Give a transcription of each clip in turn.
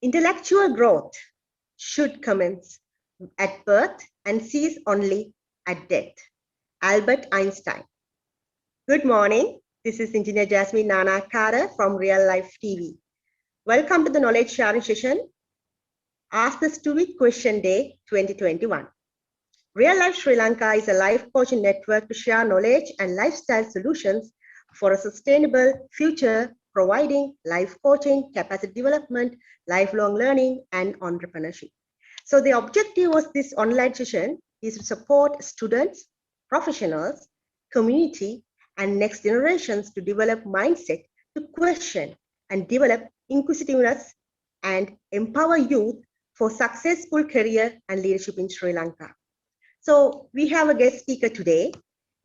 Intellectual growth should commence at birth and cease only at death. Albert Einstein. Good morning. This is Engineer Jasmine Nana Kara from Real Life TV. Welcome to the knowledge sharing session, Ask the Stupid Question Day 2021. Real Life Sri Lanka is a life coaching network to share knowledge and lifestyle solutions for a sustainable future, providing life coaching, capacity development, lifelong learning, and entrepreneurship. So the objective of this online session is to support students, professionals, community, and next generations to develop mindset to question and develop inquisitiveness and empower youth for successful career and leadership in Sri Lanka. So we have a guest speaker today.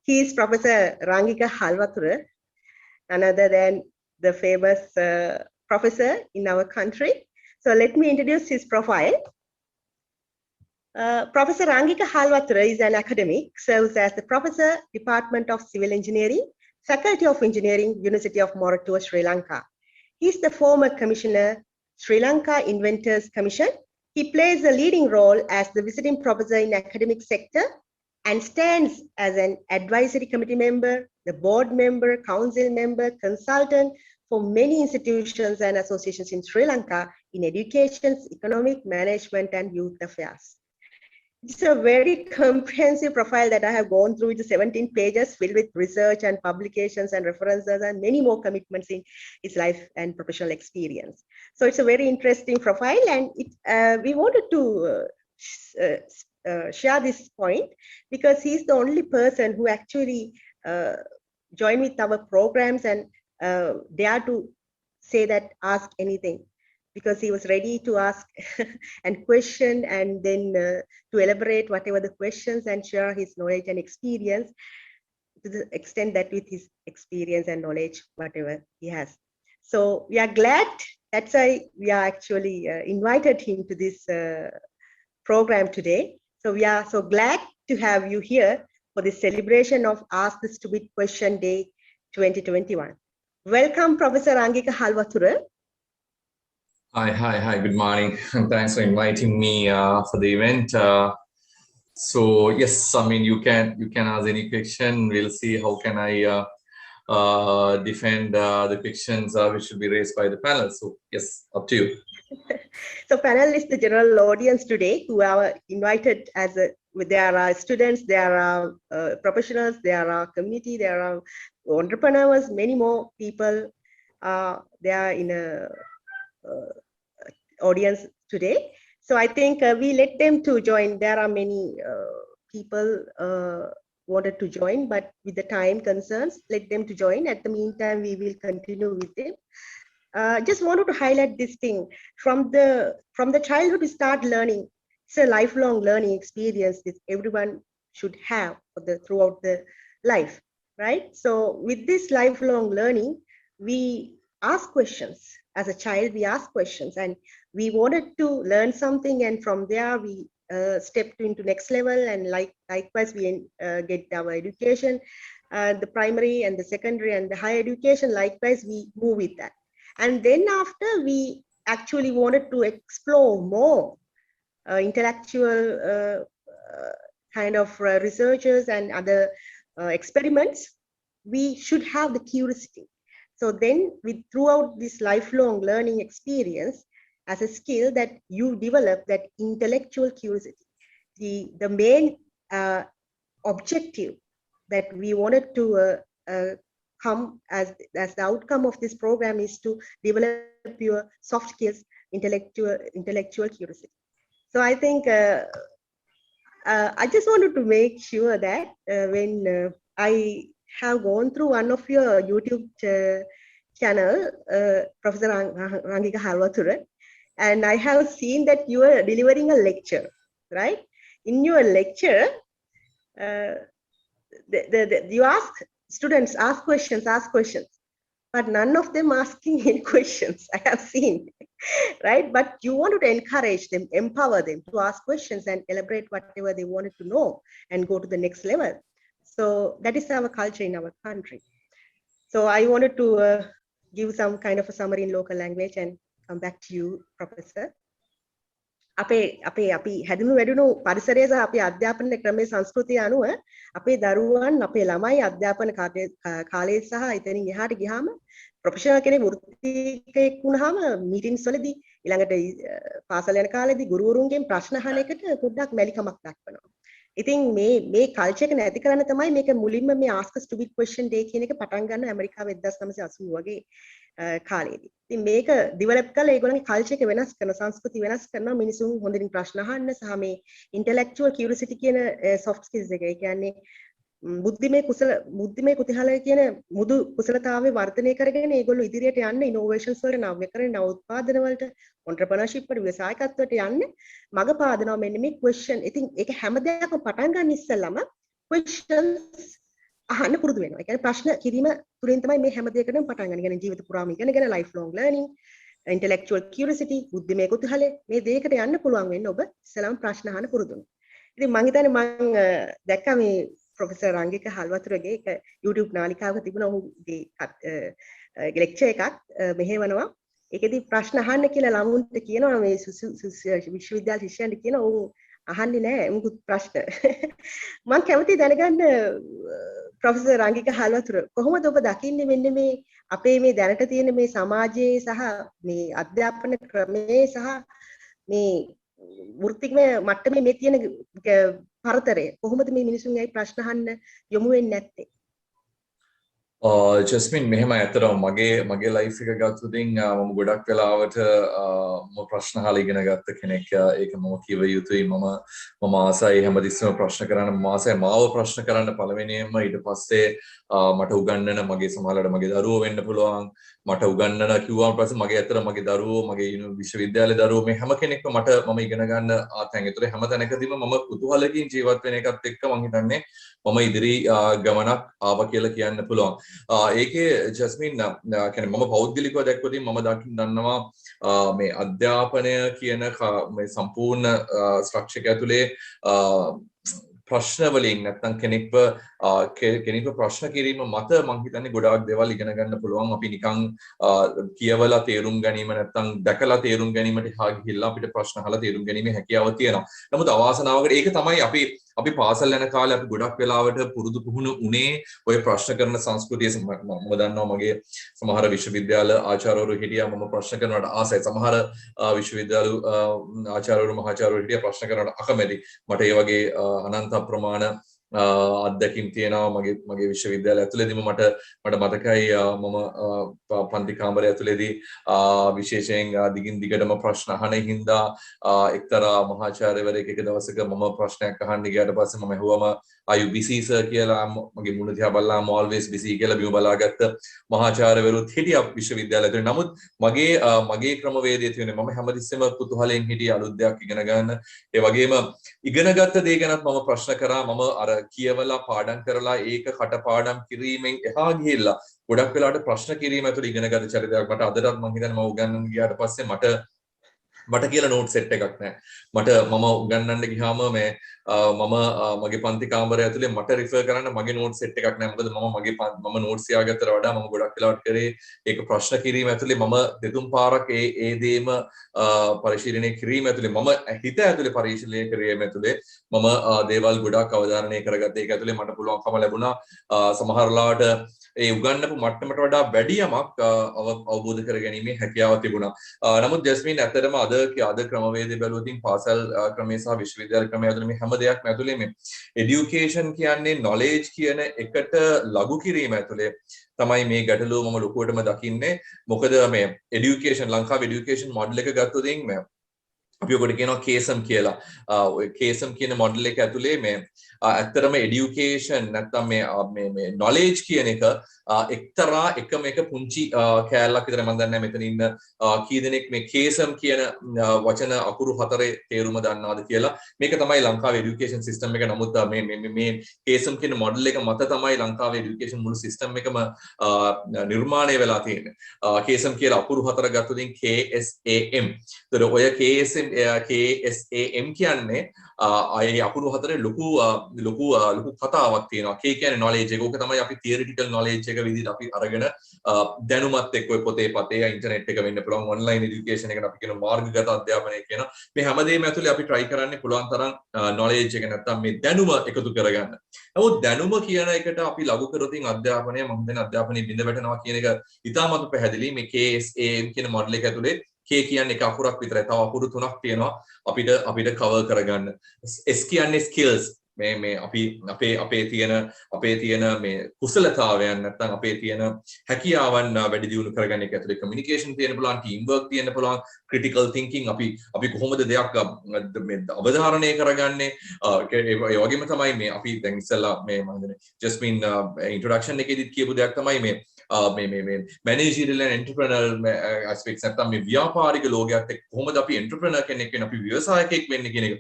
He is Professor Rangika Halwathura, none other than the famous professor in our country. So let me introduce his profile. Professor Rangika Halwathura is an academic, serves as the Professor, Department of Civil Engineering, Faculty of Engineering, University of Moratuwa, Sri Lanka. He is the former Commissioner, Sri Lanka Inventors Commission. He plays a leading role as the visiting professor in academic sector and stands as an advisory committee member, the board member, council member, consultant for many institutions and associations in Sri Lanka in education, economic management, and youth affairs. It's a very comprehensive profile that I have gone through. It's 17 pages filled with research and publications and references and many more commitments in his life and professional experience. So it's a very interesting profile, and we wanted to share this point because he's the only person who actually joined with our programs and dare to say that ask anything, because he was ready to ask and question and then to elaborate whatever the questions and share his knowledge and experience to the extent that with his experience and knowledge, whatever he has. So we are glad, that's why we are actually invited him to this program today. So we are so glad to have you here for the celebration of Ask the Stupid Question Day 2021. Welcome, Professor Rangika Halwathura. Hi, good morning. Thanks for inviting me for the event. So yes, I mean, you can ask any question. We'll see how can I defend the questions which should be raised by the panel. So yes, up to you. So panel is the general audience today who are invited as there are students, there are professionals, there are community, there are entrepreneurs, many more people. They are in a audience today. So I think we let them to join. There are many people wanted to join, but with the time concerns, let them to join. At the meantime, we will continue with them. Just wanted to highlight this thing from the childhood we start learning. It's a lifelong learning experience that everyone should have throughout the life, right? So with this lifelong learning, we ask questions. As a child, we ask questions, and we wanted to learn something, and from there we stepped into next level, and likewise we get our education, the primary and the secondary and the higher education. Likewise, we move with that. And then after, we actually wanted to explore more intellectual kind of researchers and other experiments. We should have the curiosity. So then throughout this lifelong learning experience, as a skill that you develop, that intellectual curiosity, the main objective that we wanted to come as the outcome of this program is to develop your soft skills, intellectual curiosity. So I think I just wanted to make sure that when I have gone through one of your YouTube channel, Professor Rangika Halwathura, and I have seen that you are delivering a lecture, right? In your lecture, you ask students, ask questions, but none of them asking any questions, I have seen, right? But you wanted to encourage them, empower them to ask questions and elaborate whatever they wanted to know and go to the next level. So that is our culture in our country. So I wanted to give some kind of a summary in local language, and come back to you, Professor. අපි හැදුණු වැඩුණු පරිසරය සහ අපේ අධ්‍යාපන ක්‍රමයේ සංස්කෘතිය අනුව අපේ දරුවන් අපේ ළමයි අධ්‍යාපන කාලයේ සහ එතනින් එහාට ගියාම ප්‍රොෆෙෂනල් කෙනෙක් වෘත්තිකයෙක් වුණාම මීටින්ග්ස් වලදී ඊළඟට පාසල යන කාලේදී ගුරුවරුන්ගෙන් ප්‍රශ්න අහන එකට පොඩ්ඩක් මැලිකමක් දක්වනවා. ඉතින් මේ කල්චර් එක නැති කරන්න තමයි මේක මුලින්ම මේ ask a stupid question day කියන එක පටන් ගන්න ඇමරිකාවේ 1980 වගේ කාලේදී. ඉතින් මේක ඩෙවලොප් කළා ඒගොල්ලන්ගේ කල්චර් එක වෙනස් කරන සංස්කෘතිය වෙනස් කරනවා මිනිසුන් හොඳින් ප්‍රශ්න අහන්න සහ මේ ඉන්ටෙලෙක්චුවල් කියුරියසිටි කියන soft skills එක. ඒ කියන්නේ බුද්ධිමය කුතුහලය කියන මුදු කුසලතාවේ වර්ධනය කරගෙන ඒගොල්ලෝ ඉදිරියට යන්න ඉනෝවේෂන්ස් වලට නව්‍යකරණ නව උත්පාදන වලට entrepreneurship වලට ව්‍යවසායකත්වයට යන්න මඟ පාදනවා මෙන්න මේ question. ඉතින් ඒක හැම දෙයක්ම පටන් ගන්න ඉස්සෙල්ලම questions අහන්න පුරුදු වෙනවා. ඒ කියන්නේ ප්‍රශ්න කිරීම තුලින් තමයි මේ හැම දෙයකටම පටන් ගන්න. يعني ජීවිත පුරාම ඉගෙනගෙන life long learning, intellectual curiosity, බුද්ධිමය කුතුහලය මේ දෙයකට යන්න පුළුවන් වෙන්නේ ඔබ ඉස්සෙල්ලාම ප්‍රශ්න අහන්න පුරුදු වෙනවා. ඉතින් මම හිතන්නේ මම දැක්කා මේ ප්‍රොෆෙසර් රංගික හල්වතුරගේ එක YouTube නාලිකාවක තිබුණා ඔහුගේ ලෙක්චර් එකක් මෙහෙවනවා. ඒකෙදි ප්‍රශ්න අහන්න කියලා ළමුන්ට කියනවා මේ විශ්වවිද්‍යාල ශිෂ්‍යයන්ට කියනවා ඔව් අහන්නේ නැහැ මොකුත් ප්‍රශ්න. මම කැමතියි දැනගන්න ප්‍රොෆෙසර් රංගික හල්වතුර කොහොමද ඔබ දකින්නේ මෙන්න මේ අපේ මේ දැනට තියෙන මේ සමාජයේ සහ මේ අධ්‍යාපන ක්‍රමයේ සහ මේ වෘත්තිමය මට්ටමේ මේ තියෙන පරතරය කොහොමද මේ මිනිසුන් ඇයි ප්‍රශ්න අහන්න යොමු වෙන්නේ නැත්තේ? ජස්මින් මෙහෙම ඇත්තටම මගේ ලයිෆ් එක ගත්තොතින් මම ගොඩක් වෙලාවට මම ප්‍රශ්න අහලා ඉගෙන ගත්ත කෙනෙක්. ඒක මම කිව යුතුයි. මම ආසයි හැමතිස්සෙම ප්‍රශ්න කරන්න. මම ආසයි මාව ප්‍රශ්න කරන්න පළවෙනියෙන්ම. ඊට පස්සේ මට උගන්වන මගේ සමහරවිට මගේ දරුවෝ වෙන්න පුළුවන්. මට උගන්වන කිව්වාම පස්සේ මගේ ඇත්තට මගේ දරුවෝ මගේ විශ්වවිද්‍යාලයේ දරුවෝ මේ හැම කෙනෙක්ම මම ඉගෙන ගන්න ආතැන්. ඒතර හැම තැනකදීම මම කුතුහලකින් ජීවත් වෙන එකත් එක්ක මම හිතන්නේ මම ඉදිරි ගමනක් ආවා කියලා කියන්න පුළුවන්. ඒකේ ජස්මින් කියන්නේ මම පෞද්ගලිකව දැක්කොතින් මම දන්නවා මේ අධ්‍යාපනය කියන මේ සම්පූර්ණ ස්ට්‍රක්චර් එක ඇතුලේ ප්‍රශ්න වලින් නැත්නම් කෙනෙක්ව ප්‍රශ්න කිරීම මත මම හිතන්නේ ගොඩාක් දේවල් ඉගෙන ගන්න පුළුවන්. අපි නිකන් කියවලා තේරුම් ගැනීම නැත්නම් දැකලා තේරුම් ගැනීමට හා ගිහිල්ලා අපිට ප්‍රශ්න අහලා තේරුම් ගැනීමේ හැකියාව තියෙනවා. නමුත් අවාසනාවකට ඒක තමයි අපි පාසල් යන කාලේ අපි ගොඩක් වෙලාවට පුරුදු පුහුණු උනේ ඔය ප්‍රශ්න කරන සංස්කෘතිය. මම දන්නවා මගේ සමහර විශ්වවිද්‍යාල ආචාර්යවරු හිටියා මම ප්‍රශ්න කරනවට ආසයි. සමහර විශ්වවිද්‍යාල ආචාර්යවරු මහාචාර්යවරු හිටියා ප්‍රශ්න කරනවට අකමැති. මට ඒ වගේ අනන්ත ප්‍රමාණ අත්දැකීම් තියෙනවා මගේ විශ්වවිද්‍යාලය ඇතුළේදීම මට මතකයි මම පන්ති කාමරය ඇතුළේදී විශේෂයෙන් දිගින් දිගටම ප්‍රශ්න අහන හින්දා එක්තරා මහාචාර්යවරයෙක් එක දවසක මම ප්‍රශ්නයක් අහන්න ගියාට පස්සේ මම ඇහුවම are you busy sir කියලා මගේ මුණ දිහා බලලාම always busy කියලා බිම බලාගත්ත මහාචාර්යවරුත් හිටියා විශ්වවිද්‍යාලය ඇතුළේ. නමුත් මගේ ක්‍රමවේදය තියෙන්නේ මම හැමතිස්සෙම කුතුහලයෙන් හිටියේ අලුත් දෙයක් ඉගෙන ගන්න. ඒ වගේම ඉගෙනගත්ත දේ ගැනත් මම ප්‍රශ්න කරා. මම අර කියවලා පාඩම් කරලා ඒක කටපාඩම් කිරීමෙන් එහා ගිහිල්ලා ගොඩක් වෙලාවට ප්‍රශ්න කිරීම ඇතුළේ ඉගෙනගත්ත චරිතයක් මට අදටත් මම හිතන්නේ මම උගන්වන්න ගියාට පස්සේ මට කියලා නෝට් සෙට් එකක් නැහැ. මම උගන්වන්න ගියාම මගේ පන්ති කාමරය ඇතුලේ මට රිෆර් කරන්න මගේ නෝට් සෙට් එකක් නැහැ. මොකද මම නෝට්ස් තියාගත්තට වඩා මම ගොඩක් වෙලාවට කරේ ඒක ප්‍රශ්න කිරීම ඇතුලේ මම දෙතුන් පාරක් ඒ දේම පරිශීලනය කිරීම ඇතුලේ මම හිත ඇතුලේ පරිශීලනය කිරීම ඇතුලේ මම දේවල් ගොඩක් අවධාරණය කරගත්තා. ඒක ඇතුලේ මට පුළුවන්කම ලැබුණා සමහර ලාවට ඒ උගන්වපු මට්ටමට වඩා වැඩි යමක් අවබෝධ කර ගැනීමේ හැකියාව තිබුණා. නමුත් ජස්මින් ඇත්තටම අද ක්‍රමවේදය බැලුවොත් පාසල් ක්‍රමය සහ විශ්වවිද්‍යාල ක්‍රමය ඇතුළේ මේ හැම දෙයක්ම ඇතුළේ මේ এডুকেෂන් කියන්නේ knowledge කියන එකට ලඝු කිරීම ඇතුළේ තමයි මේ ගැටලුව මම ලොකුවටම දකින්නේ. මොකද මේ এডুকেෂන් ලංකාවේ এডুকেෂන් මොඩල් එක ගත්තොත් අපි ඔකට කියනවා කේසම් කියලා. ඔය කේසම් කියන මොඩල් එක ඇතුලේ මේ ඇත්තටම এডুকেෂන් නැත්නම් මේ knowledge කියන එක එක්තරා එකම එක පුංචි කෑල්ලක් විතර. මම දන්නේ නැහැ මෙතන ඉන්න කී දෙනෙක් මේ කේසම් කියන වචන අකුරු හතරේ තේරුම දන්නවද කියලා. මේක තමයි ලංකාවේ এডুকেෂන් සිස්ටම් එක. නමුත් මේ කේසම් කියන මොඩල් එක මත තමයි ලංකාවේ එඩියුකේෂන් මුළු සිස්ටම් එකම නිර්මාණය වෙලා තියෙන්නේ. කේසම් කියලා අකුරු හතර ගත්තොත් KSAM. ඒතර ඔය KSAM කියන්නේ අය අකුරු හතරේ ලොකු කතාවක් තියෙනවා. K කියන්නේ knowledge එක. ඕක තමයි අපි theoretical knowledge එක විදිහට අපි අරගෙන දැනුමත් එක්ක ඔය පොතේ පතේ ඉන්ටර්නෙට් එක වෙන්න පුළුවන් ඔන්ලයින් එඩියුකේෂන් එකට අපි කියන මාර්ගගත අධ්‍යාපනය කියන මේ හැමදේම ඇතුලේ අපි try කරන්නේ පුළුවන් තරම් knowledge එක නැත්තම් මේ දැනුම එකතු කරගන්න. නමුත් දැනුම කියන එකට අපි ලඝු කරොතින් අධ්‍යාපනය මම දැන් අධ්‍යාපනයේ බිඳ වැටෙනවා කියන එක ඉතාමත් පැහැදිලි. මේ KSAM කියන මොඩල් එක ඇතුලේ K කියන්නේ එක අකුරක් විතරයි. තව අකුරු 3ක් තියෙනවා අපිට cover කරගන්න. S කියන්නේ skills. මේ අපේ තියෙන මේ කුසලතාවයන් නැත්නම් අපේ තියෙන හැකියාවන් වැඩි දියුණු කරගන්න එක ඇතුලේ communication තියෙන්න පුළුවන්, team work තියෙන්න පුළුවන්, critical thinking අපි කොහොමද දෙයක් මේ අවධාරණය කරගන්නේ ඒ වගේම තමයි මේ අපි දැන් ඉස්සෙල්ලා මේ මම හිතන්නේ ජස්මින් introduction එකේදීත් කියපු දෙයක් තමයි මේ managerial and entrepreneurial aspects නැත්නම් මේ ව්‍යාපාරික ලෝකයක් එක්ක කොහොමද අපි entrepreneur කෙනෙක් වෙන්නේ අපි ව්‍යවසායකයෙක් වෙන්නේ කියන එක.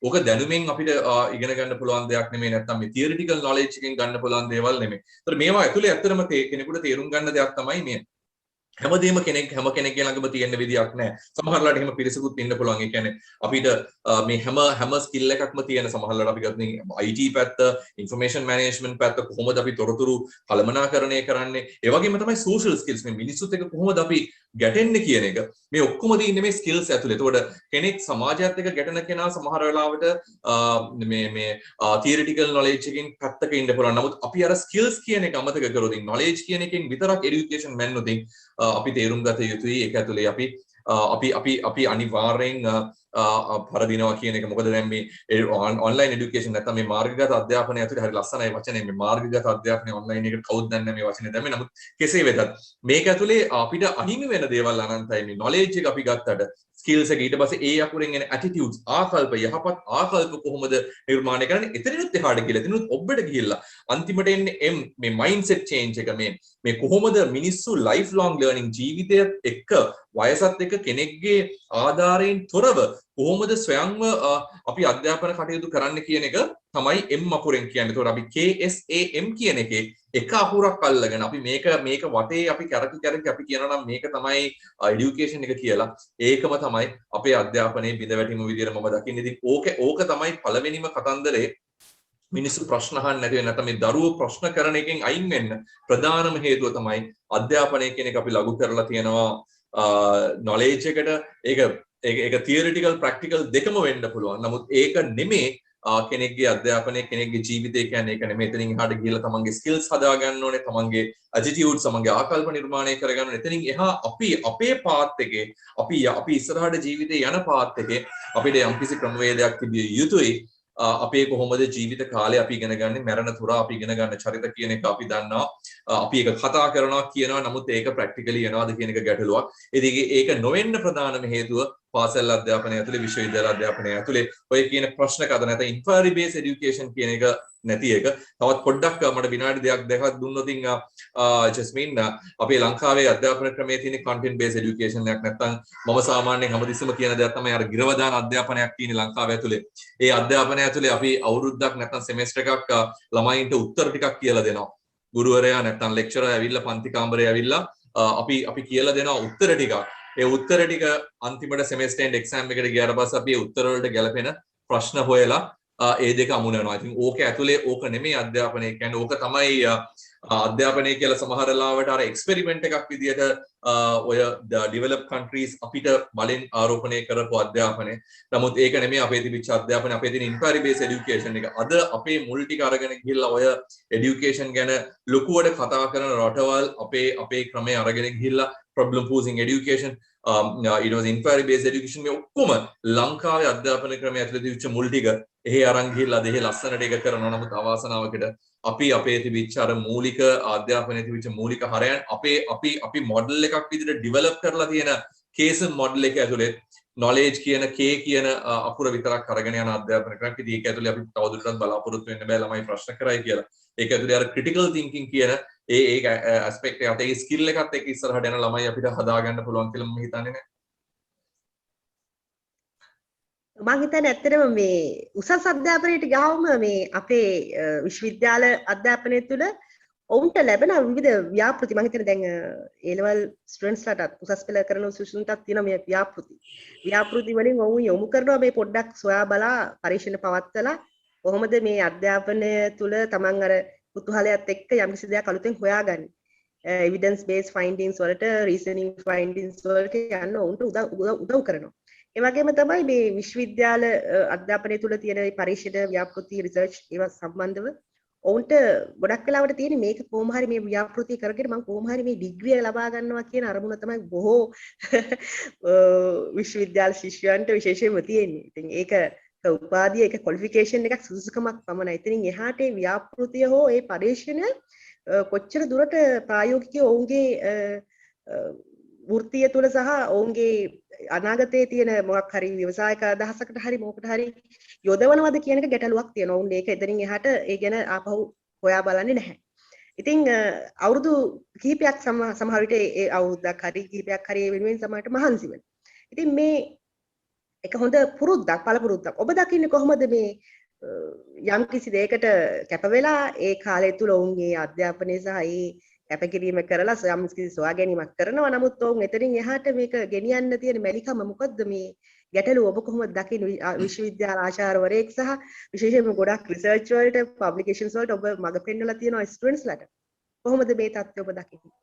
ඕක දැනුමින් අපිට ඉගෙන ගන්න පුළුවන් දෙයක් නෙමෙයි නැත්නම් මේ theoretical knowledge එකෙන් ගන්න පුළුවන් දේවල් නෙමෙයි. ඒතර මේවා ඇතුලේ ඇත්තටම කෙනෙකුට තේරුම් ගන්න දෙයක් තමයි මේ හැමදේම හැම කෙනෙක්ගේ ළඟම තියෙන විදියක් නැහැ. සමහරලාට එහෙම පිරිසකුත් ඉන්න පුළුවන්. ඒ කියන්නේ අපිට මේ හැම ස්කිල් එකක්ම තියෙන සමහරලාට අපි ගත්තොත් IT පැත්ත, information management පැත්ත කොහොමද අපි තොරතුරු කළමනාකරණය කරන්නේ? ඒ වගේම තමයි social skills මේ මිනිස්සුත් එක්ක කොහොමද අපි ගැටෙන්නේ කියන එක. මේ ඔක්කොම තියෙන්නේ මේ skills ඇතුලේ. ඒතකොට කෙනෙක් සමාජයත් එක්ක ගැටෙන කෙනා සමහර වෙලාවට මේ theoretical knowledge එකකින් පැත්තක ඉන්න පුළුවන්. නමුත් අපි අර skills කියන එක අමතක කරොත් knowledge කියන එකෙන් විතරක් education මැන්නොත් අපි තේරුම් ගත යුතුයි. ඒක ඇතුලේ අපි අනිවාර්යෙන් පරදිනවා කියන එක. මොකද දැන් මේ online education නැත්නම් මේ මාර්ගගත අධ්‍යාපනය ඇතුලේ හරි ලස්සනයි වචනේ මේ මාර්ගගත අධ්‍යාපනය online එකට කවුද දන්නේ මේ වචනේ දැම්මේ. නමුත් කෙසේ වෙතත් මේක ඇතුලේ අපිට අහිමි වෙන දේවල් අනන්තයි. මේ knowledge එක අපි ගත්තට skills එක ඊට පස්සේ ඒ අකුරෙන් එන attitudes ආකල්ප යහපත් ආකල්ප කොහොමද නිර්මාණය කරන්නේ එතනිනුත් එහාට ගිහලා එතනිනුත් ඔබට ගිහිල්ලා අන්තිමට එන්නේ මේ mindset change එක මේ කොහොමද මිනිස්සු life long learning ජීවිතයත් එක්ක වයසත් එක්ක කෙනෙක්ගේ ආධාරයෙන් තොරව කොහොමද ස්වයංව අපි අධ්‍යාපන කටයුතු කරන්න කියන එක තමයි M අකුරෙන් කියන්නේ. ඒතකොට අපි KSAM කියන එකේ එක අකුරක් අල්ලගෙන අපි මේක වටේ අපි කැරකි අපි කියනවා නම් මේක තමයි education එක කියලා. ඒකම තමයි අපේ අධ්‍යාපනයේ බිඳ වැටීම විදියට මම දකින්නේ. ඉතින් ඕක තමයි පළවෙනිම කතන්දරේ. මිනිස්සු ප්‍රශ්න අහන්න නැති වෙන නැත්නම් මේ දරුවෝ ප්‍රශ්න කරන එකෙන් අයින් වෙන්න ප්‍රධානම හේතුව තමයි අධ්‍යාපනය කියන එක අපි ලඝු කරලා තියෙනවා knowledge එකට. ඒක theoretical practical දෙකම වෙන්න පුළුවන්. නමුත් ඒක නෙමේ කෙනෙක්ගේ අධ්‍යාපනය කෙනෙක්ගේ ජීවිතය කියන්නේ ඒක නෙමෙයි. එතනින් එහාට ගිහලා තමන්ගේ skills හදා ගන්න ඕනේ, තමන්ගේ attitude තමන්ගේ ආකල්ප නිර්මාණය කර ගන්න ඕනේ. එතනින් එහා අපේ පාත් එකේ අපි ඉස්සරහට ජීවිතේ යන පාත් එකේ අපිට යම්කිසි ක්‍රමවේදයක් තිබිය යුතුයි. අපේ කොහොමද ජීවිත කාලේ අපි ඉගෙන ගන්න මරණ තුරා අපි ඉගෙන ගන්න චරිත කියන එක අපි දන්නවා. අපි ඒක කතා කරනවා කියනවා. නමුත් ඒක ප්‍රැක්ටිකලි යනවාද කියන එක ගැටලුවක්. ඉතින් ඒක නොවෙන්න ප්‍රධානම හේතුව පාසල් අධ්‍යාපනය ඇතුලේ විශ්වවිද්‍යාල අධ්‍යාපනය ඇතුලේ ඔය කියන ප්‍රශ්න කද නැත inquiry based education කියන එක නැති එක. තවත් පොඩ්ඩක් මට විනාඩි දෙකක් දුන්නොත් ජස්මින් අපේ ලංකාවේ අධ්‍යාපන ක්‍රමයේ තියෙන content based education එකක් නැත්නම් මම සාමාන්‍යයෙන් හැමතිස්සෙම කියන දෙයක් තමයි අර ගිරවදාන අධ්‍යාපනයක් තියෙන ලංකාවේ ඇතුලේ. ඒ අධ්‍යාපනය ඇතුලේ අපි අවුරුද්දක් නැත්නම් සෙමෙස්ටර් එකක් ළමයින්ට උත්තර ටිකක් කියලා දෙනවා. ගුරුවරයා නැත්නම් ලෙක්චරර් ඇවිල්ලා පන්ති කාමරේ ඇවිල්ලා අපි කියලා දෙනවා උත්තර ටිකක්. ඒ උත්තර ටික අන්තිමට සෙමෙස්ටර් එන්ඩ් එක්සෑම් එකට ගියාට පස්සේ අපි ඒ උත්තර වලට ගැලපෙන ප්‍රශ්න හොයලා ඒ දෙක අමුණනවා. ඉතින් ඕක ඇතුලේ ඕක නෙමෙයි අධ්‍යාපනය කියන්නේ. ඕක තමයි අධ්‍යාපනය කියලා සමහර ලාවට අර එක්ස්පෙරිමන්ට් එකක් විදියට ඔය ඩෙවලොප් කන්ට්‍රීස් අපිට බලෙන් ආරෝපණය කරපු අධ්‍යාපනය. නමුත් ඒක නෙමෙයි අපේ තිබිච්ච අධ්‍යාපනය. අපේ තියෙන ඉන්ක්වයරි බේස් එඩියුකේෂන් එක. අද අපේ මුල් ටික අරගෙන ගිහිල්ලා ඔය එඩියුකේෂන් ගැන ලොකුවට කතා කරන රටවල් අපේ ක්‍රමය අරගෙන ගිහිල්ලා problem posing education ඊට පස්සේ inquiry based education මේ ඔක්කොම ලංකාවේ අධ්‍යාපන ක්‍රමයේ ඇතුළත තිබිච්ච මුල් ටික එහෙ අරන් ගිහිල්ලා දෙහි ලස්සනට ඒක කරනවා. නමුත් අවාසනාවකට අපේ තිබිච්ච අර මූලික අධ්‍යාපනයේ තිබිච්ච මූලික හරයන් අපි මොඩල් එකක් විදිහට ඩෙවලොප් කරලා තියෙන කේසන් මොඩල් එක ඇතුළේ knowledge කියන K කියන අකුර විතරක් අරගෙන යන අධ්‍යාපන ක්‍රමයක්. ඉතින් ඒක ඇතුළේ අපි තවදුරටත් බලාපොරොත්තු වෙන්න බෑ ළමයි ප්‍රශ්න කරයි කියලා. ඒක ඇතුළේ අර critical thinking කියන ඒ aspect එකට ඒ skill එකත් එක්ක ඉස්සරහට යන ළමයි අපිට හදා ගන්න පුළුවන් කියලා මම හිතන්නේ නෑ. මම හිතන්නේ ඇත්තටම මේ උසස් අධ්‍යාපනයට ගාවම මේ අපේ විශ්වවිද්‍යාල අධ්‍යාපනය තුළ ඔවුන්ට ලැබෙන විවිධ ව්‍යාපෘති මම හිතන්නේ දැන් A level students ලට උසස් පෙළ කරන සුසුන්ටත් තියෙන මේ ව්‍යාපෘති වලින් ඔවුන් යොමු කරනවා මේ පොඩ්ඩක් සොයා බලා පරීක්ෂණ පවත්වලා කොහොමද මේ අධ්‍යාපනය තුළ තමන් අර කුතුහලයත් එක්ක යම්කිසි දෙයක් අලුතෙන් හොයාගන්න. evidence based findings වලට reasoning findings වලට යන්න උන්ට උදව් කරනවා. ඒ වගේම තමයි මේ විශ්වවිද්‍යාල අධ්‍යාපනය තුළ තියෙන පරීක්ෂණ ව්‍යාපෘති රිසර්ච් ඒවා සම්බන්ධව ඔවුන්ට ගොඩක් වෙලාවට තියෙන මේක කොහොම හරි මේ ව්‍යාපෘතිය කරගෙන මම කොහොම හරි මේ ඩිග්‍රිය ලබා ගන්නවා කියන අරමුණ තමයි බොහෝ විශ්වවිද්‍යාල ශිෂ්‍යයන්ට විශේෂයෙන්ම තියෙන්නේ. ඉතින් ඒක උපාධිය ඒක ක්වොලිෆිකේෂන් එකක් සුදුසුකමක් පමණයි. ඉතින් එහාට ඒ ව්‍යාපෘතිය හෝ ඒ පරීක්ෂණය කොච්චර දුරට ප්‍රායෝගිකව ඔවුන්ගේ වෘත්තිය තුළ සහ ඔවුන්ගේ අනාගතයේ තියෙන මොකක් හරි ව්‍යවසායක අදහසකට හරි මොකකට හරි යොදවනවද කියන එක ගැටලුවක් තියෙනවා. ඔවුන් ඒක එතනින් එහාට ඒ ගැන ආපහු හොයා බලන්නේ නැහැ. ඉතින් අවුරුදු කිහිපයක් සමහර විට ඒ අවුරුද්දක් හරි කිහිපයක් හරි වෙනුවෙන් සමහරට මහන්සි වෙනවා. ඉතින් මේ එක හොඳ පුරුද්දක් පළපුරුද්දක්. ඔබ දකින්නේ කොහොමද මේ යම් කිසි දෙයකට කැප වෙලා ඒ කාලය තුල ඔවුන්ගේ අධ්‍යාපනය සහ ඒ කැපකිරීම කරලා යම් කිසි සොයා ගැනීමක් කරනවා. නමුත් ඔවුන් එතනින් එහාට මේක ගෙනියන්න තියෙන මැලිකම මොකද්ද මේ ගැටලුව ඔබ කොහොමද දකින්නේ විශ්වවිද්‍යාල ආචාර්යවරයෙක් සහ විශේෂයෙන්ම ගොඩක් රිසර්ච් වලට පබ්ලිකේෂන්ස් වලට ඔබ මඟ පෙන්වලා තියෙනවා ස්ටුඩන්ට්ස්ලාට. කොහොමද මේ තත්ත්වය ඔබ දකින්නේ?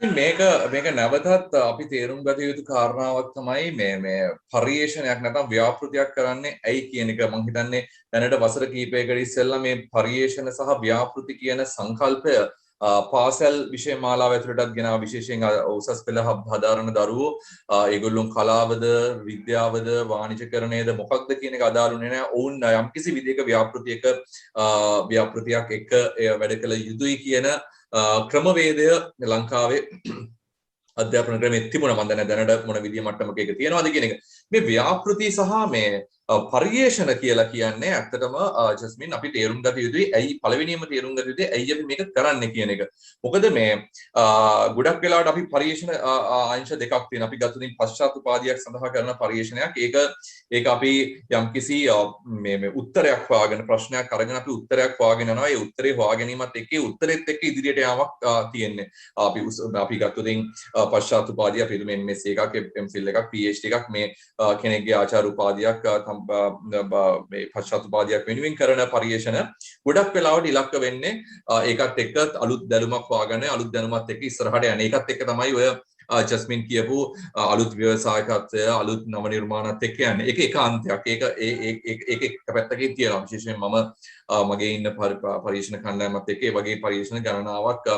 මේක නැවතත් අපි තේරුම් ගත යුතු කාරණාවක් තමයි මේ පරිේශනයක් නැත්නම් ව්‍යාපෘතියක් කරන්නේ ඇයි කියන එක. මම හිතන්නේ දැනට වසර කිහිපයකට ඉස්සෙල්ලා මේ පරිේශන සහ ව්‍යාපෘති කියන සංකල්පය පාසල් විෂය මාලාව ඇතුළටත් ගෙනාව. විශේෂයෙන් උසස් පෙළ හදාරන දරුවෝ ඒගොල්ලෝ කලාවද විද්‍යාවද වාණිජකරණයද මොකක්ද කියන එක අදාළුනේ නැහැ. ඔවුන් යම්කිසි විදිහක ව්‍යාපෘතියක් එක්ක වැඩ කළ යුතුයි කියන ක්‍රමවේදය ලංකාවේ අධ්‍යාපන ක්‍රමයේ තිබුණා. මම දැනට මොන විදිය මට්ටමක ඒක තියෙනවද කියන එක. මේ ව්‍යාපෘති සහ මේ පරිේශන කියලා කියන්නේ ඇත්තටම ජස්මින් අපි තේරුම් ගත යුතුයි. ඇයි පළවෙනියම තේරුම් ගත යුතුයි ඇයි අපි මේක කරන්නේ කියන එක. මොකද මේ ගොඩක් වෙලාවට අපි පරිේශන අංශ දෙකක් තියෙනවා. අපි ගත්තොත් පශ්චාත් උපාධියක් සඳහා කරන පරිේශනයක් ඒක අපි යම්කිසි මේ උත්තරයක් හොයාගෙන ප්‍රශ්නයක් අරගෙන අපි උත්තරයක් හොයාගෙන යනවා. ඒ උත්තරේ හොයා ගැනීමත් එක්ක උත්තරෙත් එක්ක ඉදිරියට යාමක් තියෙන්නේ. අපි ගත්තොත් පශ්චාත් උපාධිය අපි MSc එකක් MPhil එකක් PhD එකක් මේ කෙනෙක්ගේ ආචාර්ය උපාධියක් මේ පශ්චාත් උපාධියක් වෙනුවෙන් කරන පරිේශන ගොඩක් වෙලාවට ඉලක්ක වෙන්නේ ඒකත් එක්ක අලුත් දැනුමක් හොයාගන්න අලුත් දැනුමත් එක්ක ඉස්සරහට යන ඒකත් එක්ක තමයි ඔය ජස්මින් කියපු අලුත් ව්‍යවසායකත්වය අලුත් නව නිර්මාණත් එක්ක යන්නේ. ඒක එක අන්තයක්. ඒක එක පැත්තකින් තියෙනවා. විශේෂයෙන් මම මගේ ඉන්න පරිශන කණ්ඩායමත් එක්ක ඒ වගේ පරිශන ගණනාවක්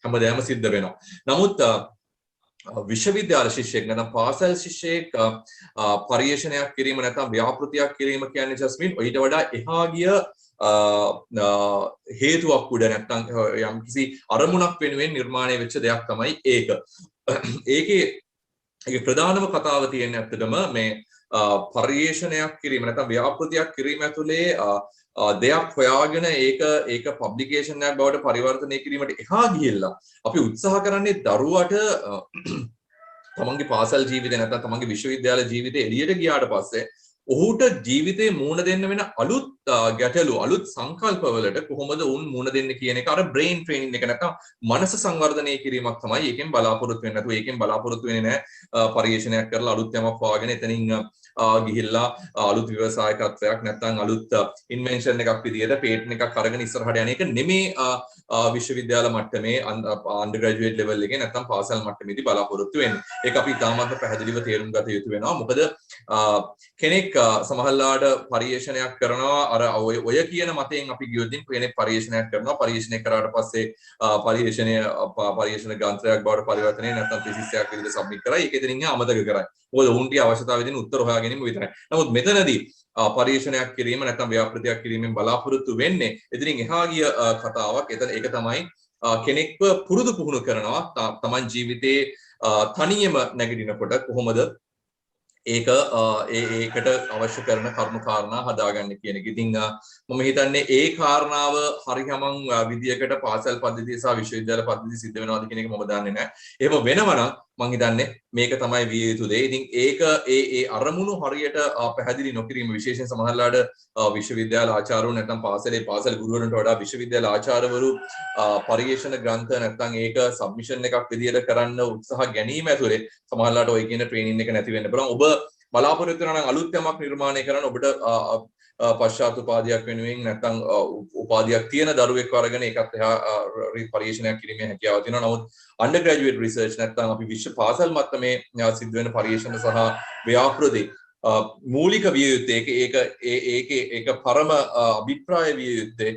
හැමදාම සිද්ධ වෙනවා. නමුත් විශ්වවිද්‍යාල ශිෂ්‍යයෙක් නැත්නම් පාසල් ශිෂ්‍යයෙක් පරිේශනයක් කිරීම නැත්නම් ව්‍යාපෘතියක් කිරීම කියන්නේ ජස්මින් ඊට වඩා එහා ගිය හේතුවක් උඩ නැත්නම් යම්කිසි අරමුණක් වෙනුවෙන් නිර්මාණය වෙච්ච දෙයක් තමයි ඒක. ඒකේ ප්‍රධානම කතාව තියෙන්නේ ඇත්තටම මේ පරිේශනයක් කිරීම නැත්නම් ව්‍යාපෘතියක් කිරීම ඇතුලේ දෙයක් හොයාගෙන ඒක පබ්ලිකේෂන් එකක් බවට පරිවර්තනය කිරීමට එහා ගිහිල්ලා අපි උත්සාහ කරන්නේ දරුවට තමන්ගේ පාසල් ජීවිතය නැත්නම් තමන්ගේ විශ්වවිද්‍යාල ජීවිතේ එළියට ගියාට පස්සේ ඔහුට ජීවිතේ මුහුණ දෙන්න වෙන අලුත් ගැටලු අලුත් සංකල්පවලට කොහොමද උන් මුහුණ දෙන්නේ කියන එක අර බ්‍රේන් ට්‍රේනින් එක නැත්නම් මනස සංවර්ධනය කිරීමක් තමයි ඒකෙන් බලාපොරොත්තු වෙන්නේ. නැතුව ඒකෙන් බලාපොරොත්තු වෙන්නේ නැහැ පරිේශනයක් කරලා අලුත් යමක් හොයාගෙන එතනින් ගිහිල්ලා අලුත් ව්‍යවසායකත්වයක් නැත්නම් අලුත් ඉන්වෙන්ෂන් එකක් විදියට පේටන්ට් එකක් අරගෙන ඉස්සරහට යන එක නෙමේ විශ්වවිද්‍යාල මට්ටමේ අන්ඩර් ග්‍රැජුවේට් ලෙවල් එකේ නැත්නම් පාසල් මට්ටමේදී බලාපොරොත්තු වෙන්නේ. ඒක අපි ඉතාමත් පැහැදිලිව තේරුම් ගත යුතු වෙනවා. මොකද කෙනෙක් සමහරලාට පරිේශනයක් කරනවා අර ඔය කියන මතයෙන් අපි ගියොත් කෙනෙක් පරිේශනයක් කරනවා පරිේශනය කරාට පස්සේ පරිේශන ග්‍රන්ථයක් බවට පරිවර්තනය නැත්නම් thesis එකක් විදිහට සබ්මිට් කරා. ඒක එතනින් අමතක කරයි. මොකද උන්ගේ අවශ්‍යතාවය දෙන උත්තර හොයා ගැනීම විතරයි. නමුත් මෙතනදී පරිේශනයක් කිරීම නැත්නම් ව්‍යාපෘතියක් කිරීමෙන් බලාපොරොත්තු වෙන්නේ එතනින් එහා ගිය කතාවක්. ඒක තමයි කෙනෙක්ව පුරුදු පුහුණු කරනවා තමන් ජීවිතේ තනියම නැගිටිනකොට කොහොමද ඒකට අවශ්‍ය කරන කරුණු කාරණා හදාගන්න කියන එක. ඉතින් මම හිතන්නේ ඒ කාරණාව හරියම විදියකට පාසල් පද්ධතිය සහ විශ්වවිද්‍යාල පද්ධතිය සිද්ධ වෙනවද කියන එක මම දන්නේ නැහැ. එහෙම වෙනව නම් මම හිතන්නේ මේක තමයි විය යුතු දේ. ඉතින් ඒක ඒ අරමුණු හරියට පැහැදිලි නොකිරීම විශේෂයෙන් සමහරලාට විශ්වවිද්‍යාල ආචාර්යවරු නැත්නම් පාසල් ගුරුවරුන්ට වඩා විශ්වවිද්‍යාල ආචාර්යවරු පරිේශන ග්‍රන්ථ නැත්නම් ඒක සබ්මිෂන් එකක් විදියට කරන්න උත්සාහ ගැනීම ඇතුලේ සමහරලාට ඔය කියන ට්‍රේනින් එක නැති වෙන්න පුළුවන්. ඔබ බලාපොරොත්තු වෙනවා නම් අලුත් යමක් නිර්මාණය කරන්න ඔබට පශ්චාත් උපාධියක් වෙනුවෙන් නැත්නම් උපාධියක් තියෙන දරුවෙක් අරගෙන ඒකත් එහා පරීක්ෂණයක් කිරීමේ හැකියාව තියෙනවා. නමුත් අන්ඩර් ග්‍රැජුවේට් රිසර්ච් නැත්නම් අපි විශ්ව පාසල් මට්ටමේ සිද්ධ වෙන පරීක්ෂණ සහ ව්‍යාපෘති මූලික විය යුත්තේ ඒක පරම අභිප්‍රාය විය යුත්තේ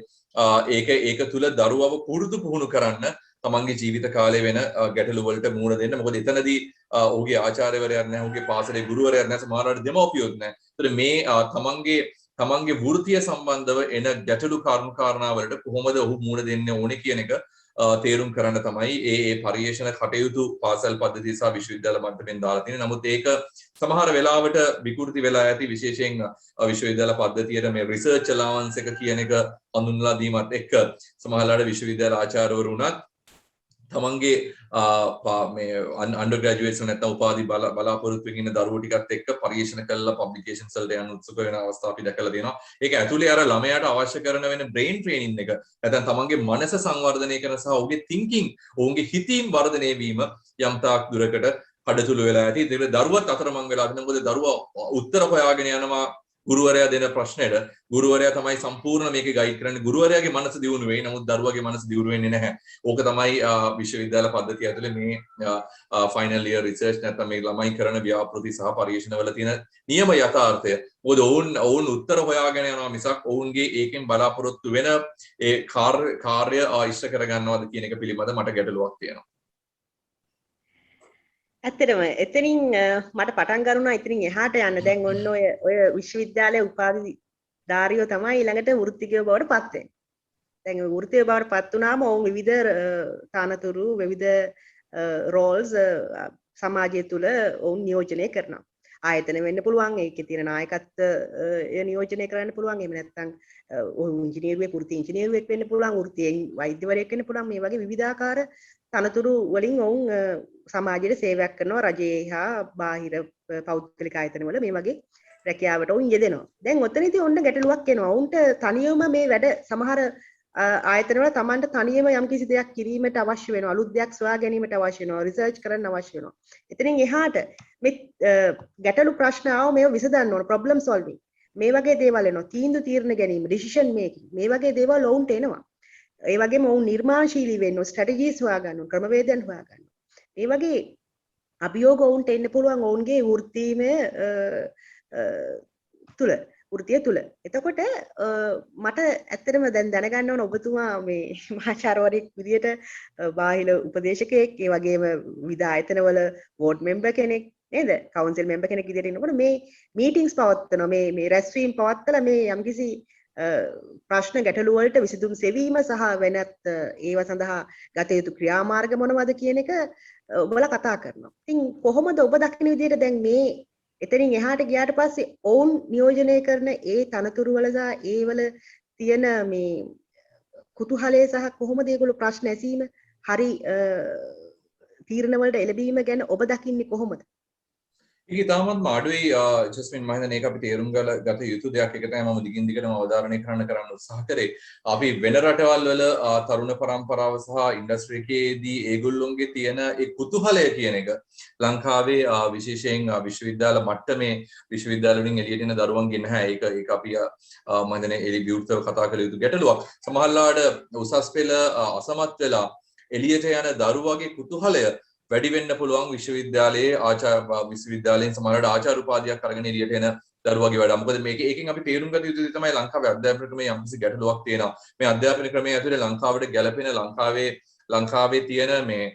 ඒක තුල දරුවව පුරුදු පුහුණු කරන්න තමන්ගේ ජීවිත කාලේ වෙන ගැටලු වලට මුහුණ දෙන්න. මොකද එතනදී ඔහුගේ ආචාර්යවරයෙක් නැහැ, ඔහුගේ පාසලේ ගුරුවරයෙක් නැහැ, සමහරවිට දෙමව්පියොත් නැහැ. ඒතර මේ තමන්ගේ වෘත්තිය සම්බන්ධව එන ගැටලු කරුණු කාරණා වලට කොහොමද ඔහු මුහුණ දෙන්න ඕනේ කියන එක තේරුම් කරන්න තමයි ඒ පරිශන කටයුතු පාසල් පද්ධතිය සහ විශ්වවිද්‍යාල මට්ටමින් දාලා තියෙන්නේ. නමුත් ඒක සමහර වෙලාවට විකෘති වෙලා ඇති, විශේෂයෙන් විශ්වවිද්‍යාල පද්ධතියට මේ රිසර්ච් අලවන්ස් එක කියන එක හඳුන්වලා දීමත් එක්ක සමහරවිට විශ්වවිද්‍යාල ආචාර්යවරු උනත් තමන්ගේ මේ අන්ඩර් ග්‍රැජුවේට්ස් නැත්නම් උපාධි බලාපොරොත්තු වෙන දරුවෝ ටිකත් එක්ක පරිශන කළා පබ්ලිකේෂන්ස් වලට යන උත්සුක වෙන අවස්ථා අපි දැකලා තියෙනවා. ඒක ඇතුලේ අර ළමයාට අවශ්‍ය කරන වෙන බ්‍රේන් ට්‍රේනින් එක නැත්නම් තමන්ගේ මනස සංවර්ධනය කරන සහ ඔහුගේ තින්කින්, ඔහුගේ හිතීම් වර්ධනය වීම යම් තාක් දුරකට කඩතුළු වෙලා ඇති. ඒක දරුවත් අතරමං වෙලා තියෙනවා. මොකද දරුවා උත්තර හොයාගෙන යනවා ගුරුවරයා දෙන ප්‍රශ්නෙට. ගුරුවරයා තමයි සම්පූර්ණ මේකේ ගයිඩ් කරන්නේ. ගුරුවරයාගේ මනස දියුණු වෙයි. නමුත් දරුවාගේ මනස දියුණු වෙන්නේ නැහැ. ඕක තමයි විශ්වවිද්‍යාල පද්ධතිය ඇතුලේ මේ ෆයිනල් ඉයර් රිසර්ච් නැත්නම් මේ ළමයි කරන ව්‍යාපෘති සහ පරීක්ෂණ වල තියෙන නියම යථාර්ථය. මොකද ඔවුන් උත්තර හොයාගෙන යනවා මිසක් ඔවුන්ගේ ඒකෙන් බලාපොරොත්තු වෙන ඒ කාර්ය ඉෂ්ට කරගන්නවද කියන එක පිළිබඳ මට ගැටලුවක් තියෙනවා. ඇත්තටම එතනින් මට පටන් ගන්නවා ඉතින් එහාට යන්න. දැන් ඔන්න ඔය විශ්වවිද්‍යාලයේ උපාධිධාරියෝ තමයි ඊළඟට වෘත්තිකයෝ බවට පත් වෙන්නේ. දැන් වෘත්තිකයෝ බවට පත් වුණාම ඔවුන් විවිධ තනතුරු විවිධ රෝල්ස් සමාජය තුළ ඔවුන් නියෝජනය කරනවා. ආයතන වෙන්න පුළුවන්, ඒකේ තියෙන නායකත්වය නියෝජනය කරන්න පුළුවන්. එහෙම නැත්නම් ඔවුන් ඉංජිනේරුවෙක්, වෘත්ති ඉංජිනේරුවෙක් වෙන්න පුළුවන්, වෘත්තියෙන් වෛද්‍යවරයෙක් වෙන්න පුළුවන්. මේ වගේ විවිධාකාර තනතුරු වලින් ඔවුන් සමාජයට සේවයක් කරනවා. රජයේ හා බාහිර පෞද්ගලික ආයතන වල මේ වගේ රැකියාවට ඔවුන් යෙදෙනවා. දැන් ඔතනදී ඔන්න ගැටලුවක් එනවා. ඔවුන්ට තනියම මේ වැඩ සමහර ආයතන වල Tamanට තනියම යම්කිසි දෙයක් කිරීමට අවශ්‍ය වෙනවා. අලුත් දෙයක් සොයා ගැනීමට අවශ්‍ය වෙනවා. රිසර්ච් කරන්න අවශ්‍ය වෙනවා. එතනින් එහාට මේ ගැටලු ප්‍රශ්න ආව මේව විසඳන්න ඕන. ප්‍රොබ්ලම් සොල්විං. මේ වගේ දේවල් එනවා. තීන්දුව తీරන ගැනීම, ඩිසිෂන් මේකින්. මේ වගේ දේවල් ඔවුන්ට එනවා. ඒ වගේම ඔවුන් නිර්මාණශීලී වෙන්න ඕන, ස්ට්‍රැටජිස් හොයා ගන්න ඕන, ක්‍රමවේදයන් හොයා ගන්න ඕන. මේ වගේ අභියෝග ඔවුන්ට එන්න පුළුවන් ඔවුන්ගේ වෘත්තීමය තුල, වෘත්තිය තුල. එතකොට මට ඇත්තටම දැන් දැනගන්න ඕන ඔබතුමා මේ මහාචාර්යවරයෙක් විදියට බාහිර උපදේශකයෙක්, ඒ වගේම විවිධ ආයතනවල බෝඩ් මෙම්බර් කෙනෙක් නේද? කවුන්සිල් මෙම්බර් කෙනෙක් විදියට ඉන්නකොට මේ මීටින්ග්ස් පවත්වනවා, මේ රැස්වීම් පවත්වලා මේ යම්කිසි ප්‍රශ්න ගැටලු වලට විසඳුම් සෙවීම සහ වෙනත් ඒව සඳහා ගත යුතු ක්‍රියාමාර්ග මොනවද කියන එක ඔබලා කතා කරනවා. ඉතින් කොහොමද ඔබ දකින විදිහට දැන් මේ එතනින් එහාට ගියාට පස්සේ ඔවුන් නියෝජනය කරන ඒ තනතුරු වල සහ ඒ වල තියෙන මේ කුතුහලය සහ කොහොමද ඒගොල්ලෝ ප්‍රශ්න ඇසීම හරි තීරණ වලට එළඹීම ගැන ඔබ දකින්නේ කොහොමද? ඒක තාමත් අඩුයි ජස්මින්, මම හිතන්නේ ඒක අපි තේරුම් ගත යුතු දෙයක්. ඒක තමයි මම දිගින් දිගටම අවධාරණය කරන්න උත්සාහ කරේ. අපි වෙන රටවල් වල තරුණ පරම්පරාව සහ ඉන්ඩස්ට්‍රි එකේදී ඒගොල්ලොන්ගේ තියෙන ඒ කුතුහලය කියන එක ලංකාවේ විශේෂයෙන් විශ්වවිද්‍යාල මට්ටමේ විශ්වවිද්‍යාල වලින් එළියට එන දරුවන්ගේ නැහැ. ඒක අපි මම හිතන්නේ එළි විවෘතව කතා කළ යුතු ගැටලුවක්. සමහරවිට උසස් පෙළ අසමත් වෙලා එළියට යන දරුවගේ කුතුහලය වැඩි වෙන්න පුළුවන් විශ්වවිද්‍යාලයෙන් සමහරවිට ආචාර්ය උපාධියක් අරගෙන එළියට එන දරුවගේ වැඩ. මොකද ඒකෙන් අපි තේරුම් ගත යුතු දේ තමයි ලංකාවේ අධ්‍යාපන ක්‍රමයේ යම්කිසි ගැටලුවක් තියෙනවා. මේ අධ්‍යාපන ක්‍රමයේ ඇතුලේ ලංකාවට ගැළපෙන ලංකාවේ තියෙන මේ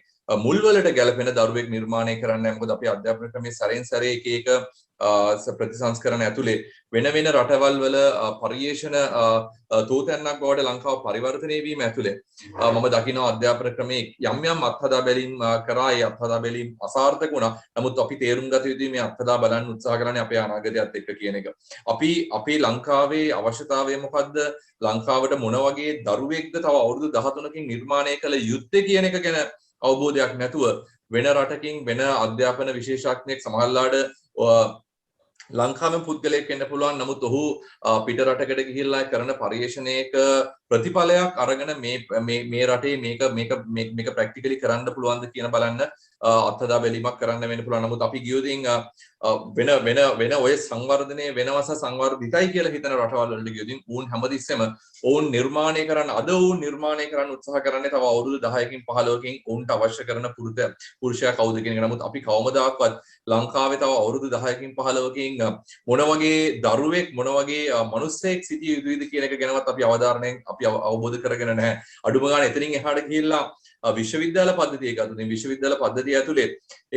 මුල් වලට ගැළපෙන දරුවෙක් නිර්මාණය කරන්න. මොකද අපි අධ්‍යාපන ක්‍රමයේ සැරෙන් සැරේ එක ප්‍රතිසංස්කරණ ඇතුලේ වෙන වෙන රටවල් වල පරිේශන තෝතැන්නක් බවට ලංකාව පරිවර්තනය වීම ඇතුලේ මම දකිනවා අධ්‍යාපන ක්‍රමයේ යම් අත්හදා බැලීම් කරා. ඒ අත්හදා බැලීම් අසාර්ථක වුණා. නමුත් අපි තේරුම් ගත යුතුයි මේ අත්හදා බලන්න උත්සාහ කරන්නේ අපේ අනාගතයත් එක්ක කියන එක. අපේ ලංකාවේ අවශ්‍යතාවය මොකද්ද? ලංකාවට මොන වගේ දරුවෙක්ද තව අවුරුදු 13කින් නිර්මාණය කළ යුත්තේ කියන එක ගැන අවබෝධයක් නැතුව වෙන රටකින් වෙන අධ්‍යාපන විශේෂඥයෙක් සමහරලාට ලංකාවෙන් පුද්ගලයෙක් වෙන්න පුළුවන්. නමුත් ඔහු පිට රටකට ගිහිල්ලා කරන පරිශ්‍රණයක ප්‍රතිඵලයක් අරගෙන මේ රටේ මේක ප්‍රැක්ටිකලි කරන්න පුළුවන්ද කියන බලන්න අත්හදා බැලීමක් කරන්න වෙන්න පුළුවන්. නමුත් අපි ගියොතින් වෙන ඔය සංවර්ධනයේ වෙනවස සංවර්ධිතයි කියලා හිතන රටවල් වලට ගියොතින් ඌන් හැමතිස්සෙම ඔවුන් නිර්මාණය කරන්න ඌන් නිර්මාණය කරන්න උත්සාහ කරන්නේ තව අවුරුදු 10කින් 15කින් ඔවුන්ට අවශ්‍ය කරන පුරුෂයා කවුද කියන එක. නමුත් අපි කවමදාකවත් ලංකාවේ තව අවුරුදු 10කින් 15කින් මොන වගේ දරුවෙක් මොන වගේ මිනිස්සෙක් සිටිය යුතුයිද කියන එක ගැනවත් අපි අවධාරණයෙන් අපි අවබෝධ කරගෙන නැහැ. අඩුම ගානේ එතනින් එහාට ගිහිල්ලා විශ්වවිද්‍යාල පද්ධතිය ගත්තොත් විශ්වවිද්‍යාල පද්ධතිය ඇතුලේ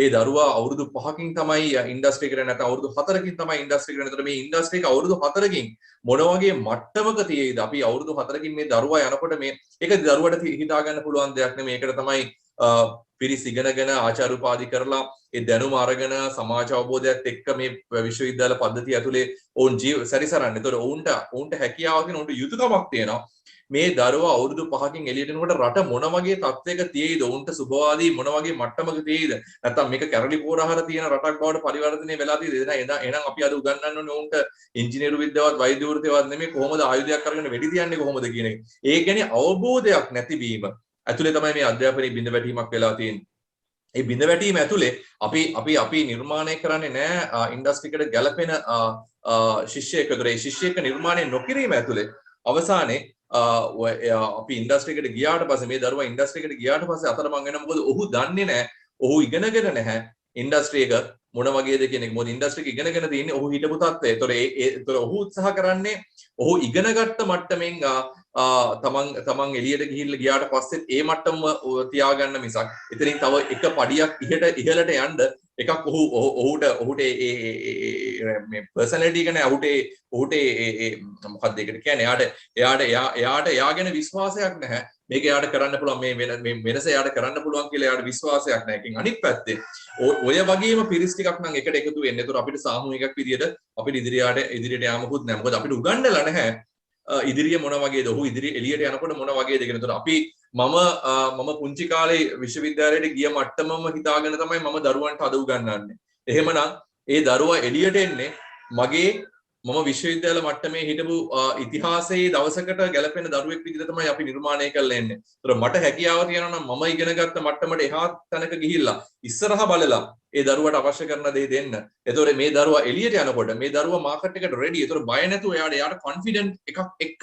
ඒ දරුවා අවුරුදු 5කින් තමයි ඉන්ඩස්ට්‍රි එකට නැත්නම් අවුරුදු 4කින් තමයි ඉන්ඩස්ට්‍රි එකට. එතකොට මේ ඉන්ඩස්ට්‍රි එක අවුරුදු 4කින් මොන වගේ මට්ටමක තියෙයිද? අපි අවුරුදු 4කින් මේ දරුවා යනකොට මේ ඒක දරුවට හිතා ගන්න පුළුවන් දෙයක් නෙමෙයි. ඒකට තමයි පිරිස් ඉගෙනගෙන ආචාර්ය උපාධි කරලා ඒ දැනුම අරගෙන සමාජ අවබෝධයත් එක්ක මේ විශ්වවිද්‍යාල පද්ධතිය ඇතුලේ ඔවුන් සැරිසරන්නේ. ඒතකොට ඔවුන්ට හැකියාවක් තියෙන ඔවුන්ට යුතුයකමක් තියෙනවා. මේ දරුවා අවුරුදු 5කින් එළියට එනකොට රට මොන වගේ තත්ත්වයක තියෙයිද? ඔවුන්ට සුබවාදී මොන වගේ මට්ටමක තියෙයිද? නැත්නම් මේක කැරලි පෝරහර තියෙන රටක් බවට පරිවර්තනය වෙලා තියෙයිද? එහෙනම් අපි අද උගන්වන්න ඕනේ ඔවුන්ට ඉංජිනේරු විද්‍යාවත් වෛද්‍ය වෘත්තියවත් නෙමෙයි කොහොමද ආයුධයක් අරගෙන වෙඩි තියන්නේ කොහොමද කියන එක. ඒ කියන්නේ අවබෝධයක් නැතිවීම ඇතුලේ තමයි මේ අධ්‍යාපනයේ බිඳ වැටීමක් වෙලා තියෙන්නේ. ඒ බිඳ වැටීම ඇතුලේ අපි නිර්මාණය කරන්නේ නැහැ ඉන්ඩස්ට්‍රි එකට ගැලපෙන ශිෂ්‍යයෙකුට. ඒ ශිෂ්‍යයෙක් නිර්මාණය නොකිරීම ඇතුලේ අවසානයේ අපි ඉන්ඩස්ට්‍රි එකට ගියාට පස්සේ මේ දරුවා ඉන්ඩස්ට්‍රි එකට ගියාට පස්සේ අතරමං වෙනවා. මොකද ඔහු දන්නේ නැහැ, ඔහු ඉගෙනගෙන නැහැ ඉන්ඩස්ට්‍රි එක මොන වගේද කියන එක. මොකද ඉන්ඩස්ට්‍රි එක ඉගෙනගෙන තියෙන්නේ ඔහු හිටපු තත්ත්වය. ඒතොර ඔහු උත්සාහ කරන්නේ ඔහු ඉගෙනගත්ත මට්ටමින් තමන් එළියට ගිහිල්ලා ගියාට පස්සෙත් ඒ මට්ටම තියාගන්න මිසක් එතනින් තව එක පඩියක් ඉහළට යන්න එකක් ඔහුට මේ පර්සනැලිටි එක නෑ. ඔහුට මොකක්ද ඒකට කියන්නේ එයාට එයාගෙන විශ්වාසයක් නැහැ. මේක එයාට කරන්න පුළුවන් මේ වෙනස එයාට කරන්න පුළුවන් කියලා එයාට විශ්වාසයක් නැහැ. ඒකෙන් අනිත් පැත්තේ ඔය වගේම පිරිස් ටිකක් නම් එකට එකතු වෙන්නේ. ඒතර අපිට සාමූහිකයක් විදියට අපිට ඉදිරියට යාමකුත් නැහැ. මොකද අපිට උගන්වලා නැහැ ඉදිරිය මොන වගේද, ඔහු ඉදිරිය එළියට යනකොට මොන වගේද කියන. ඒතර අපි මම පුංචි කාලේ විශ්වවිද්‍යාලයට ගිය මට්ටමම හිතාගෙන තමයි මම දරුවන්ට අද උගන්වන්නේ. එහෙමනම් ඒ දරුවා එළියට එන්නේ මම විශ්වවිද්‍යාල මට්ටමේ හිටපු ඉතිහාසයේ දවසකට ගැලපෙන දරුවෙක් විදිහට තමයි අපි නිර්මාණය කරලා එන්නේ. ඒතර මට හැකියාව තියෙනවා නම් මම ඉගෙනගත්ත මට්ටමට එහා තැනක ගිහිල්ලා ඉස්සරහා බලලා ඒ දරුවට අවශ්‍ය කරන දේ දෙන්න. ඒතොර මේ දරුවා එළියට යනකොට මේ දරුවා මාකට් එකට රෙඩි. ඒතොර බය නැතුව එයාට කොන්ෆිඩන්ට් එකක් එක්ක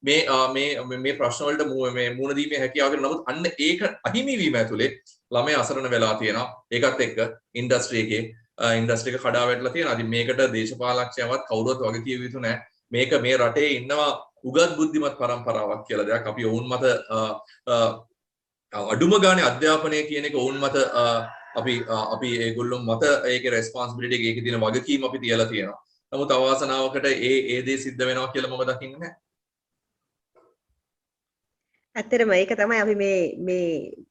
මේ ප්‍රශ්න වලට මුහුණ දීමේ හැකියාව තියෙනවා. නමුත් අන්න ඒක අහිමි වීම ඇතුලේ ළමයා අසරණ වෙලා තියෙනවා. ඒකත් එක්ක ඉන්ඩස්ට්‍රි එක කඩා වැටලා තියෙනවා. ඉතින් මේකට දේශපාලනඥයවත් කවුරුවත් වග කිය යුතු නැහැ. මේක මේ රටේ ඉන්නවා උගත් බුද්ධිමත් පරම්පරාවක් කියලා දෙයක්. අපි ඔවුන් මත අඩුම ගානේ අධ්‍යාපනය කියන එක ඔවුන් මත අපි ඒගොල්ලෝ මත ඒකේ රෙස්පොන්සිබිලිටි එක ඒකේ තියෙන වගකීම අපි තියලා තියෙනවා. නමුත් අවාසනාවකට ඒ දේ සිද්ධ වෙනවා කියලා මම දකින්නේ නැහැ. ඇත්තටම ඒක තමයි අපි මේ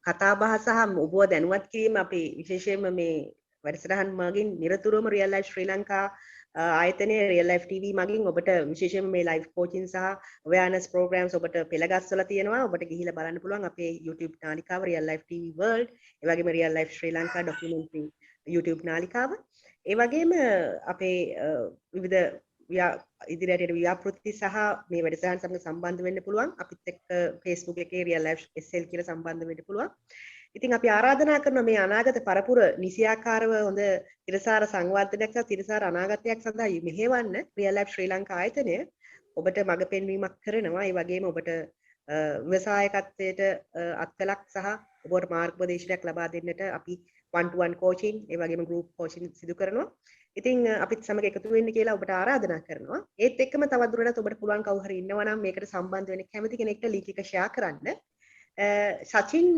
කතා බහ සහ ඔබව දැනුවත් කිරීම අපි විශේෂයෙන්ම මේ වැඩසටහන් මගින් නිරතුරුවම රියල් ලයිෆ් ශ්‍රී ලංකා ආයතනයේ රියල් ලයිෆ් TV මගින් ඔබට විශේෂයෙන්ම මේ ලයිෆ් කෝචින් සහ අවයර්නස් ප්‍රෝග්‍රෑම්ස් ඔබට පෙළගස්සලා තියෙනවා. ඔබට ගිහිල්ලා බලන්න පුළුවන් අපේ YouTube නාලිකාව රියල් ලයිෆ් TV World, ඒ වගේම real life Sri Lanka documentary YouTube නාලිකාව. ඒ වගේම අපේ විවිධ ඉදිරියට ව්‍යාපෘති සහ මේ වැඩසටහන් සමග සම්බන්ධ වෙන්න පුළුවන්. අපිත් එක්ක Facebook එකේ රියල් ලයිෆ් SL කියලා සම්බන්ධ වෙන්න පුළුවන්. ඉතින් අපි ආරාධනා කරන මේ අනාගත පරපුර නිසියාකාරව හොඳ තිරසාර සංවර්ධනයක් සහ තිරසාර අනාගතයක් සඳහා මෙහෙවන්න රියල් ලයිෆ් ශ්‍රී ලංකා ආයතනය ඔබට මඟ පෙන්වීමක් කරනවා. ඒ වගේම ඔබට ව්‍යවසායකත්වයට අත්කලක් සහ ඔබට මාර්ගෝපදේශයක් ලබා දෙන්නට අපි 1-to-1 coaching ඒ වගේම group coaching සිදු කරනවා. ඉතින් අපිත් සමග එකතු වෙන්න කියලා ඔබට ආරාධනා කරනවා. ඒත් එක්කම තවදුරටත් ඔබට පුළුවන් කවුරු හරි ඉන්නවා නම් මේකට සම්බන්ධ වෙන්න කැමති කෙනෙක්ට link එක share කරන්න. සචින්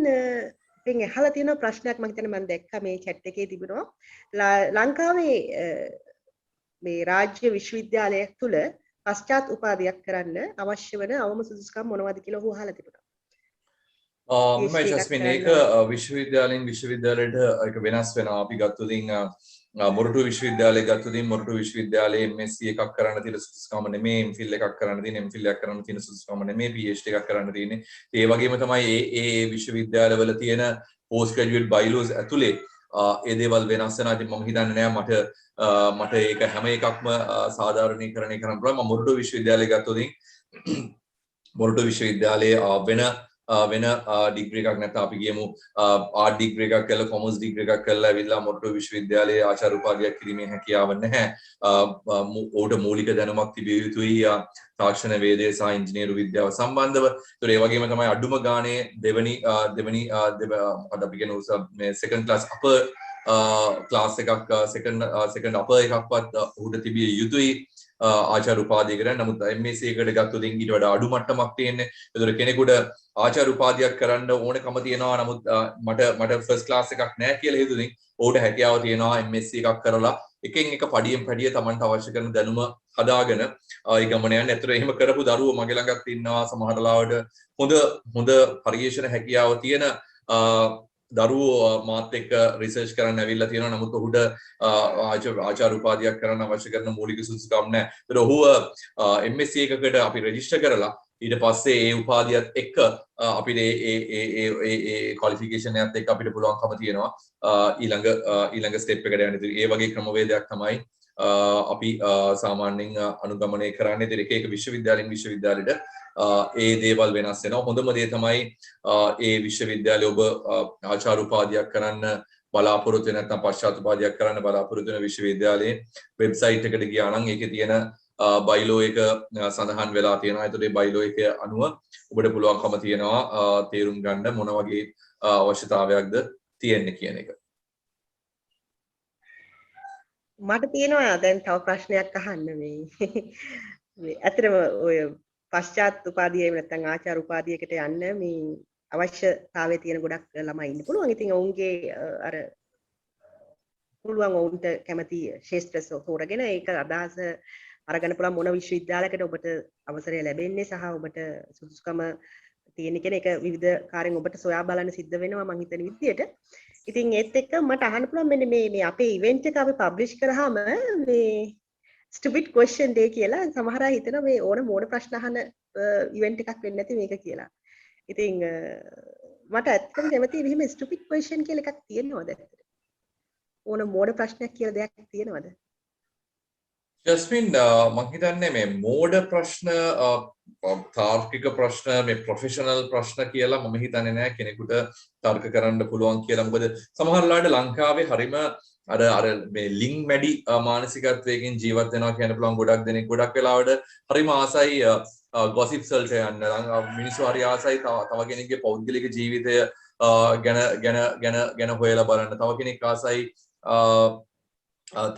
ඉතින් අහලා තියෙන ප්‍රශ්නයක් මම හිතන්නේ මම දැක්කා මේ chat එකේ තිබුණා. ලංකාවේ මේ රාජ්‍ය විශ්වවිද්‍යාලයක් තුල පශ්චාත් උපාධියක් කරන්න අවශ්‍ය වෙන අවම සුදුසුකම් මොනවද කියලා ඔහු අහලා තිබුණා. ජස්මින් ඒක විශ්වවිද්‍යාලයට ඒක වෙනස් වෙනවා. අපි ගත්තොතින් මොරටු විශ්වවිද්‍යාලය ගත්තොතින් මොරටු විශ්වවිද්‍යාලයේ MSc එකක් කරන්න තියෙන සුදුසුකම නෙමෙයි, MPhil එකක් කරන්න තියෙන, MPhil එකක් කරන්න තියෙන සුදුසුකම නෙමෙයි, PhD එකක් කරන්න තියෙන්නේ. ඒ වගේම තමයි ඒ විශ්වවිද්‍යාලවල තියෙන post graduate bylaws ඇතුලේ ඒ දේවල් වෙනස් වෙනවා. ඉතින් මම හිතන්නේ නෑ මට ඒක හැම එකක්ම සාධාරණීකරණය කරන්න පුළුවන්. මම මොරටු විශ්වවිද්‍යාලය ගත්තොතින් මොරටු විශ්වවිද්‍යාලයේ වෙන වෙන ඩිග්‍රී එකක් නැත්නම් අපි කියමු ආර්ට් ඩිග්‍රී එකක් කරලා කොමර්ස් ඩිග්‍රී එකක් කරලා ඇවිල්ලා මොරටු විශ්වවිද්‍යාලයේ ආචාර්ය උපාධියක් කිරීමේ හැකියාව නැහැ. ඕකට මූලික දැනුමක් තිබිය යුතුයි තාක්ෂණ වේදය සහ ඉංජිනේරු විද්‍යාව සම්බන්ධව. ඒතර ඒ වගේම තමයි අඩුම ගානේ දෙවනි මොකද අපි කියන මේ සෙකන්ඩ් ක්ලාස් අපර් ක්ලාස් එකක් සෙකන්ඩ් අපර් එකක්වත් උඩ තිබිය යුතුයි. ආචාර්ය උපාධිය කරන්නේ. නමුත් MSc එකට ගත්තොත් ඊට වඩා අඩු මට්ටමක් තියෙන්නේ. ඒතර කෙනෙකුට ආචාර්ය උපාධියක් කරන්න ඕනකම තියෙනවා. නමුත් මට ෆස්ට් ක්ලාස් එකක් නැහැ කියලා හිතුවින් ඔහුට හැකියාව තියෙනවා MSc එකක් කරලා එකෙන් එක පඩියෙන් පඩිය Tamanට අවශ්‍ය කරන දැනුම හදාගෙන ඒ ගමන යන. ඒතර එහෙම කරපු දරුවෝ මගේ ළඟත් ඉන්නවා. සමහර ලාවට හොඳ පරිශන හැකියාව තියෙන දරුවෝ මාත් එක්ක රිසර්ච් කරන්න ඇවිල්ලා තියෙනවා. නමුත් ඔහුට ආචාර්ය උපාධියක් කරන්න අවශ්‍ය කරන මූලික සුදුසුකම් නැහැ. ඒතර ඔහුව MSc එකකට අපි රෙජිස්ටර් කරලා ඊට පස්සේ ඒ උපාධියත් එක්ක අපිට ඒ ක්වොලිෆිකේෂන් එකත් එක්ක අපිට පුළුවන්කම තියෙනවා ඊළඟ ස්ටෙප් එකට යන්න. ඒ වගේ ක්‍රමවේදයක් තමයි අපි සාමාන්‍යයෙන් අනුගමනය කරන්නේ. ඉතින් එක විශ්වවිද්‍යාලෙට ඒ දේවල් වෙනස් වෙනවා. හොඳම දේ තමයි ඒ විශ්වවිද්‍යාලයේ ඔබ ආචාර්ය උපාධියක් කරන්න බලාපොරොත්තු වෙන නැත්නම් පශ්චාත් උපාධියක් කරන්න බලාපොරොත්තු වෙන විශ්වවිද්‍යාලයේ වෙබ්සයිට් එකට ගියා නම් ඒකේ තියෙන බයිලෝ එක සඳහන් වෙලා තියෙනවා. ඒතකොට මේ බයිලෝ එක අනුව ඔබට පුළුවන්කම තියෙනවා තේරුම් ගන්න මොන වගේ අවශ්‍යතාවයක්ද තියෙන්නේ කියන එක. මට තියෙනවා දැන් තව ප්‍රශ්නයක් අහන්න මේ ඇත්තටම ඔය පශ්චාත් උපාධිය නැත්නම් ආචාර්ය උපාධියකට යන්න මේ අවශ්‍යතාවය තියෙන ගොඩක් ළමයි ඉන්න පුළුවන්. ඉතින් ඔවුන්ගේ අර පුළුවන් ඔවුන්ට කැමති ශාස්ත්‍ර තෝරගෙන ඒක අදහස අරගෙන පුළුවන් මොන විශ්වවිද්‍යාලයකට ඔබට අවසරය ලැබෙන්නේ සහ ඔබට සුදුසුකම තියෙන කියන එක විවිධ කාර්යන් ඔබට සොයා බලන්න සිද්ධ වෙනවා මම හිතන විදියට. ඉතින් ඒත් එක්ක මට අහන්න පුළුවන් මෙන්න මේ අපේ ඉවෙන්ට් එක අපි පබ්ලිෂ් කරාම මේ stupid question day කියලා සමහර අය හිතනවා මේ ඕන මෝඩ ප්‍රශ්න අහන ඉවෙන්ට් එකක් වෙන්නේ නැති මේක කියලා. ඉතින් මට ඇත්තටම කැමතියි මෙහෙම stupid question කියලා එකක් තියෙනවද ඇත්තට? ඕන මෝඩ ප්‍රශ්නයක් කියලා දෙයක් තියෙනවද? ජස්මින් මම හිතන්නේ මේ මෝඩ ප්‍රශ්න තාර්කික ප්‍රශ්න මේ ප්‍රොෆෙෂනල් ප්‍රශ්න කියලා මම හිතන්නේ නැහැ කෙනෙකුට තර්ක කරන්න පුළුවන් කියලා. මොකද සමහර වෙලාවට ලංකාවේ හරිම අර මේ ලිංක් මැඩි මානසිකත්වයකින් ජීවත් වෙනවා කියන්න පුළුවන් ගොඩක් දෙනෙක් ගොඩක් වෙලාවට හරිම ආසයි ගොසිප්ස් වලට යන්න. මිනිස්සු හරි ආසයි තව කෙනෙක්ගේ පෞද්ගලික ජීවිතය ගැන හොයලා බලන්න. තව කෙනෙක් ආසයි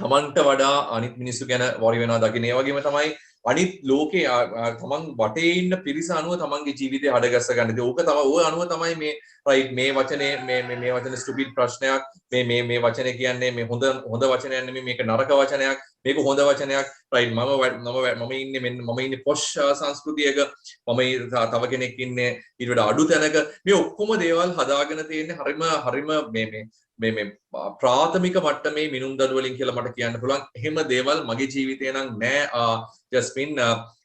තමන්ට වඩා අනිත් මිනිස්සු ගැන වරි වෙනවා දකින්න. ඒ වගේම තමයි අනිත් ලෝකේ තමන් වටේ ඉන්න පිරිස අනුව තමන්ගේ ජීවිතය හඩගස්ස ගන්න. ඉතින් ඕක තමයි ඔය අනුව තමයි මේ රයිට් මේ වචනේ මේ වචන ස්ටුපිඩ් ප්‍රශ්නයක් මේ වචනේ කියන්නේ මේ හොඳ වචනයක් නෙමෙයි මේක නරක වචනයක් මේක හොඳ වචනයක් රයිට් මම ඉන්නේ පොෂ් සංස්කෘතියක මම තව කෙනෙක් ඉන්නේ ඊට වඩා අඩු තැනක මේ ඔක්කොම දේවල් හදාගෙන තියෙන්නේ හරිම මේ ප්‍රාථමික මට්ටමේ මිනුම් දඩු වලින් කියලා මට කියන්න පුළුවන්. එහෙම දේවල් මගේ ජීවිතේ නම් නෑ ජස්මින්.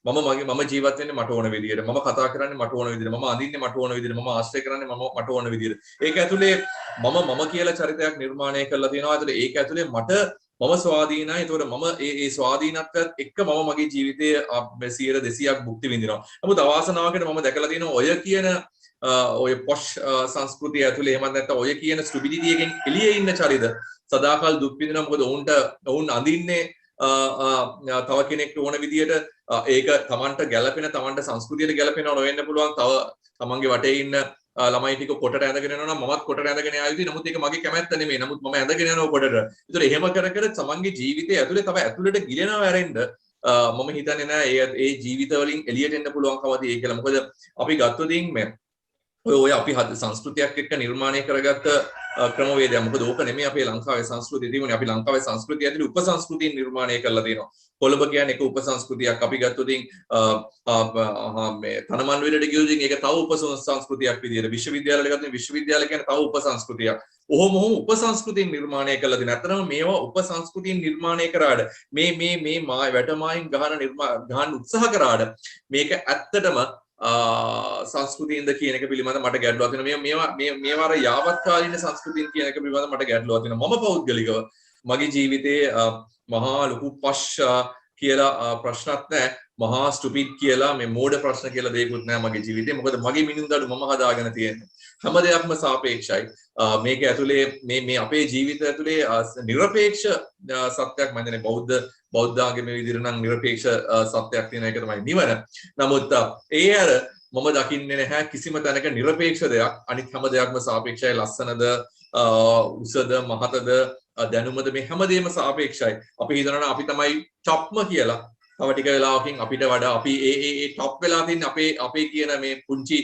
මම ජීවත් වෙන්නේ මට ඕන විදියට. මම කතා කරන්නේ මට ඕන විදියට. මම අඳින්නේ මට ඕන විදියට. මම ආශ්‍රය කරන්නේ මට ඕන විදියට. ඒක ඇතුලේ මම කියලා චරිතයක් නිර්මාණය කරලා තියෙනවා. ඒතකොට ඒක ඇතුලේ මම ස්වාධීනයි. ඒතකොට මම ඒ ස්වාධීනත්වයත් එක්ක මම මගේ ජීවිතයේ 100%ක් භුක්ති විඳිනවා. නමුත් අවාසනාවකට මම දැකලා තියෙනවා ඔය කියන ඔය පොෂ් සංස්කෘතිය ඇතුලේ එහෙම නැත්නම් ඔය කියන ස්ටුපිඩිටි එකෙන් එළියේ ඉන්න චරිත සදාකල් දුක් විඳිනවා. මොකද ඔවුන් අඳින්නේ තව කෙනෙක්ට ඕන විදියට ඒක තමන්ට ගැළපෙන තමන්ට සංස්කෘතියට ගැළපෙනව නොවෙන්න පුළුවන්. තව තමන්ගේ වටේ ඉන්න ළමයි ටික කොටට ඇඳගෙන යනවා නම් මමත් කොටට ඇඳගෙන යා යුතුයි. නමුත් ඒක මගේ කැමැත්ත නෙමෙයි. නමුත් මම ඇඳගෙන යනවා කොටට. ඒතර එහෙම කර තමන්ගේ ජීවිතය ඇතුලේ තව ඇතුළට ගිලෙනවා ඇරෙන්න මම හිතන්නේ නෑ ඒ ජීවිත වලින් එළියට එන්න පුළුවන්කම තියෙයි කියලා. මොකද අපි ගත්තොතින් මේ ඔය අපි සංස්කෘතියක් එක්ක නිර්මාණය කරගත්ත ක්‍රමවේදයක්. මොකද ඕක නෙමෙයි අපේ ලංකාවේ සංස්කෘතිය තිබුණේ. අපි ලංකාවේ සංස්කෘතිය ඇතුළේ උපසංස්කෘතිය නිර්මාණය කරලා තියෙනවා. කොළඹ කියන්නේ එක උපසංස්කෘතියක්. අපි ගත්තොතින් මේ තනමන්විලට ගියොතින් ඒක තව උපසංස්කෘතියක් විදියට. විශ්වවිද්‍යාලවල ගත්තොත් විශ්වවිද්‍යාල කියන්නේ තව උපසංස්කෘතියක්. ඔහොම උපසංස්කෘතිය නිර්මාණය කරලා තියෙනවා. අතරම මේවා උපසංස්කෘතිය නිර්මාණය කරාට මේ වැටමායින් ගහන උත්සාහ කරාට මේක ඇත්තටම සංස්කෘතියින්ද කියන එක පිළිබඳ මට ගැටලුවක් තියෙනවා. මේවා යාවත්කාලීන සංස්කෘතියින් කියන එක පිළිබඳ මට ගැටලුවක් තියෙනවා. මම පෞද්ගලිකව මගේ ජීවිතයේ මහා ලොකු පෂ් කියලා ප්‍රශ්නත් නැහැ. මහා ස්ටුපිඩ් කියලා මේ මෝඩ ප්‍රශ්න කියලා දෙයක්වත් නැහැ මගේ ජීවිතේ. මොකද මගේ මිනින්දාට මම හදාගෙන තියෙන්නේ. හැම දෙයක්ම සාපේක්ෂයි. මේක ඇතුලේ මේ අපේ ජීවිතය ඇතුලේ නිර්පේක්ෂ සත්‍යයක් මම කියන්නේ බෞද්ධාගමේ විදිහට නම් නිර්පේක්ෂ සත්‍යයක් තියෙන එක තමයි නිවන. නමුත් ඒ අර මම දකින්නේ නැහැ කිසිම තැනක නිර්පේක්ෂ දෙයක්. අනිත් හැම දෙයක්ම සාපේක්ෂයි. ලස්සනද උසද මහතද දැනුමද මේ හැමදේම සාපේක්ෂයි. අපි හිතනවා අපි තමයි টොප්ම කියලා. තව ටික වෙලාවකින් අපිට වඩා අපි ඒ টොප් වෙලා තින්නේ අපේ කියන මේ පුංචි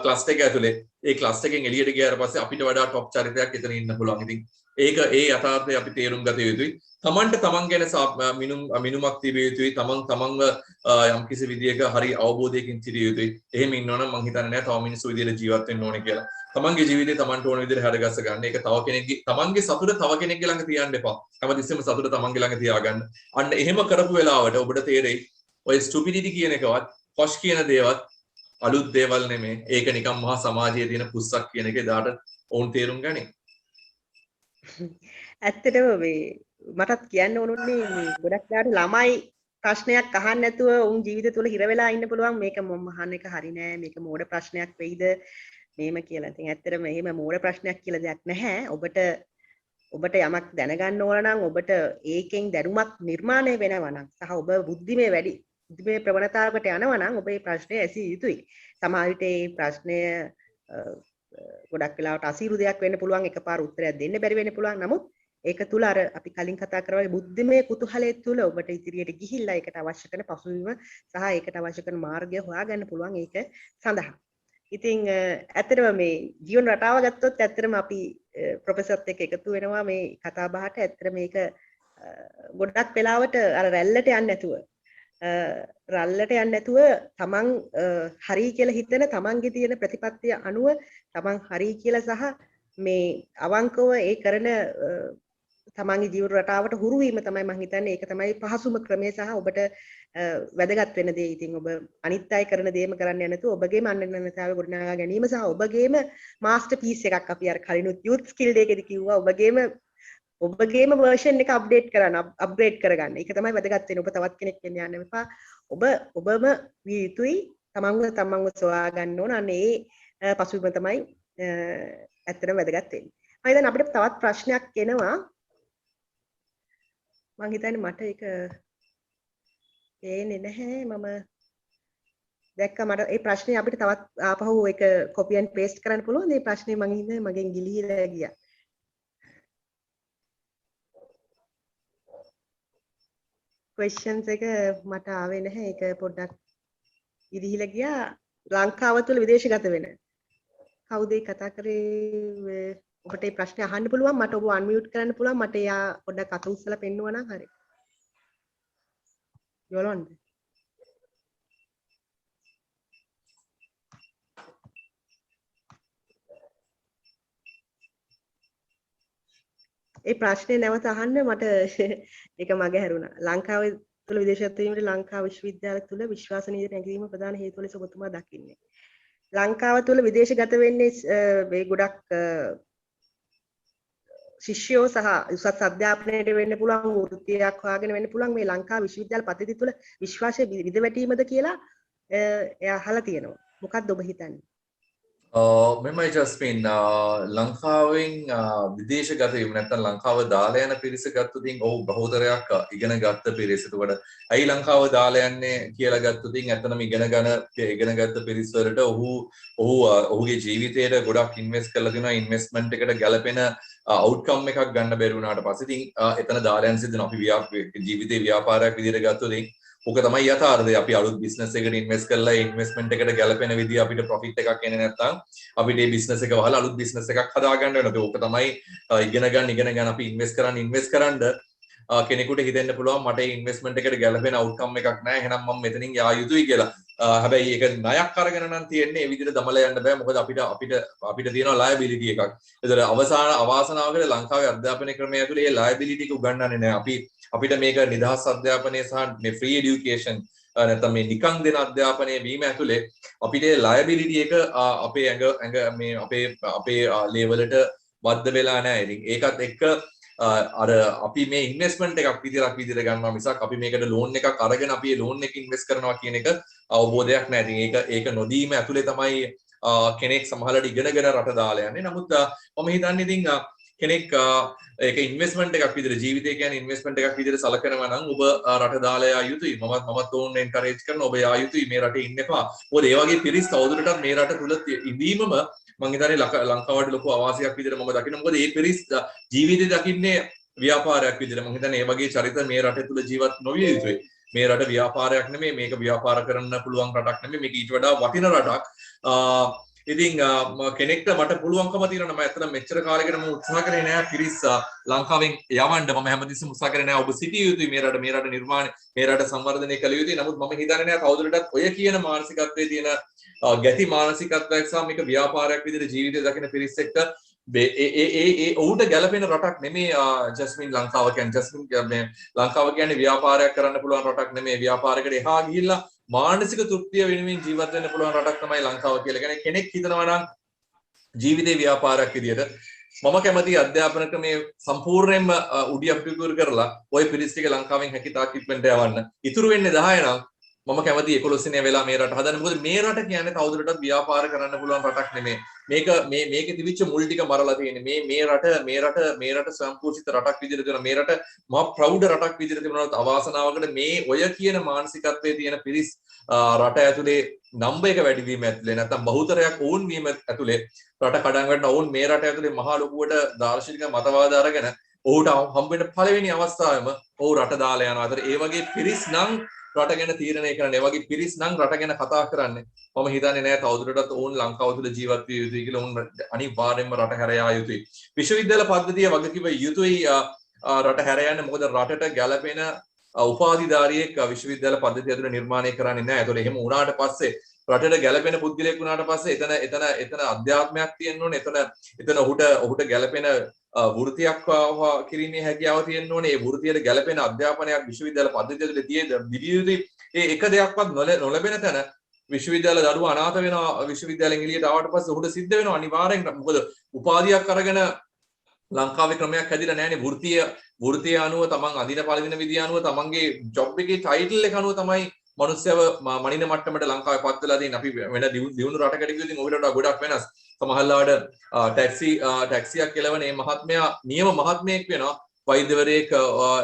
ක්ලස්ටර් එක ඇතුලේ. ඒ ක්ලස්ටර් එකෙන් එළියට ගියාට පස්සේ අපිට වඩා টොප් චරිතයක් එතන ඉන්න පුළුවන්. ඉතින් ඒක ඒ යථාර්ථය අපි තේරුම් ගත යුතුයි. තමන්ට තමන් ගැන මිනුමක් තිබිය යුතුයි. තමන්ව යම්කිසි විදියක හරි අවබෝධයකින් සිටිය යුතුයි. එහෙම ඉන්නවනම් මං හිතන්නේ නැහැ තව මිනිස්සු විදියට ජීවත් වෙන්න ඕනේ කියලා. තමන්ගේ ජීවිතේ තමන්ට ඕන විදිහට හැඩගස්ස ගන්න. ඒක තව කෙනෙක්ගේ තමන්ගේ සතුට තව කෙනෙක්ගේ ළඟ තියන්න එපා. හැමතිස්සෙම සතුට තමන්ගේ ළඟ තියාගන්න. අන්න එහෙම කරපු වෙලාවට ඔබට තේරෙයි ඔය ස්ටුපිඩිටි කියන එකවත් පොෂ් කියන දේවත් අලුත් දේවල් නෙමෙයි. ඒක නිකන් මහා සමාජයේ තියෙන පුස්සක් කියන එක එදාට ඕන් තේරුම් ගනියි. ඇත්තටම මේ මටත් කියන්න ඕනුනේ මේ ගොඩක් දාට ළමයි ප්‍රශ්නයක් අහන්න නැතුව උන් ජීවිතය තුළ හිර වෙලා ඉන්න පුළුවන්. මේක මම අහන්න එක හරි නෑ. මේක මෝඩ ප්‍රශ්නයක් වෙයිද? මේම කියලා. ඉතින් ඇත්තටම එහෙම මෝඩ ප්‍රශ්නයක් කියලා දෙයක් නැහැ. ඔබට යමක් දැනගන්න ඕන නම් ඔබට ඒකෙන් දැනුමක් නිර්මාණය වෙනවා නම් සහ ඔබ බුද්ධිමය ප්‍රවණතාවකට යනවා නම් ඔබ මේ ප්‍රශ්නේ ඇසිය යුතුයි. සමහර විට මේ ප්‍රශ්නය ගොඩක් වෙලාවට අසීරු දෙයක් වෙන්න පුළුවන්. එකපාර උත්තරයක් දෙන්න බැරි වෙන්න පුළුවන්. නමුත් ඒක තුල අර අපි කලින් කතා කරා වගේ බුද්ධිමය කුතුහලයේ තුල ඔබට ඉදිරියට ගිහිල්ලා ඒකට අවශ්‍ය කරන පසුබිම සහ ඒකට අවශ්‍ය කරන මාර්ගය හොයාගන්න පුළුවන් ඒක සඳහා. ඉතින් ඇත්තටම මේ ජීවන රටාව ගත්තොත් ඇත්තටම අපි ප්‍රොෆෙසර්ත් එක්ක එකතු වෙනවා මේ කතා බහට. ඇත්තට මේක ගොඩක් වෙලාවට අර රැල්ලට යන්නේ නැතුව තමන් හරි කියලා හිතන තමන්ගේ තියෙන ප්‍රතිපත්තිය අනුව තමන් හරි කියලා සහ මේ අවංකව ඒ කරන තමන්ගේ ජීවන රටාවට හුරු වීම තමයි මම හිතන්නේ ඒක තමයි පහසුම ක්‍රමය සහ ඔබට වැදගත් වෙන දේ. ඉතින් ඔබ අනිත් අය කරන දේම කරන්න යන්නේ නැතුව ඔබගේම අනන්‍යතාවය ගොඩනගා ගැනීම සහ ඔබගේම මාස්ටර් පීස් එකක් අපි අර කලිනුත් යූත් ස්කිල් එකේදී කිව්වා ඔබගේම version එක අප්ඩේට් කරන්න අප්ග්‍රේඩ් කරගන්න. ඒක තමයි වැදගත් වෙන්නේ. ඔබ තවත් කෙනෙක් වෙන්න යන්න එපා. ඔබම විය යුතුයි තමන්ව සොයා ගන්න ඕන. අනේ ඒ පසුබිම තමයි ඇත්තටම වැදගත් වෙන්නේ. මම හිතන්නේ අපිට තවත් ප්‍රශ්නයක් එනවා. මම හිතන්නේ මට ඒක පේන්නේ නැහැ. මම දැක්කා මට ඒ ප්‍රශ්නේ අපිට තවත් ආපහු ඒක copy and paste කරන්න පුළුවන්. මේ ප්‍රශ්නේ මම හිතන්නේ මගෙන් ගිලිහිලා ගියා. questions එක මට ආවේ නැහැ. ඒක පොඩ්ඩක් ඉරිහිලා ගියා. ලංකාව තුළ විදේශගත වෙන කවුද කතා කරේ? ඔබට මේ ප්‍රශ්නේ අහන්න පුළුවන්. මට ඔබ unmute කරන්න පුළුවන්. මට එයා පොඩ්ඩක් අත උස්සලා පෙන්නුවා නම් හරි. යොලොන්ද? ඒ ප්‍රශ්නේ නැවත අහන්න. මට ඒක මගේ හැරුණා. ලංකාවේ තුළ විදේශගත වීමට ලංකා විශ්වවිද්‍යාල තුළ විශ්වාසනීයත නැගීම ප්‍රධාන හේතුව ලෙස ඔබතුමා දකින්නේ. ලංකාව තුළ විදේශගත වෙන්නේ මේ ගොඩක් ශිෂ්‍යයෝ සහ උසස් අධ්‍යාපනයට වෙන්න පුළුවන් වෘත්තියක් හොයාගෙන වෙන්න පුළුවන් මේ ලංකා විශ්වවිද්‍යාල පද්ධතිය තුළ විශ්වාසය විදවැටීමද කියලා එයා අහලා තියෙනවා. මොකක්ද ඔබ හිතන්නේ? මෙමයි ජස්මින් ලංකාවෙන් විදේශගත වීම නැත්නම් ලංකාව දාලා යන පිරිස ගත්තොත් ඔව් බහුතරයක් ඉගෙන ගත්ත පිරිස. එතකොට ඇයි ලංකාව දාලා යන්නේ කියලා ගත්තොත් ඇත්තටම ඉගෙන ගත්ත පිරිස වලට ඔහුගේ ජීවිතයට ගොඩක් ඉන්වෙස්ට් කරලා දෙනවා. ඉන්වෙස්ට්මන්ට් එකට ගැලපෙන අවුට්කම් එකක් ගන්න බැරි වුණාට පස්සේ ඉතින් එතන දාලා යන සිද්ධ අපි ජීවිතේ ව්‍යාපාරයක් විදිහට ගත්තොත් ඕක තමයි යථාර්ථය. අපි අලුත් බිස්නස් එකකට ඉන්වෙස්ට් කරලා ඒ ඉන්වෙස්ට්මන්ට් එකට ගැලපෙන විදිහ අපිට ප්‍රොෆිට් එකක් එන්නේ නැත්නම් අපිට මේ බිස්නස් එක වහලා අලුත් බිස්නස් එකක් හදා ගන්න වෙනවා. ඕක තමයි ඉගෙන ගන්න අපි ඉන්වෙස්ට් කරන්න කෙනෙකුට හිතෙන්න පුළුවන් මට මේ ඉන්වෙස්ට්මන්ට් එකට ගැලපෙන අවුට්කම් එකක් නැහැ. එහෙනම් මම මෙතනින් යා යුතුයි කියලා. හැබැයි ඒක ණයක් අරගෙන නම් තියෙන්නේ ඒ විදිහට දමලා යන්න බෑ. මොකද අපිට තියෙනවා ලයබිලිටි එකක්. ඒතර අවාසනාවකට ලංකාවේ අධ්‍යාපන ක්‍රමය ඇතුලේ ඒ ලයබිලිටි එක උගන්වන්නේ නැහැ. අපිට මේක නිදහස් අධ්‍යාපනය සහ මේ ෆ්‍රී එඩියුකේෂන් නැත්නම් මේ නිකන් දෙන අධ්‍යාපනය වීම ඇතුලේ අපිට ලයබිලිටි එක අපේ අපේ ලේවලට බද්ධ වෙලා නැහැ. ඉතින් ඒකත් එක්ක අර අපි මේ ඉන්වෙස්ට්මන්ට් එකක් විදිහට ගන්නවා මිසක් අපි මේකට ලෝන් එකක් අරගෙන අපි ඒ ලෝන් එක ඉන්වෙස්ට් කරනවා කියන එක අවබෝධයක් නැහැ. ඉතින් ඒක නොදීම ඇතුලේ තමයි කෙනෙක් සමහරවිට ඉගෙනගෙන රට දාලා යන්නේ. නමුත් මම හිතන්නේ ඉතින් කෙනෙක් ඒක ඉන්වෙස්ට්මන්ට් එකක් විදිහට ජීවිතය කියන්නේ ඉන්වෙස්ට්මන්ට් එකක් විදිහට සලකනවා නම් ඔබ රට දාලා යා යුතුයි. මමත් ඕන් එන්කරේජ් කරනවා ඔබ යා යුතුයි මේ රටේ ඉන්න එපා. මොකද ඒ වගේ පිරිස් තවදුරටත් මේ රට තුල ඉඳීමම මම හිතන්නේ ලංකාවට ලොකු අවාසියක් විදිහට මම දකිනවා. මොකද මේ පිරිස් ජීවිතය දකින්නේ ව්‍යාපාරයක් විදිහට. මම හිතන්නේ මේ වගේ චරිත මේ රටේ තුල ජීවත් නොවිය යුතුයි. මේ රට ව්‍යාපාරයක් නෙමෙයි, මේක ව්‍යාපාර කරන්න පුළුවන් රටක් නෙමෙයි, මේක ඊට වඩා වටින රටක්. ඉතින් කෙනෙක්ට මට පුළුවන්කම තියෙනවා මම ඇත්තටම මෙච්චර කාලයකට මම උත්සාහ කරේ නෑ පිරිස් ලංකාවෙන් යවන්න. මම හැමතිස්සෙම උත්සාහ කරේ නෑ ඔබ සිටිය යුතුයි මේ රට නිර්මාණය මේ රට සංවර්ධනය කළ යුතුයි. නමුත් මම හිතන්නේ නෑ තවදුරටත් ඔය කියන මානසිකත්වයේ තියෙන ගැති මානසිකත්වයක් සහ මේක ව්‍යාපාරයක් විදිහට ජීවිතය දකින පිරිස් එක්ක ඔවුන්ට ගැලපෙන රටක් නෙමේ ජස්මින් ලංකාව කියන්නේ. ජස්මින් මේ ලංකාව කියන්නේ ව්‍යාපාරයක් කරන්න පුළුවන් රටක් නෙමේ. ව්‍යාපාරයකට එහා ගිහිල්ලා මානසික තෘප්තිය වෙනුවෙන් ජීවත් වෙන්න පුළුවන් රටක් තමයි ලංකාව කියලා. කියන්නේ කෙනෙක් හිතනවා නම් ජීවිතේ ව්‍යාපාරයක් විදියට මම කැමති අධ්‍යාපන ක්‍රමයේ සම්පූර්ණයෙන්ම උඩියප්පිකුර කරලා ওই පිරිස් ටික ලංකාවෙන් හැකියතාක් ඉක්මනට යවන්න. ඉතුරු වෙන්නේ 10 නම් මම කැමති 11 වෙලා මේ රට හදන්න. මොකද මේ රට කියන්නේ තවදුරටත් ව්‍යාපාර කරන්න පුළුවන් රටක් නෙමෙයි. මේකේ තිබිච්ච මුල් ටික මරලා තියෙන්නේ. මේ රට සම්පූර්ණිත රටක් විදිහට දෙන මේ රට මහා ප්‍රෞඩ රටක් විදිහට තිබුණාත් අවාසනාවකට මේ ඔය කියන මානසිකත්වයේ තියෙන පිරිස් රට ඇතුලේ නම්බර් එක වැඩි වීම ඇතුලේ නැත්නම් බහුතරයක් ඕන් වීම ඇතුලේ රට කඩන් ගන්න ඕන් මේ රට ඇතුලේ මහා ලොකුවට දාර්ශනික මතවාද අරගෙන ඔහුට හම්බෙන්න පළවෙනි අවස්ථාවෙම ඔහු රට දාලා යනවා. අතර ඒ වගේ පිරිස් නම් රට ගැන තීරණය කරන්නේ. ඒ වගේ පිරිස් නම් රට ගැන කතා කරන්නේ. මම හිතන්නේ නෑ තවදුරටත් ඕන් ලංකාව තුළ ජීවත් විය යුතුයි කියලා. ඕන් අනිවාර්යයෙන්ම රට හැර යා යුතුයි. විශ්වවිද්‍යාල පද්ධතිය වගකීම යුතුයි රට හැර යන්න. මොකද රටට ගැළපෙන උපාධිධාරියෙක් විශ්වවිද්‍යාල පද්ධතිය ඇතුළේ නිර්මාණය කරන්නේ නෑ. ඒතකොට එහෙම වුණාට පස්සේ රටට ගැළපෙන පුද්ගලයෙක් වුණාට පස්සේ එතන අධ්‍යාත්මයක් තියෙන්න ඕනේ. එතන ඔහුට ගැළපෙන වෘත්තියක් කිරීමේ හැකියාව තියෙන්න ඕනේ. ඒ වෘත්තියට ගැළපෙන අධ්‍යාපනයක් විශ්වවිද්‍යාල පද්ධතිය ඇතුළේ තිබිය යුතුයි. ඒ එක දෙයක්වත් නොලැබෙන තැන විශ්වවිද්‍යාල දරුවා අනාථ වෙනවා. විශ්වවිද්‍යාලෙන් එළියට ආවට පස්සේ ඔහුට සිද්ධ වෙනවා අනිවාර්යෙන්. මොකද උපාධියක් අරගෙන ලංකාවේ ක්‍රමයක් හැදිලා නැහැනේ. වෘත්තිය අනුව තමන් අඳින පළඳින විදිය අනුව තමන්ගේ ජොබ් එකේ ටයිටල් එක අනුව තමයි මනුස්සයව මනින මට්ටමට ලංකාවේ පත් වෙලා තියෙන. අපි වෙන දියුණු රටකට ගියොත් ඉතින් ඔබට වඩා ගොඩක් වෙනස්. සමහරවිට ටැක්සියක් කෙලවන මේ මහත්මයා නියම මහත්මයෙක් වෙනවා. වෛද්‍යවරයෙක්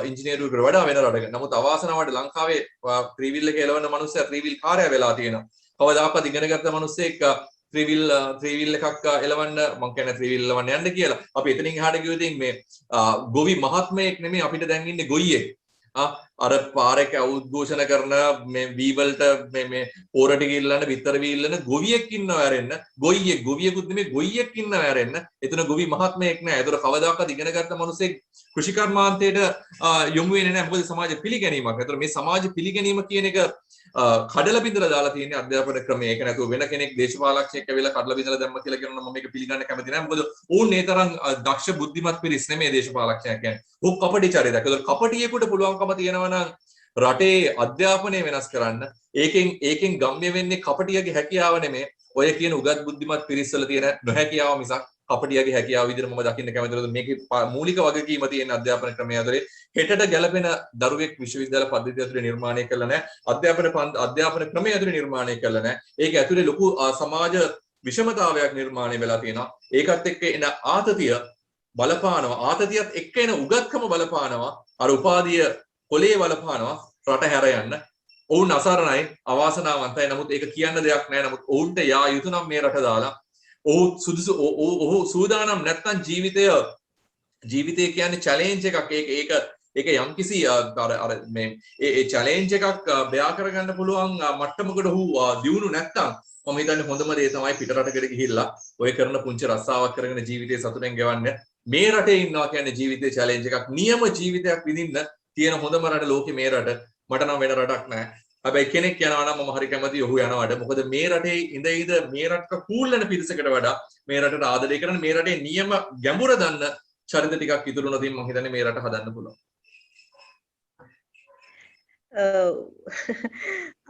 ඉංජිනේරුවෙකුට වඩා වෙන රටක. නමුත් අවාසනාවට ලංකාවේ ත්‍රිවිල් එක එලවන මනුස්සයා ත්‍රිවිල් කාර්යය වෙලා තියෙනවා. කවදාකවත් ඉගෙනගත්ත මනුස්සයෙක් ත්‍රිවිල් එකක් එලවන්න මම කියන්නේ ත්‍රිවිල් එලවන්න යන්න කියලා. අපි එතනින් එහාට ගියොත් මේ ගොවි මහත්මයෙක් නෙමෙයි අපිට දැන් ඉන්නේ ගොයියෙක්. අර පාරක උද්ඝෝෂණ කරන මේ වීවලට මේ පොරට ගිල්ලන විතර වීල්ලන ගොවියෙක් ඉන්නව ඇරෙන්න. ගොවියෙකුත් නෙමෙයි ගොයියෙක් ඉන්නව ඇරෙන්න. එතන ගොවි මහත්මයෙක් නෑ. ඒතර කවදාකවත් ඉගෙනගත්ත මිනිස්සෙක් කෘෂි කර්මාන්තයට යොමු වෙන්නේ නැහැ. මොකද සමාජ පිළිගැනීමක්. ඒතර මේ සමාජ පිළිගැනීම කියන එක කඩලා බිඳලා දාලා තියෙන්නේ අධ්‍යාපන ක්‍රමයේ. ඒක නැතුව වෙන කෙනෙක් දේශපාලකයෙක් ඇවිල්ලා කඩලා බිඳලා දැම්ම කියලා කියනවා මම මේක පිළිගන්න කැමති නැහැ. මොකද ඕන් ඒ තරම් දක්ෂ බුද්ධිමත් පිරිස් නෙමෙයි දේශපාලකයෙක් කියන්නේ. ඔහු කපටි චරිතයක්. ඒතර කපටියෙකුට පුළුවන්කම තියෙනවා නම් රටේ අධ්‍යාපනය වෙනස් කරන්න. ඒකෙන් ගම්ම්‍ය වෙන්නේ කපටියගේ හැකියාව නෙමෙයි. ඔය කියන උගත් බුද්ධිමත් පිරිස්වල තියෙන නොහැකියාව මිසක් කපටියගේ හැකියාව විදිහට මම දකින්න කැමතියි. මේකේ මූලික වගකීම තියෙන අධ්‍යාපන ක්‍රමය ඇතුලේ හෙටට ගැලපෙන දරුවෙක් විශ්වවිද්‍යාල පද්ධතිය ඇතුලේ නිර්මාණය කළා නැහැ. අධ්‍යාපන ක්‍රමය ඇතුලේ නිර්මාණය කළා නැහැ. ඒක ඇතුලේ ලොකු සමාජ විෂමතාවයක් නිර්මාණය වෙලා තියෙනවා. ඒකත් එක්ක එන ආතතිය බලපානවා. ආතතියත් එක්ක එන උගත්කම බලපානවා. අර උපාධිය කොලේ බලපානවා රට හැර යන්න. ඔවුන් අසරණයි, අවාසනාවන්තයි. නමුත් ඒක කියන්න දෙයක් නැහැ. නමුත් ඔවුන්ට යා යුතු නම් මේ රට දාලා ඔහු සූදානම් නැත්නම් ජීවිතය කියන්නේ චැලෙන්ජ් එකක්. ඒක යම්කිසි අර මේ ඒ චැලෙන්ජ් එකක් බයා කරගන්න පුළුවන් මට්ටමකට ඔහු දියුණු නැත්නම් මම හිතන්නේ හොඳම දේ තමයි පිටරටකට ගිහිල්ලා ඔය කරන පුංචි රස්සාවක් කරගෙන ජීවිතේ සතුටෙන් ගෙවන්න. මේ රටේ ඉන්නවා කියන්නේ ජීවිතේ චැලෙන්ජ් එකක්. නියම ජීවිතයක් විඳින්න තියෙන හොඳම රට ලෝකේ මේ රට. මට නම් වෙන රටක් නැහැ. හැබැයි කෙනෙක් යනවා නම් මම හරි කැමතියි ඔහු යනවාට. මොකද මේ රටේ ඉඳ මේ රටක කූල්ලන පිරිසකට වඩා මේ රටට ආදරය කරන මේ රටේ නියම ගැඹුර දන්න චරිත ටිකක් ඉතුරු නැතිනම් මම හිතන්නේ මේ රට හදන්න පුළුවන්.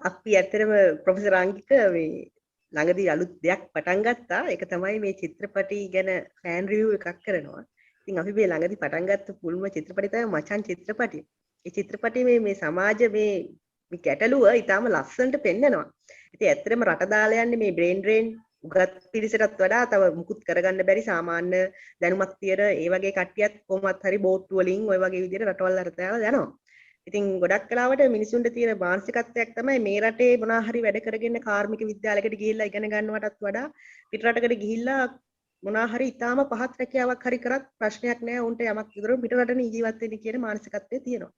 අපි ඇත්තටම ප්‍රොෆෙසර් අංකික මේ ළඟදී අලුත් දෙයක් පටන් ගත්තා. ඒක තමයි මේ චිත්‍රපටි ගැන ෆෑන් රිවිව් එකක් කරනවා. ඉතින් අපි මේ ළඟදී පටන් ගත්ත මුල්ම චිත්‍රපටය තමයි මචන් චිත්‍රපටය. ඒ චිත්‍රපටයේ මේ සමාජ මේ ගැටලුව ඊටාම ලස්සනට පෙන්නනවා. ඉතින් ඇත්තටම රට දාලා යන්නේ මේ බ්‍රේන් ඩ්‍රේන් උගත් පිරිසටත් වඩා තව මුකුත් කරගන්න බැරි සාමාන්‍ය දැනුමක් තියෙන ඒ වගේ කට්ටියත් කොහොමත් හරි බෝට්ටු වලින් ওই වගේ විදිහට රටවල් අරතලා යනවා. ඉතින් ගොඩක් කලාවට මිනිසුන්ට තියෙන මානසිකත්වයක් තමයි මේ රටේ මොනවා හරි වැඩ කරගෙන කාර්මික විද්‍යාලයකට ගිහිල්ලා ඉගෙන ගන්නවටත් වඩා පිට රටකට ගිහිල්ලා මොනවා හරි ඊටාම පහත් රැකියාවක් හරි කරත් ප්‍රශ්නයක් නෑ උන්ට යමක් විතර පිට රටනේ ජීවත් වෙන්න කියන මානසිකත්වය තියෙනවා.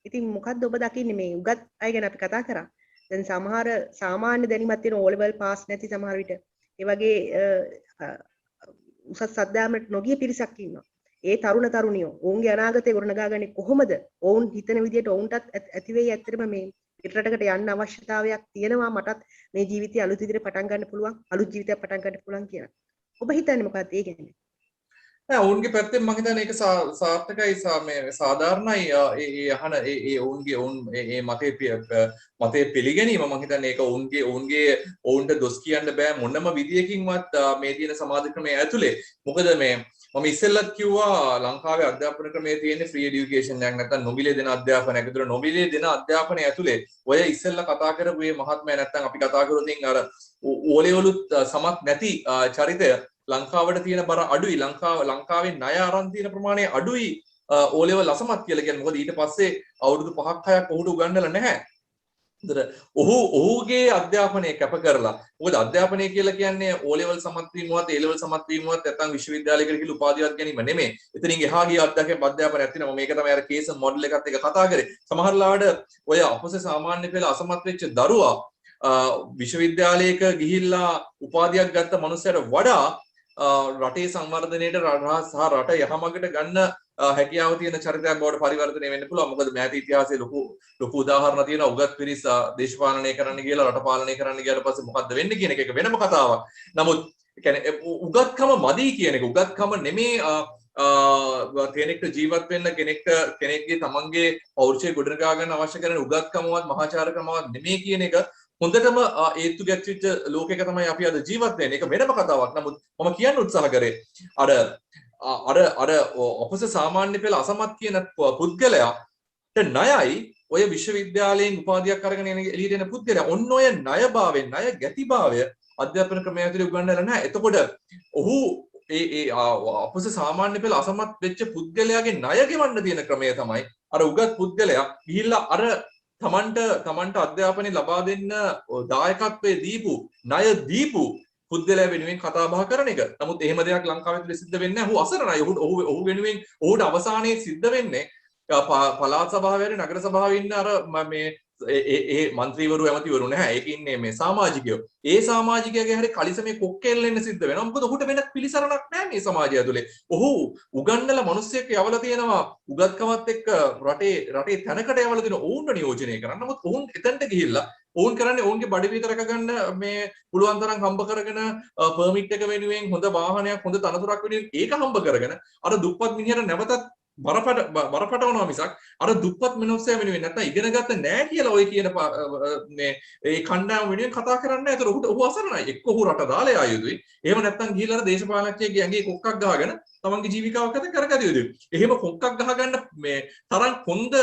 ඉතින් මොකද්ද ඔබ දකින්නේ මේ උගත් අය ගැන අපි කතා කරා. දැන් සමහර සාමාන්‍ය දැනුමක් තියෙන O level pass නැති සමහර විට ඒ වගේ උසස් අධ්‍යාපනයට නොගිය පිරිසක් ඉන්නවා. ඒ තරුණ තරුණියෝ ඔවුන්ගේ අනාගතය ගොඩනගාගන්නේ කොහොමද? ඔවුන් හිතන විදිහට ඔවුන්ටත් ඇති වෙයි ඇත්තටම මේ පිටරටකට යන්න අවශ්‍යතාවයක් තියෙනවා මටත් මේ ජීවිතය අලුත් විදිහට පටන් ගන්න පුළුවන් අලුත් ජීවිතයක් පටන් ගන්න පුළුවන් කියලා. ඔබ හිතන්නේ මොකක්ද ඒ ගැන? නෑ ඔවුන්ගේ පැත්තෙන් මම හිතන්නේ ඒක සාර්ථකයි මේ සාධාරණයි ඒ අහන ඒ ඔවුන්ගේ මතේ පිළිගැනීම මම හිතන්නේ ඒක ඔවුන්ට දොස් කියන්න බෑ මොනම විදියකින්වත් මේ තියෙන සමාජ ක්‍රමය ඇතුලේ. මොකද මේ මම ඉස්සෙල්ලත් කිව්වා ලංකාවේ අධ්‍යාපන ක්‍රමයේ තියෙන ෆ්‍රී এডুকেෂන් එකක් නැත්නම් නොමිලේ දෙන අධ්‍යාපනයක්. ඒතර නොමිලේ දෙන අධ්‍යාපනය ඇතුලේ ඔය ඉස්සෙල්ලා කතා කරපු මේ මහත්මයා නැත්නම් අපි කතා කරොත් අර ඕලෙවලුත් සමත් නැති චරිතය ලංකාවට තියෙන බර අඩුයි. ලංකාවේ ණය අරන් තියෙන ප්‍රමාණය අඩුයි O level අසමත් කියලා කියන්නේ. මොකද ඊට පස්සේ අවුරුදු 5ක් 6ක් ඔහුට උගන්වලා නැහැ. ඔහුගේ අධ්‍යාපනය කැප කරලා මොකද අධ්‍යාපනය කියලා කියන්නේ O level සමත් වීමවත් A level සමත් වීමවත් නැත්නම් විශ්වවිද්‍යාලයකට ගිහින් උපාධියක් ගැනීම නෙමෙයි. එතනින් එහා ගිය අධ්‍යාපනයක් තියෙනවා. මේක තමයි අර කේස් මොඩල් එකත් එක කතා කරේ. සමහර ලාවට ඔය අපොසේ සාමාන්‍ය පෙළ අසමත් වෙච්ච දරුවා විශ්වවිද්‍යාලයක ගිහිල්ලා උපාධියක් ගත්ත මනුස්සයට වඩා රටේ සංවර්ධනයේට සහ රට යහමඟට ගන්න හැකියාව තියෙන චරිතයක් බවට පරිවර්තනය වෙන්න පුළුවන්. මොකද මෑත ඉතිහාසයේ ලොකු උදාහරණ තියෙනවා. උගත් පිරිස දේශපාලනය කරන්න ගිහලා රට පාලනය කරන්න ගියාට පස්සේ මොකද්ද වෙන්නේ කියන එක වෙනම කතාවක්. නමුත් කියන්නේ උගත්කම මදි කියන එක උගත්කම නෙමේ කෙනෙක්ට ජීවත් වෙන්න කෙනෙක්ගේ තමන්ගේ පෞරුෂය ගොඩනගා ගන්න අවශ්‍ය කරන උගත්කමවත් මහාචාරකමවත් නෙමේ කියන එක හොඳටම ඒත්තු ගැච්චිච්ච ලෝකයක තමයි අපි අද ජීවත් වෙන්නේ. ඒක වෙනම කතාවක්. නමුත් මම කියන්න උත්සාහ කරේ අර ඔපස සාමාන්‍ය පෙළ අසමත් කියන පුද්ගලයාට ණයයි ඔය විශ්වවිද්‍යාලයෙන් උපාධියක් අරගෙන එළියට එන පුද්ගලයා ඔන්න ඔය ණයභාවයෙන් ණය ගැතිභාවය අධ්‍යාපන ක්‍රමය ඇතුළේ උගන්වලා නැහැ. එතකොට ඔහු ඒ ඔපස සාමාන්‍ය පෙළ අසමත් වෙච්ච පුද්ගලයාගේ ණය ගෙවන්න තියෙන ක්‍රමය තමයි අර උගත් පුද්ගලයා ගිහිල්ලා අර තමන්ට අධ්‍යාපනය ලබා දෙන්න දායකත්වයේ දීපු ණය දීපු පුද්ගලයා වෙනුවෙන් කතා බහ කරන එක. නමුත් එහෙම දෙයක් ලංකාවේ තුල සිද්ධ වෙන්නේ නැහැ. ඔහු අසරණයි. ඔහු වෙනුවෙන් ඔහුට අවසානයේ සිද්ධ වෙන්නේ පළාත් සභාවේ නගර සභාවේ ඉන්න අර මේ ඒ മന്ത്രിවරු ඇමතිවරු නැහැ. ඒක ඉන්නේ මේ සමාජිකයෝ. ඒ සමාජිකයාගේ හැරි කලිසමේ කොක්කෙල්ලෙන්න සිද්ධ වෙනවා. මොකද ඔහුට වෙන පිළිසරණක් නැහැ මේ සමාජය ඇතුලේ. ඔහු උගන්නලා මිනිස්සෙක් යවලා තියෙනවා උගත්කමත් එක්ක රටේ තැනකට යවලා දෙන ඔවුන්ව නියෝජනය කරන්න. නමුත් ඔවුන් එතනට ගිහිල්ලා ඔවුන් කරන්නේ ඔවුන්ගේ බඩ විතරක ගන්න මේ පුළුවන් තරම් හම්බ කරගෙන පර්මිට් එක වෙනුවෙන් හොඳ වාහනයක් හොඳ තනතුරක් වෙනුවෙන් ඒක හම්බ කරගෙන අර දුප්පත් මිනිහට නැවතත් බරපතවනවා මිසක් අර දුප්පත් මිනිස්සයා වෙනුවෙන් නැත්නම් ඉගෙන ගත්ත නෑ කියලා ඔය කියන මේ ඒ කණ්ඩායම වෙනුවෙන් කතා කරන්නේ නැහැ. ඒතර ඔහු අසරණයි. එක්ක ඔහු රට දාලා ආ යුතුයි. එහෙම නැත්නම් ගිහිල්ලා අර දේශපාලනඥයෙක්ගේ ඇඟේ කොක්කක් ගහගෙන තමන්ගේ ජීවිකාව ගත කරගත යුතුයි. එහෙම කොක්කක් ගහගන්න මේ තරම් කොන්ද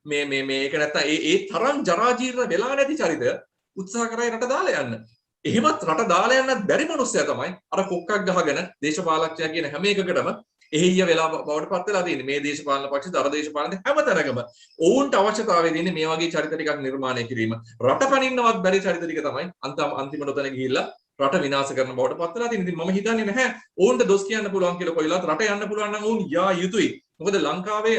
මේක නැත්නම් ඒ තරම් ජරා ජීර්ණ වෙලා නැති චරිතය උත්සාහ කරයි රට දාලා යන්න. එහෙමත් රට දාලා යන්නත් බැරි මිනිස්සයා තමයි අර කොක්කක් ගහගෙන දේශපාලනඥයා කියන හැම එකකටම එහෙయ్య වෙලා බවට පත් වෙලා තියෙන්නේ. මේ දේශපාලන පක්ෂ දර දේශපාලන හැමතැනකම ඔවුන්ට අවශ්‍යතාවය දෙන්නේ මේ වගේ චරිත ටිකක් නිර්මාණය කිරීම. රට පනින්නවත් බැරි චරිත ටික තමයි අන්තිමට උතන ගිහිල්ලා රට විනාශ කරන බවට පත් වෙලා තියෙන්නේ. ඉතින් මම හිතන්නේ නැහැ ඔවුන්ට දොස් කියන්න පුළුවන් කියලා කොයිලාත් රට යන්න පුළුවන් නම් ඔවුන් යා යුතුයි. මොකද ලංකාවේ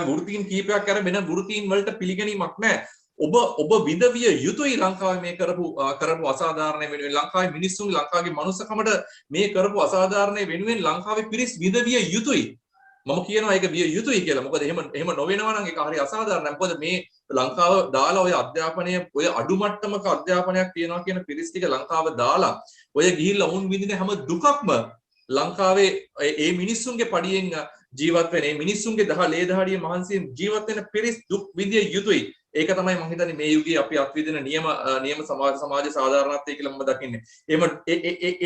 වෘත්තීන් කීපයක් අර වෙන වෘත්තීන් වලට පිළිගැනීමක් නැහැ. ඔබ විඳවිය යුතුයි ලංකාවේ මේ කරපු අසාධාරණ වෙනුවෙන් ලංකාවේ මිනිස්සුන් ලංකාවේ මනුස්සකමට මේ කරපු අසාධාරණ වෙනුවෙන් ලංකාවේ පිරිස් විඳවිය යුතුයි. මම කියනවා ඒක විය යුතුයි කියලා. මොකද එහෙම නොවෙනවා නම් ඒක හරි අසාධාරණයි. මොකද මේ ලංකාව දාලා ඔය අධ්‍යාපනය ඔය අඩු මට්ටමක අධ්‍යාපනයක් තියනවා කියන පිරිස් ටික ලංකාව දාලා ඔය ගිහිල්ලා වුන් විඳින හැම දුකක්ම ලංකාවේ ඒ මිනිස්සුන්ගේ පඩියෙන් ජීවත් වෙන මිනිස්සුන්ගේ ලේ දහඩිය මහන්සියෙන් ජීවත් වෙන පිරිස් දුක් විඳිය යුතුයි. ඒක තමයි මම හිතන්නේ මේ යුගයේ අපි අත්විඳින නියම සමාජ සාධාරණත්වය කියලා මම දකින්නේ.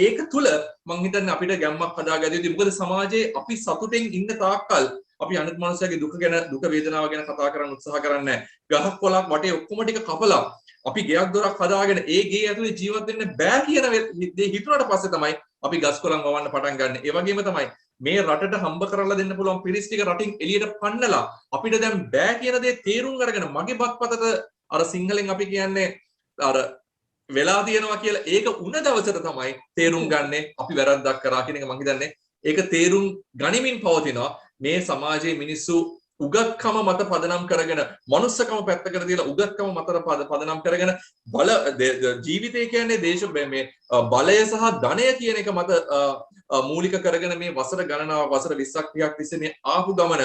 ඒක තුල මම හිතන්නේ අපිට ගැම්මක් හදාගන්න යුතුයි. මොකද සමාජයේ අපි සතුටෙන් ඉන්න තාක්කල් අපි අනිත් මනුස්සයගේ දුක වේදනාව ගැන කතා කරන්න උත්සාහ කරන්නේ නැහැ. ගහක් කොළක් වටේ ඔක්කොම ටික කපලා අපි ගෙයක් දොරක් හදාගෙන ඒ ගේ ඇතුලේ ජීවත් වෙන්න බෑ කියන දේ හිතුණාට පස්සේ තමයි අපි ගස් කොළන් වවන්න පටන් ගන්න. ඒ වගේම තමයි මේ රටට හම්බ කරලා දෙන්න පුළුවන් පිරිස් ටික රටින් එළියට පන්නලා අපිට දැන් බෑ කියන දේ තේරුම් අරගෙන මගේ බත්පතට අර සිංහලෙන් අපි කියන්නේ අර වෙලා තියෙනවා කියලා ඒක උන දවසට තමයි තේරුම් ගන්නෙ අපි වැරද්දක් කරා කියන එක මම හිතන්නේ ඒක තේරුම් ගනිමින් පවතිනවා මේ සමාජයේ මිනිස්සු උගත්කම මත පදනම් කරගෙන මනුස්සකම පැත්තකට තියලා උගත්කම මත පදනම් කරගෙන ජීවිතය කියන්නේ මේ බලය සහ ධනය කියන එක මත මූලික කරගෙන මේ වසර ගණනාව වසර 20ක් 30ක් තිස්සේ මේ ආපු ගමන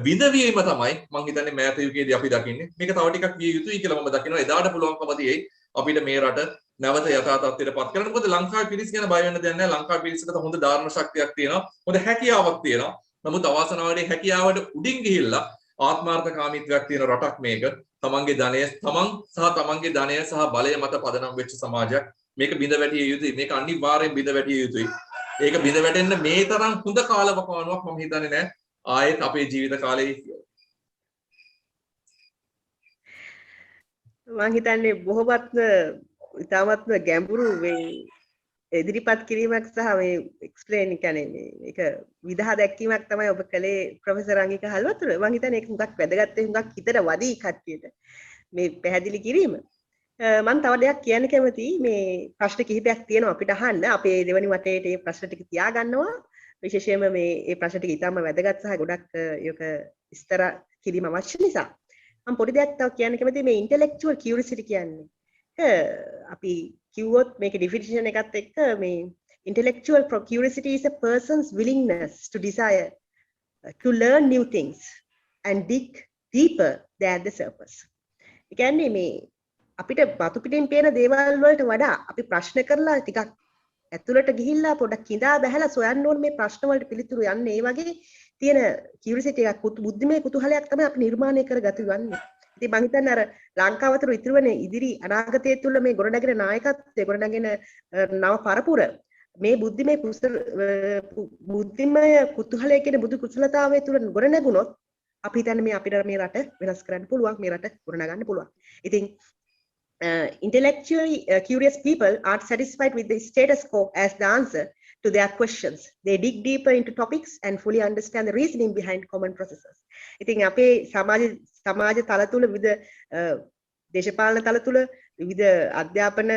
විඳවීම තමයි මම හිතන්නේ මෑත යුගයේදී අපි දකින්නේ මේක තව ටිකක් විය යුතුයි කියලා මම දකිනවා එදාට පුළුවන්කම තියෙයි අපිට මේ රට නැවත යථා තත්ත්වයට පත් කරන්න. මොකද ලංකාවේ පිරිස් ගැන බය වෙන්න දෙයක් නැහැ. ලංකාවේ පිරිසකට හොඳ ධාරණ ශක්තියක් තියෙනවා. හොඳ හැකියාවක් තියෙනවා. නමුත් අවාසනාවනේ හැකියාවට උඩින් ගිහිල්ලා ආත්මార్థකාමීත්වයක් තියෙන රටක් මේක. තමන්ගේ ධනය සහ බලය මත පදනම් වෙච්ච සමාජයක්. මේක බිඳ වැටිය යුතුයි. මේක අනිවාර්යෙන් බිඳ වැටිය යුතුයි. ඒක බිඳ වැටෙන්න මේ තරම් හොඳ කාලවකවානුවක් මම හිතන්නේ නැහැ. ආයෙත් අපේ ජීවිත කාලේ මම හිතන්නේ බොහොමත්ම ඉතාමත්ම ගැඹුරු මේ ඉදිරිපත් කිරීමක් සහ මේ එක්ස්ප්ලේන් කියන්නේ මේක විදහා දැක්වීමක් තමයි ඔබ කළේ ප්‍රොෆෙසර් අංගික හල්වතුර. මම හිතන්නේ ඒක හුඟක් වැදගත් හුඟක් හිතට වදී කට්ටියට මේ පැහැදිලි කිරීම. මම තව දෙයක් කියන්න කැමතියි. මේ ප්‍රශ්න කිහිපයක් තියෙනවා අපිට අහන්න. අපේ දෙවනි වටේට මේ ප්‍රශ්න ටික තියාගන්නවා. විශේෂයෙන්ම මේ ප්‍රශ්න ටික ඉතාම වැදගත් සහ ගොඩක් ඒක විස්තර කිරීම අවශ්‍ය නිසා. මම පොඩි දෙයක් තව කියන්න කැමතියි මේ intellectual curiosity කියන්නේ. අපි කිව්වොත් මේක definition එකත් එක්ක මේ intellectual curiosity is a person's willingness to desire to learn new things and dig deeper than the surface. ඒ කියන්නේ මේ අපිට බතු පිටින් පේන දේවල් වලට වඩා අපි ප්‍රශ්න කරලා ටිකක් ඇතුළට ගිහිල්ලා පොඩක් කිඳා බහැලා සොයන්න ඕනේ මේ ප්‍රශ්න වලට පිළිතුරු යන්නේ. ඒ වගේ තියෙන curiosity එකක් බුද්ධිමය කුතුහලයක් තමයි අපි නිර්මාණය කරගතු යන්නේ. ඉතින් මම හිතන්නේ අර ලංකාව අතර ඉතිරි වෙන ඉදිරි අනාගතය තුළ මේ ගොඩනැගෙන නායකත්වය ගොඩනැගෙන නව පරපුර මේ බුද්ධිමය කුතුහලය කියන බුදු කුසලතාවය තුළ ගොඩනැගුණොත් අපි හිතන්නේ මේ අපිට මේ රට වෙනස් කරන්න පුළුවන් මේ රට ගොඩනගන්න පුළුවන්. ඉතින් intellectually curious people aren't satisfied with the status quo as the answer to their questions. They dig deeper into topics and fully understand the reasoning behind common processes. ඉතින් අපේ සමාජ තල තුල විවිධ දේශපාලන තල තුල විවිධ අධ්‍යාපන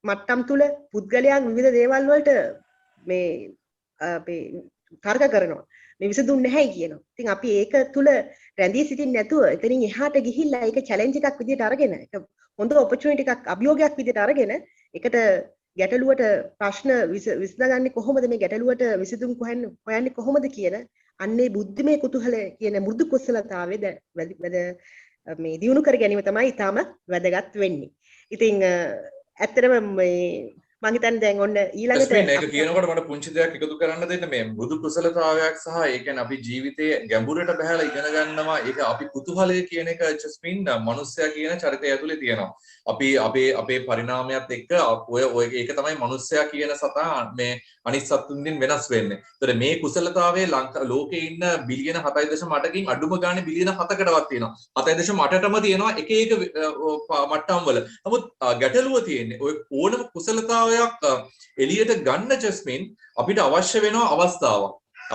මට්ටම් තුල පුද්ගලයන් විවිධ දේවල් වලට මේ අපේ තර්ක කරනවා. මේ විසඳුම් නැහැ කියනවා. ඉතින් අපි ඒක තුල රැඳී සිටින්න නැතුව එතනින් එහාට ගිහිල්ලා ඒක චැලෙන්ජ් එකක් විදිහට අරගෙන ඒක හොඳ ඔපචුනිටි එකක් අභියෝගයක් විදිහට අරගෙන ඒකට ගැටලුවට ප්‍රශ්න විසඳගන්නේ කොහොමද මේ ගැටලුවට විසඳුම් හොයන්නේ කොහොමද කියන අන්නේ බුද්ධිමය කුතුහලය කියන මෘදු කුසලතාවය මේ දියුණු කර ගැනීම තමයි ඊටම වැදගත් වෙන්නේ. ඉතින් ඇත්තටම මේ මම හිතන්නේ දැන් ඔන්න ඊළඟට මේක කියනකොට මට පුංචි දෙයක් එකතු කරන්න දෙන්න මේ මෘදු කුසලතාවයක් සහ ඒ කියන්නේ අපි ජීවිතයේ ගැඹුරට බහැලා ඉගෙන ගන්නවා ඒක අපි කුතුහලය කියන එක ජස්මින් මනුස්සයා කියන චරිතය ඇතුලේ තියෙනවා. අපි අපේ පරිණාමයත් එක්ක ඔය ඒක තමයි මනුස්සයා කියන සතා මේ අනිත් සත්තුන්ගෙන් වෙනස් වෙන්නේ. ඒතර මේ කුසලතාවයේ ලෝකේ ඉන්න බිලියන 7.8කින් අඩුම ගානේ බිලියන 7කටවත් තියෙනවා. 7.8ටම තියෙනවා එක එක මට්ටම් වල. නමුත් ගැටලුව තියෙන්නේ ඔය ඕනම කුසලතාවයක් එළියට ගන්න ජස්මින් අපිට අවශ්‍ය වෙනවා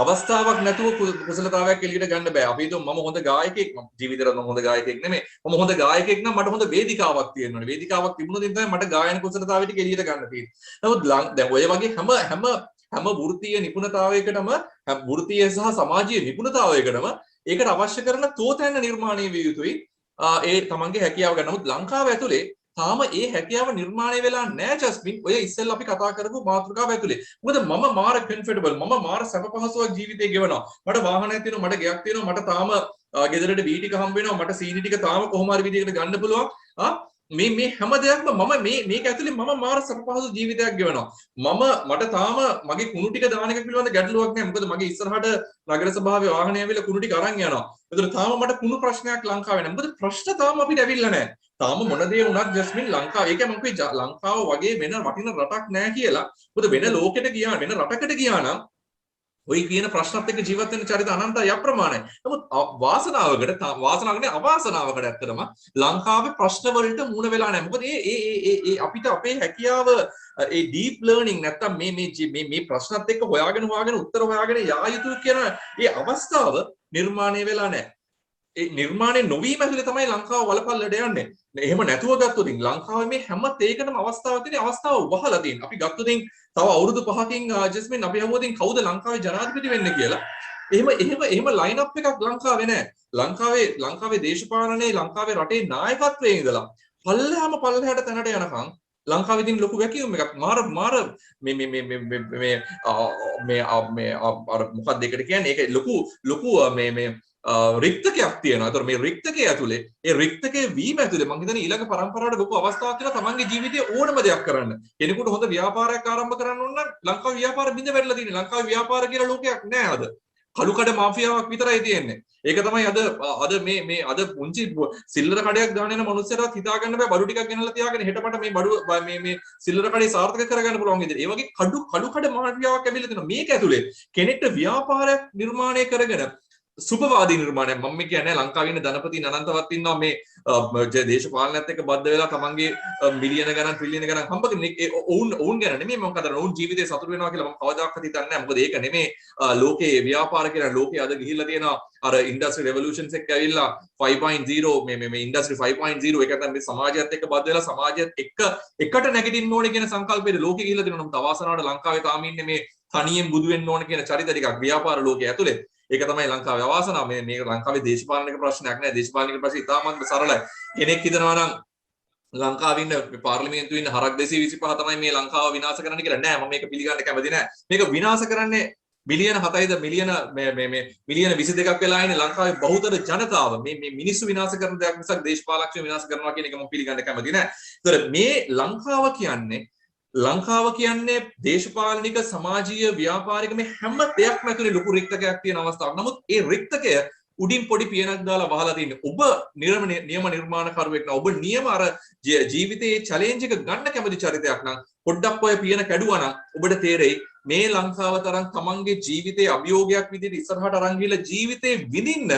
අවස්ථාවක් නැතුව කුසලතාවයක් එළියට ගන්න බෑ. අපි හිතුව මම හොඳ ගායකයෙක් ජීවිතේට මම හොඳ ගායකයෙක් නෙමෙයි. මම හොඳ ගායකයෙක් නම් මට හොඳ වේදිකාවක් තියෙන්න ඕනේ. වේදිකාවක් තිබුණොත් තමයි මට ගායන කුසලතාවය ටික එළියට ගන්න තියෙන්නේ. නමුත් දැන් ඔය වගේ හැම වෘත්තීය නිපුණතාවයකටම වෘත්තීය සහ සමාජීය නිපුණතාවයකටම ඒකට අවශ්‍ය කරන තෝතැන්න නිර්මාණය විය යුතුයි. ඒ තමන්ගේ හැකියාව ගන්න. නමුත් ලංකාව ඇතුලේ තාම ඒ හැකියාව නිර්මාණය වෙලා නැහැ ජස්මින්. ඔය ඉස්සෙල්ලා අපි කතා කරපු මාතෘකාව ඇතුලේ. මොකද මම මාර කම්ෆර්ටබල් මම මාර සැප පහසුවක් ජීවිතේ ගෙවනවා. මට වාහනයක් තියෙනවා, මට ගෙයක් තියෙනවා, මට තාම ගෙදරට වී ටික හම්බ වෙනවා, මට සීනි ටික තාම කොහොම හරි විදිහකට ගන්න පුළුවන්. මේ හැම දෙයක්ම මම මේක ඇතුලේ මම මාර සපපහසු ජීවිතයක් ගෙවනවා. මට තාම මගේ කුණු ටික දාන එක පිළිබඳ ගැටලුවක් නැහැ. මොකද මගේ ඉස්සරහට නගර සභාවේ වාහනය ඇවිල්ලා කුණු ටික අරන් යනවා. ඒතර තාම මට කුණු ප්‍රශ්නයක් ලංකාවේ නැහැ. මොකද ප්‍රශ්න තාම අපිට ඇවිල්ලා නැහැ. තාම මොන දේ වුණත් ජස්මින් ලංකාව ඒක මම කිව්වේ ලංකාව වගේ වෙන වටින රටක් නැහැ කියලා. මොකද වෙන ලෝකෙට ගියා වෙන රටකට ගියා නම් ඔය කියන ප්‍රශ්නත් එක්ක ජීවත් වෙන චරිත අනන්තයි අප්‍රමාණයි. නමුත් වාසනාවකට අවාසනාවකට ඇත්තටම ලංකාවේ ප්‍රශ්න වලට මුහුණ වෙලා නැහැ. මොකද ඒ අපිට අපේ හැකියාව ඒ ඩීප් ලර්නින් නැත්තම් මේ ප්‍රශ්නත් එක්ක හොයාගෙන උත්තර හොයාගෙන යා යුතු කියන ඒ අවස්ථාව නිර්මාණය වෙලා නැහැ. ඒ නිර්මාණය නොවීම ඇතුලේ තමයි ලංකාව වලපල්ලට යන්නේ. එහෙම නැතුව ගත්තොත් ලංකාවේ මේ හැම තේකටම අවස්ථාවක් තියෙන අවස්ථාව වහලා තියෙනවා. අපි ගත්තොත් තව අවුරුදු 5කින් ජස්මින් අපි හමුවදින් කවුද ලංකාවේ ජනාධිපති වෙන්නේ කියලා. එහෙම ලයින් අප් එකක් ලංකාවේ නැහැ. ලංකාවේ දේශපාලනයේ ලංකාවේ රටේ නායකත්වයේ ඉඳලා පල්ලෙහාට තැනට යනකම් ලංකාවේ තියෙන ලොකු වැකියුම් එකක් මාර මේ අර මොකක්ද ඒකට කියන්නේ ඒක ලොකු මේ රික්තකයක් තියෙනවා. ඒතර මේ රික්තකයේ ඇතුලේ ඒ රික්තකයේ වීම ඇතුලේ මම හිතන්නේ ඊළඟ පරම්පරාවට ලොකු අවස්ථාවක් තියෙනවා තමන්ගේ ජීවිතයේ ඕනම දෙයක් කරන්න. කෙනෙකුට හොඳ ව්‍යාපාරයක් ආරම්භ කරන්න ඕන නම් ලංකාවේ ව්‍යාපාර බිඳ වැටලා තියෙනවා. ලංකාවේ ව්‍යාපාර කියලා ලෝකයක් නැහැ අද. කළුකඩ මාෆියාවක් විතරයි තියෙන්නේ. ඒක තමයි අද මේ අද පුංචි සිල්ලර කඩයක් ගන්න යන මනුස්සයරත් හිතා ගන්න බෑ බඩු ටිකක් ගෙනල්ලා තියාගෙන හෙටපට මේ බඩු මේ සිල්ලර කඩේ සාර්ථක කරගන්න පුළුවන් විදිහට. ඒ වගේ කළුකඩ මාෆියාවක් ඇවිල්ලා තියෙනවා. මේක ඇතුලේ කෙනෙක්ට ව්‍යාපාරයක් නිර්මාණය කරගෙන සුභවාදී නිර්මාණයක් මම කියන්නේ ලංකාවේ ඉන්න ධනපති අනන්තවත් ඉන්නවා මේ දේශපාලනයත් එක්ක බද්ධ වෙලා තමන්ගේ මිලියන ගණන් ට්‍රිලියන ගණන් හම්බ කරන ඔවුන් ගැන නෙමෙයි මම කතා කරන්නේ ඔවුන් ජීවිතේ සතුට වෙනවා කියලා මම කවදාකවත් හිතන්නේ නැහැ මොකද ඒක නෙමෙයි ලෝකේ ව්‍යාපාර කියන ලෝකේ අද ගිහිල්ලා තියෙනවා අර ඉන්ඩස්ට්‍රි රෙවොලූෂන්ස් එක්ක ඇවිල්ලා 5.0 මේ ඉන්ඩස්ට්‍රි 5.0 ඒක තමයි සමාජයත් එක්ක බද්ධ වෙලා සමාජයත් එක්ක එකට නැගිටින්න ඕනේ කියන සංකල්පයේ ලෝකේ ගිහිල්ලා තියෙනවා නම් තවාසනාවට ලංකාවේ තාම ඉන්නේ මේ තනියෙන් බුදු වෙන්න ඕනේ කියන චරිත ටිකක් ව්‍යාපාර ලෝකයේ ඇතුලේ ඒක තමයි ලංකාවේ අවාසනාව මේක ලංකාවේ දේශපාලනික ප්‍රශ්නයක් නෑ දේශපාලනික ප්‍රශ්න ඉතාමත් සරලයි කෙනෙක් හිතනවා නම් ලංකාවේ ඉන්න පාර්ලිමේන්තුවේ ඉන්න හරක් 225 තමයි මේ ලංකාව විනාශ කරන්න කියලා නෑ මම මේක පිළිගන්න කැමති නෑ මේක විනාශ කරන්නේ මිලියන 7යිද මිලියන මිලියන 22ක් වෙලා ඉන්නේ ලංකාවේ බහුතර ජනතාව මේ මිනිස්සු විනාශ කරන දෙයක් මිසක් දේශපාලකයෝ විනාශ කරනවා කියන එක මම පිළිගන්න කැමති නෑ. ඒතර මේ ලංකාව කියන්නේ දේශපාලනික සමාජීය ව්‍යාපාරික මේ හැම දෙයක්ම ඇතුලේ ලොකු රික්තකයක් තියෙන අවස්ථාවක්. නමුත් ඒ රික්තකය උඩින් පොඩි පියනක් දාලා වහලා තින්නේ. ඔබ නියම නිර්මාණකරුවෙක් නම් ඔබ නියම අර ජීවිතයේ චැලෙන්ජ් එක ගන්න කැමති චරිතයක් නම් පොඩ්ඩක් ඔය පියන කැඩුවා නම් ඔබට තේරෙයි මේ ලංකාව තරම් තමන්ගේ ජීවිතයේ අභියෝගයක් විදිහට ඉස්සරහට අරන් ගිහලා ජීවිතේ විඳින්න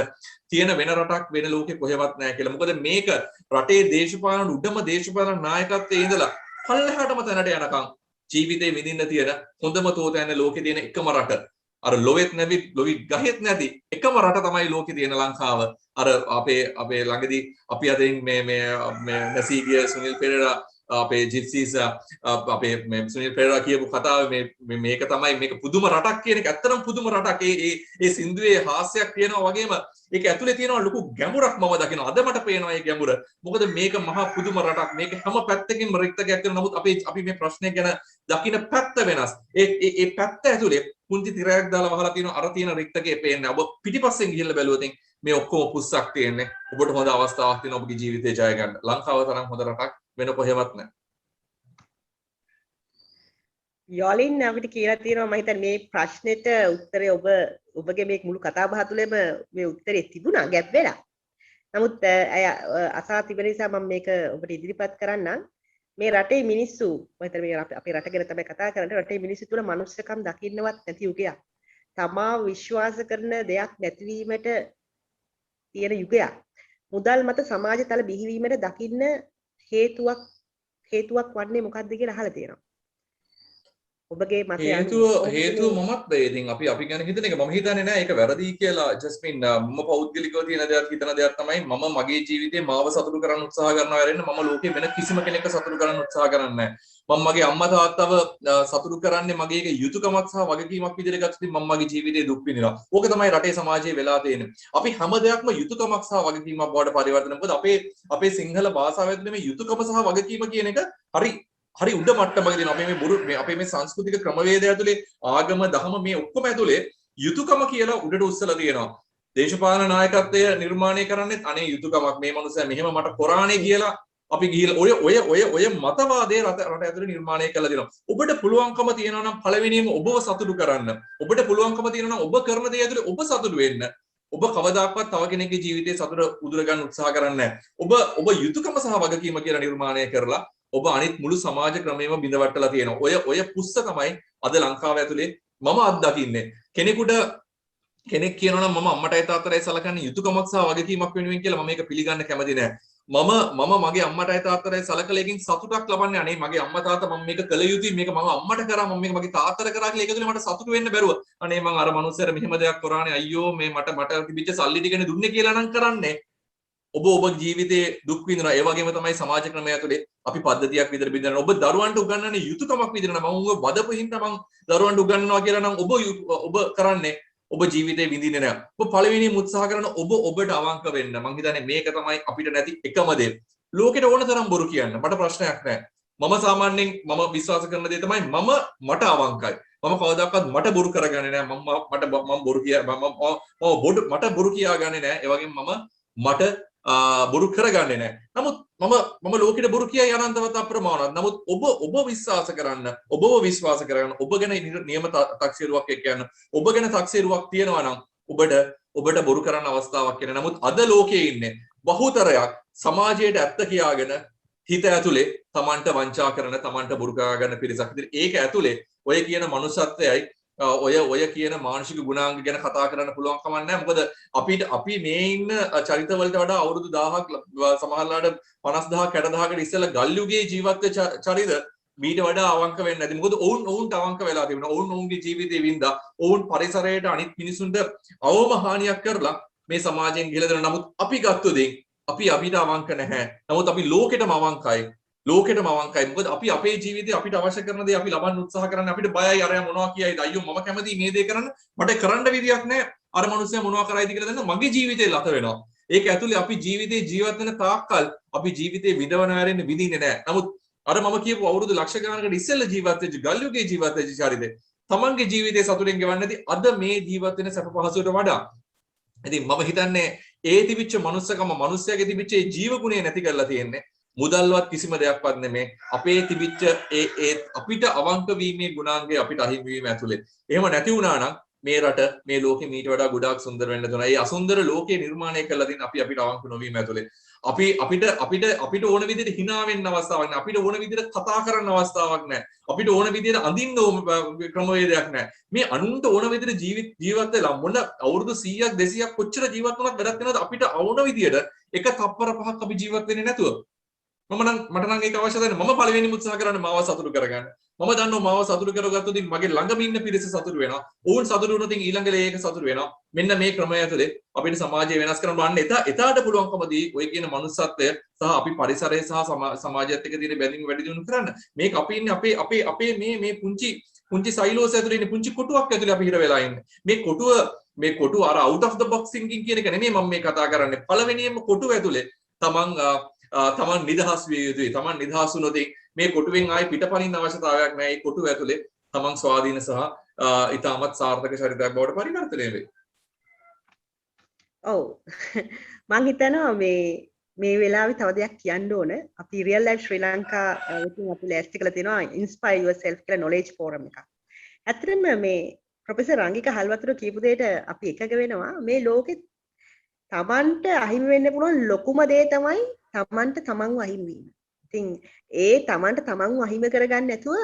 තියෙන වෙන රටක් වෙන ලෝකෙ කොහෙවත් නැහැ කියලා. මොකද මේක රටේ දේශපාලන උඩම දේශපාලන නායකත්වයේ ඉඳලා පල්ලෙහාටම තැනට යනකම් ජීවිතේ විඳින්න තියෙන හොඳම තෝතැන්න ලෝකේ තියෙන එකම රට අර ලොවෙත් නැති ලොවිත් ගහෙත් නැති එකම රට තමයි ලෝකේ තියෙන ලංකාව. අර අපේ ළඟදී අපි අදින් මේ නැසීගිය සුනිල් පෙරේරා අපේ ජිප්සීස් අපේ සුනිල් පෙරේරා කියපු කතාව මේක තමයි මේක පුදුම රටක් කියන එක ඇත්තටම පුදුම රටක්. ඒ සින්දුවේ හාස්‍යයක් තියෙනවා වගේම ඒක ඇතුලේ තියෙනවා ලොකු ගැඹුරක් මම දකිනවා. අද මට පේනවා මේ ගැඹුර. මොකද මේක මහා පුදුම රටක්. මේක හැම පැත්තකින්ම රික්තකයක් තියෙනවා. නමුත් අපි මේ ප්‍රශ්නේ ගැන දකින පැත්ත වෙනස්. ඒ පැත්ත ඇතුලේ පුංචි තිරයක් දාලා වහලා තියෙනවා. අර තියෙන රික්තකේ පේන්නේ. ඔබ පිටිපස්සෙන් ගිහිල්ලා බැලුවොත් මේ ඔක්කොම පුස්සක් තියෙන්නේ. ඔබට හොඳ අවස්ථාවක් තියෙනවා ඔබගේ ජීවිතේ ජය ගන්න. ලංකාව තරම් හොඳ රටක් වෙන කොහෙවත් නැහැ. යෝලින් අපිට කියලා තියෙනවා මම හිතන්නේ මේ ප්‍රශ්නෙට උත්තරේ ඔබගේ මේ මුළු කතා බහ තුළම මේ උත්තරේ තිබුණා ගැප් වෙලා. නමුත් අය අසා තිබෙන නිසා මම මේක ඔබට ඉදිරිපත් කරන්නම්. මේ රටේ මිනිස්සු මම හිතන්නේ මේ අපේ රට ගැන තමයි කතා කරන්නේ. රටේ මිනිස්සු තුළ මනුස්සකම් දකින්නවත් නැති යුගයක්. තමා විශ්වාස කරන දෙයක් නැතිවීමට තියෙන යුගයක්. මුදල් මත සමාජ තල බිහිවීමට දකින්න හේතුවක් වන්නේ මොකක්ද කියලා අහලා තියෙනවා. ඔබගේ මතය හේතුව මමත් ඉතින් අපි ගැන හිතන එක මම හිතන්නේ නෑ ඒක වැරදි කියලා ජස්මින් මම පෞද්ගලිකව තියෙන දෙයක් හිතන දෙයක් තමයි මම මගේ ජීවිතේ මාව සතුටු කරන්න උත්සාහ කරනවා වෙරෙන්න මම ලෝකේ වෙන කිසිම කෙනෙක්ව සතුටු කරන්න උත්සාහ කරන්නේ නෑ මම මගේ අම්මා තාත්තව සතුටු කරන්නේ මගේ එක යුතුයකමක් සහ වගකීමක් විදිහට ගත්තොත් මම මගේ ජීවිතේ දුක් විඳිනවා ඕක තමයි රටේ සමාජයේ වෙලා තියෙන්නේ අපි හැම දෙයක්ම යුතුයකමක් සහ වගකීමක් බවට පරිවර්තන මොකද අපේ සිංහල භාෂාවෙත් මේ යුතුයකම සහ වගකීම කියන එක හරි උඩ මට්ටමක දෙන අපේ මේ සංස්කෘතික ක්‍රමවේදය ඇතුලේ ආගම දහම මේ ඔක්කොම ඇතුලේ යුතුයකම කියලා උඩට උස්සලා තියෙනවා. දේශපාලන නායකත්වය නිර්මාණය කරන්නේ අනේ යුතුයකමක් මේ මනුස්සයා මෙහෙම මට කොරානේ කියලා අපි ගිහිල්ලා ඔය මතවාදයේ රට ඇතුලේ නිර්මාණය කළා දෙනවා. ඔබට පුළුවන්කම තියෙනවා නම් පළවෙනිම ඔබව සතුටු කරන්න. ඔබට පුළුවන්කම තියෙනවා නම් ඔබ කරන දේ ඇතුලේ ඔබ සතුටු වෙන්න. ඔබ කවදාකවත් තව කෙනෙකුගේ ජීවිතේ සතුට උදුර ගන්න උත්සාහ කරන්නේ නැහැ. ඔබ යුතුයකම සහ වගකීම කියලා නිර්මාණය කරලා ඔබ අනිත් මුළු සමාජ ක්‍රමයේම බිඳවට්ටලා තියෙනවා. ඔය පුස්ස තමයි අද ලංකාව ඇතුලේ මම අත්දකින්නේ. කෙනෙක් කියනවා නම් මම අම්මටයි තාත්තටයි සලකන්නේ යුතුයකමක් සහ වගකීමක් වෙනුවෙන් කියලා මම මේක පිළිගන්න කැමති නෑ. මම මගේ අම්මටයි තාත්තටයි සලකලකින් සතුටක් ලබන්නේ අනේ මගේ අම්මා තාත්තා මම මේක කළ යුතුයි මේක මම අම්මට කරා මම මේක මගේ තාත්තට කරා කියලා ඒක තුනේ මට සතුටු වෙන්න බැරුව අනේ මං අර මනුස්සයර මෙහෙම දෙයක් කරානේ අයියෝ මේ මට තිබිච්ච සල්ලි ටිකනේ දුන්නේ කියලා නම් කරන්නේ. ඔබ ජීවිතේ දුක් විඳිනවා. ඒ වගේම තමයි සමාජ ක්‍රමය ඇතුලේ අපි පද්ධතියක් විදිහට බෙදනවා. ඔබ දරුවන්ට උගන්වන්නේ යුතුයකමක් විදිහට නම් මම උඹ වදපු හින්දා මං දරුවන්ට උගන්වනවා කියලා නම් ඔබ කරන්නේ ඔබ ජීවිතේ විඳින්නේ නැහැ. ඔබ පළවෙනිම උත්සාහ කරන ඔබට අවංක වෙන්න. මං හිතන්නේ මේක තමයි අපිට නැති එකම දේ. ලෝකෙට ඕන තරම් බොරු කියන්න. මට ප්‍රශ්නයක් නැහැ. මම සාමාන්‍යයෙන් මම විශ්වාස කරන දේ තමයි මට අවංකයි. මම කවදාකවත් මට බොරු කරගන්නේ නැහැ. මම බොරු කියාගන්නේ නැහැ. ඒ වගේම මට බොරු කරගන්නේ නැහැ. නමුත් මම ලෝකෙට බොරු කියයි අනන්තවත් අප්‍රමාණවත්. නමුත් ඔබ විශ්වාස කරන්න, ඔබ ගැන නියම තක්සේරුවක් එක්ක යන්න. ඔබ ගැන තක්සේරුවක් තියෙනවා නම් ඔබට බොරු කරන්න අවස්ථාවක් එන. නමුත් අද ලෝකයේ ඉන්නේ බහුතරයක් සමාජයට ඇත්ත කියාගෙන හිත ඇතුලේ Tamanට වංචා කරන, Tamanට බොරු කරගන්න පිරිසක්. ඉතින් ඒක ඇතුලේ ඔය කියන මනුස්සත්වයයි ඔය කියන මානසික ගුණාංග ගැන කතා කරන්න පුළුවන් කමක් නැහැ. මොකද අපි මේ ඉන්න චරිතවලට වඩා අවුරුදු 1000ක් සමහරලාට 50000ක් 60000කට ඉස්සෙල්ලා ගල් යුගයේ ජීවත් වෙච්ච චරිත මීට වඩා අවංක වෙන්නේ නැති. මොකද ඔවුන්ට අවංක වෙලා තිබුණා. ඔවුන්ගේ ජීවිතේ වින්දා. ඔවුන් පරිසරයට අනිත් මිනිසුන්ට අවම හානියක් කරලා මේ සමාජයෙන් ගිහලා දෙනවා. නමුත් අපි ගත්ත දේ අපිට අවංක නැහැ. නමුත් අපි ලෝකෙටම අවංකයි. මොකද අපි අපේ ජීවිතේ අපිට අවශ්‍ය කරන දේ අපි ලබන්න උත්සාහ කරන්නේ. අපිට බයයි අරයා මොනවා කියයිද අයියෝ මම කැමතියි මේ දේ කරන්න මට කරන්න විදියක් නැහැ. අර මිනිස්සයා මොනවා කරයිද කියලා දන්න මගේ ජීවිතේ ලත වෙනවා. ඒක ඇතුලේ අපි ජීවිතේ ජීවත් වෙන තාක්කල් අපි ජීවිතේ විඳවන හැරෙන්න විඳින්නේ නැහැ. නමුත් අර මම කියපු අවුරුදු ලක්ෂ ගණනකට ඉස්සෙල්ලා ජීවත් වෙච්ච ගල් යුගයේ ජීවත් වෙච්ච චරිතේ තමන්ගේ ජීවිතේ සතුටින් ගෙවන්නේ නැති අද මේ ජීවත් වෙන සැප පහසුවට වඩා. ඉතින් මම හිතන්නේ ඒ තිබිච්ච මනුස්සකම මිනිස්සයාගේ තිබිච්ච ඒ ජීව ගුණය නැති කරලා තියෙන්නේ. මුදල්වත් කිසිම දෙයක්වත් නෙමේ. අපේ තිබිච්ච ඒ අපිට අවංක වීමේ ගුණාංගය අපිට අහිමි වීම ඇතුලේ. එහෙම නැති වුණා නම් මේ රට මේ ලෝකෙ මීට වඩා ගොඩාක් සුන්දර වෙන්න දුනා. ඒ අසුන්දර ලෝකේ නිර්මාණය කළා දින අපිට අවංක නොවීම ඇතුලේ. අපිට ඕන විදිහට hina වෙන්න අවස්ථාවක් නැහැ. අපිට ඕන විදිහට කතා කරන්න අවස්ථාවක් නැහැ. අපිට ඕන විදිහට අඳින්න ක්‍රමවේදයක් නැහැ. මේ අනුන්ට ඕන විදිහට ජීවත් වෙලා මොන අවුරුදු 100ක් 200ක් කොච්චර ජීවත් වුණත් වැඩක් නැනවද අපිට ඕන විදිහට එක තප්පර පහක් අපි ජීවත් වෙන්නේ නැතුව. මට නම් ඒක අවශ්‍ය නැහැ. මම පළවෙනිම උත්සාහ කරන්නේ මාව සතුටු කරගන්න. මම දන්නවා මාව සතුටු කරගත්තොත් මගේ ළඟම ඉන්න පිරිස සතුටු වෙනවා. ඔවුන් සතුටු වුණොත් ඊළඟ ලේයක සතුටු වෙනවා. මෙන්න මේ ක්‍රමය ඇතුලේ අපිට සමාජය වෙනස් කරන්න බලන්න. එතාට පුළුවන්කමදී ඔය කියන මනුස්සත්වය සහ අපි පරිසරය සහ සමාජයත් එක්ක තියෙන බැඳීම වැඩි දියුණු කරන්න. මේක අපි ඉන්නේ අපේ මේ පුංචි සයිලෝස් ඇතුලේ ඉන්නේ පුංචි කොටුවක් ඇතුලේ අපි හිර වෙලා ඉන්නේ. මේ කොටුව අර out of the box thinking කියන එක නෙමෙයි මම මේ කතා කරන්නේ. පළවෙනියෙන්ම කොටුව ඇතුලේ තමන් නිදහස් විය යුතුයි. තමන් නිදහස් වුණොත් මේ කොටුවෙන් ආයේ පිටපනින්න අවශ්‍යතාවයක් නැහැ. මේ කොටුව ඇතුලේ තමන් ස්වාධීන සහ ඊටමත් සාර්ථක චරිතයක් බවට පරිවර්තනය වෙයි. ඔව්. මම හිතනවා මේ වෙලාවේ තව දෙයක් කියන්න ඕන. අපි real life ශ්‍රී ලංකා විසින් අපි ලෑස්ති කරලා තියෙනවා inspire yourself කියලා knowledge forum එකක්. ඇත්තටම මේ ප්‍රොෆෙසර් රංගික හල්වතුර කියපු දෙයට අපි එකග වෙනවා. මේ ලෝකෙ තමන්ට අහිමි වෙන්න පුළුවන් ලොකුම දේ තමයි තමන්ට තමන්ව අහිමි වීම. ඉතින් ඒ තමන්ට තමන්ව අහිමි කරගන්න නැතුව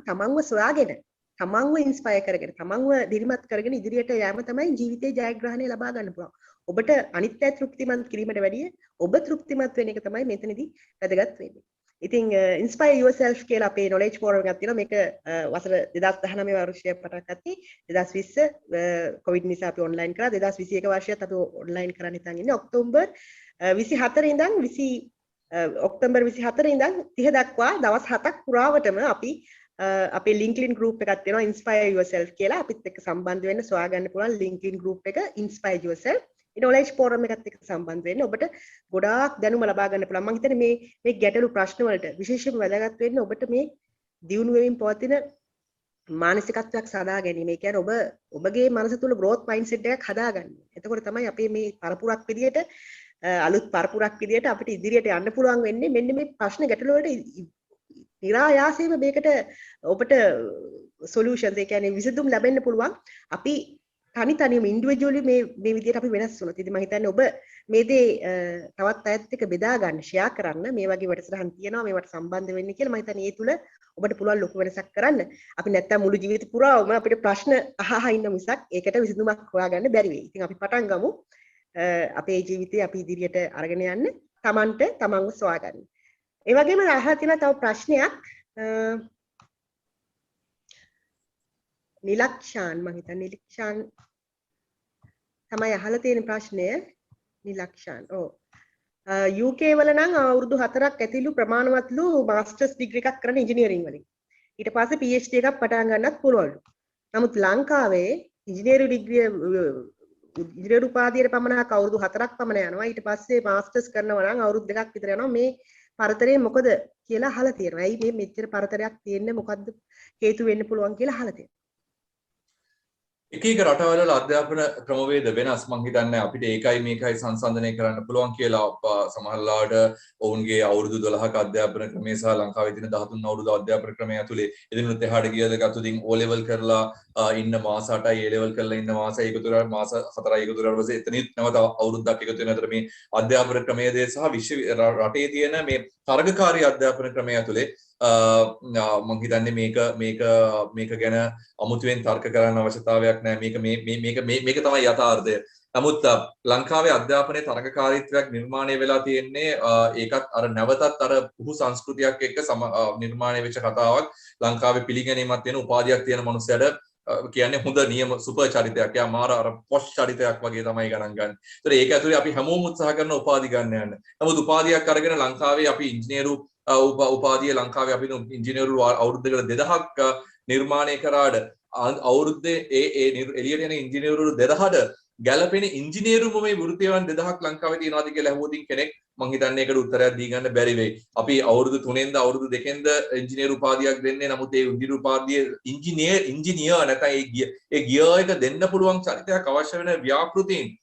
තමන්ව සොයාගෙන තමන්ව ඉන්ස්පයර් කරගෙන තමන්ව දිරිමත් කරගෙන ඉදිරියට යෑම තමයි ජීවිතේ ජයග්‍රහණය ලබා ගන්න පුළුවන්. ඔබට අනිත් අය තෘප්තිමත් කිරීමට වැඩිය ඔබ තෘප්තිමත් වෙන එක තමයි මෙතනදී වැදගත් වෙන්නේ. ඉතින් inspire yourself කියලා අපේ knowledge forum එකක් තියෙනවා. මේක වසර 2019 වර්ෂයේ පටන් ගත්තේ 2020 COVID නිසා අපි online කරා. 2021 වර්ෂයත් අපි online කරන්න හිතන් ඉන්නේ. ඔක්තෝබර් 24 ඉඳන් 30 දක්වා දවස් 7ක් පුරාවටම අපි අපේ LinkedIn group එකක් තියෙනවා inspire yourself කියලා. අපිත් එක්ක සම්බන්ධ වෙන්න සොයාගන්න පුළුවන් LinkedIn group එක inspire yourself. knowledge forum එකත් එක්ක සම්බන්ධ වෙන්න ඔබට ගොඩාක් දැනුම ලබා ගන්න පුළුවන්. මම හිතන්නේ මේ ගැටලු ප්‍රශ්න වලට විශේෂයෙන්ම වැදගත් වෙන්නේ ඔබට මේ දියුණු වෙමින් පවතින මානසිකත්වයක් සාදා ගැනීම. ඒ කියන්නේ ඔබගේ මනස තුල growth mindset එකක් හදාගන්න. එතකොට තමයි අපි මේ පරපුරක් විදියට අලුත් පරපුරක් විදියට අපිට ඉදිරියට යන්න පුළුවන් වෙන්නේ මෙන්න මේ ප්‍රශ්න ගැටළු වලට නිරායාසයෙන්ම මේකට ඔබට සොලියුෂන්ස් ඒ කියන්නේ විසඳුම් ලැබෙන්න පුළුවන් අපි තනියම ඉන්ඩිවිජුවලි මේ විදියට අපි වෙනස් වුණොත්. ඉතින් මම හිතන්නේ ඔබ මේ දේ තවත් අයත් එක්ක බෙදා ගන්න, ෂෙයා කරන්න. මේ වගේ වැඩසටහන් තියෙනවා මේවට සම්බන්ධ වෙන්න කියලා. මම හිතන්නේ ඒ තුල ඔබට පුළුවන් ලොකු වෙනසක් කරන්න. අපි නැත්තම් මුළු ජීවිත පුරාම අපිට ප්‍රශ්න අහහ ඉන්න මිසක් ඒකට විසඳුමක් හොයාගන්න බැරි වෙයි. ඉතින් අපි පටන් ගමු. අපේ ජීවිතේ අපි ඉදිරියට අරගෙන යන්න තමන්ට තමන්ව සොයාගන්න. ඒ වගේම අහලා තියෙන තව ප්‍රශ්නයක් නිලක්ෂාන් මම හිතන්නේ නිලක්ෂාන් තමයි අහලා තියෙන ප්‍රශ්නය නිලක්ෂාන්. ඔව්. UK වල නම් අවුරුදු 4ක් ඇතිලු ප්‍රමාණවත්ලු මාස්ටර්ස් ඩිග්‍රී එකක් කරන ඉංජිනේරින් වලින්. ඊට පස්සේ PhD එකක් පටන් ගන්නත් පුළුවන්ලු. නමුත් ලංකාවේ ඉංජිනේරු ඩිග්‍රිය ඉංජිනේරු උපාධියට පමණක් අවුරුදු 4ක් පමණ යනවා. ඊට පස්සේ මාස්ටර්ස් කරනවා නම් අවුරුදු 2ක් විතර යනවා. මේ පරතරය මොකද කියලා අහලා තියෙනවා. ඇයි මේ මෙච්චර පරතරයක් තියෙන්නේ මොකද්ද හේතු වෙන්න පුළුවන් කියලා අහලා තියෙනවා. එක එක රටවල අධ්‍යාපන ක්‍රමවේද වෙනස්. මං හිතන්නේ අපිට ඒකයි මේකයි සංසන්දනය කරන්න පුළුවන් කියලා. සමහරලාට ඔවුන්ගේ අවුරුදු 12ක අධ්‍යාපන ක්‍රමය සහ ලංකාවේ තියෙන 13 අවුරුදු අධ්‍යාපන ක්‍රමය ඇතුලේ එදිනුත් එහාට ගියද ගතුදින් O level කරලා ඉන්න මාස 8යි A level කරලා ඉන්න මාස 1 තුරා මාස 4යි එකතු කරලා ඊපස්සේ එතනින් නැවත අවුරුද්දක් එකතු වෙන අතර මේ අධ්‍යාපන ක්‍රමයේදී සහ විශ්ව රටේ තියෙන මේ තරගකාරී අධ්‍යාපන ක්‍රමය ඇතුලේ මම හිතන්නේ මේක ගැන අමුතුවෙන් තර්ක කරන්න අවශ්‍යතාවයක් නැහැ. මේක තමයි යථාර්ථය. නමුත් ලංකාවේ අධ්‍යාපනයේ තරගකාරීත්වයක් නිර්මාණය වෙලා තියෙන්නේ ඒකත් අර නැවතත් අර පුහු සංස්කෘතියක් එක්ක නිර්මාණය වෙච්ච කතාවක්. ලංකාවේ පිළිගැනීමක් තියෙන උපාධියක් තියෙන මනුස්සයට කියන්නේ හොඳ නියම සුපර් චරිතයක්. යා මාර අර පොෂ් චරිතයක් වගේ තමයි ගණන් ගන්න. ඒතර ඒක ඇතුලේ අපි හැමෝම උත්සාහ කරන උපාධි ගන්න යන්න. නමුත් උපාධියක් අරගෙන ලංකාවේ අපි ඉංජිනේරු උපාධිය ලංකාවේ අපි ඉංජිනේරු අවුරුද්දකට 2000ක් නිර්මාණය කරාට අවුරුද්දේ එළියට යන ඉංජිනේරු 2000ට ගැළපෙන ඉංජිනේරුම මේ වෘත්තියන් 2000ක් ලංකාවේ තියෙනවාද කියලා අහුවොතින් කෙනෙක් මං හිතන්නේ ඒකට උත්තරයක් දී ගන්න බැරි වෙයි. අපි අවුරුදු 3ෙන්ද අවුරුදු 2ෙන්ද ඉංජිනේරු උපාධියක් දෙන්නේ. නමුත් ඒ ඉංජිනේරු උපාධිය ඉංජිනියර් නැත්නම් ඒ ගියර් එක දෙන්න පුළුවන් චරිතයක් අවශ්‍ය වෙන ව්‍යාපෘතීන්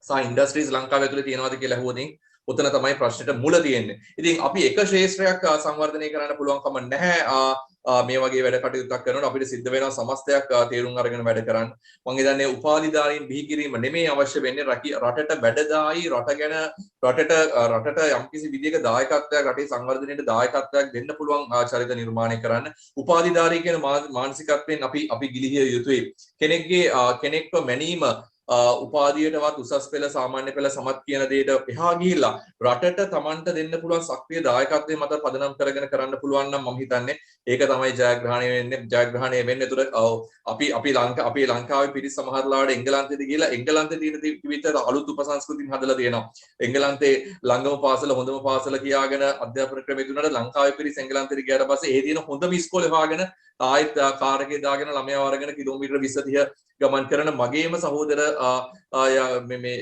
සහ ඉන්ඩස්ට්‍රීස් ලංකාවේ ඇතුලේ තියෙනවාද කියලා අහුවොතින් උතන තමයි ප්‍රශ්නෙට මුල තියෙන්නේ. ඉතින් අපි එක ශේෂ්ත්‍රයක් සංවර්ධනය කරන්න පුළුවන්කම නැහැ. මේ වගේ වැඩ කටයුත්තක් කරනකොට අපිට සිද්ධ වෙනවා සමස්තයක් තේරුම් අරගෙන වැඩ කරන්න. මම හිතන්නේ උපාධිධාරීන් බිහි කිරීම නෙමෙයි අවශ්‍ය වෙන්නේ රටට වැඩදායි රටට යම්කිසි විදියක දායකත්වයක් රටේ සංවර්ධනයට දායකත්වයක් දෙන්න පුළුවන් චරිත නිර්මාණය කරන්න. උපාධිධාරී කියන මානසිකත්වයෙන් අපි ගිලිහිය යුතුයි. කෙනෙක්ව මැනීම උපාධියටවත් උසස් පෙළ සාමාන්‍ය පෙළ සමත් කියන දෙයට එහා ගිහිල්ලා රටට Tamanට දෙන්න පුළුවන් සක්‍රීය දායකත්වයේ මත පදනම් කරගෙන කරන්න පුළුවන් නම් මම හිතන්නේ ඒක තමයි ජයග්‍රහණය වෙන්නේ. ඒතර අපි ලංකාවේ පිරිස් සමහරලාට එංගලන්තෙට ගිහිල්ලා එංගලන්තේ තියෙන විතර අලුත් උපසංස්කෘතින් හදලා තියෙනවා. එංගලන්තේ ළඟම පාසල හොඳම පාසල කියාගෙන අධ්‍යාපන ක්‍රමය දුන්නාට ලංකාවේ පිරිස් එංගලන්තෙට ගියාට පස්සේ ඒ තියෙන හොඳම ඉස්කෝලේ හොයාගෙන ආයෙත් කාර් එකේ දාගෙන ළමයා වරගෙන කිලෝමීටර 20 30 ගමන් කරන මගේම සහෝදර මේ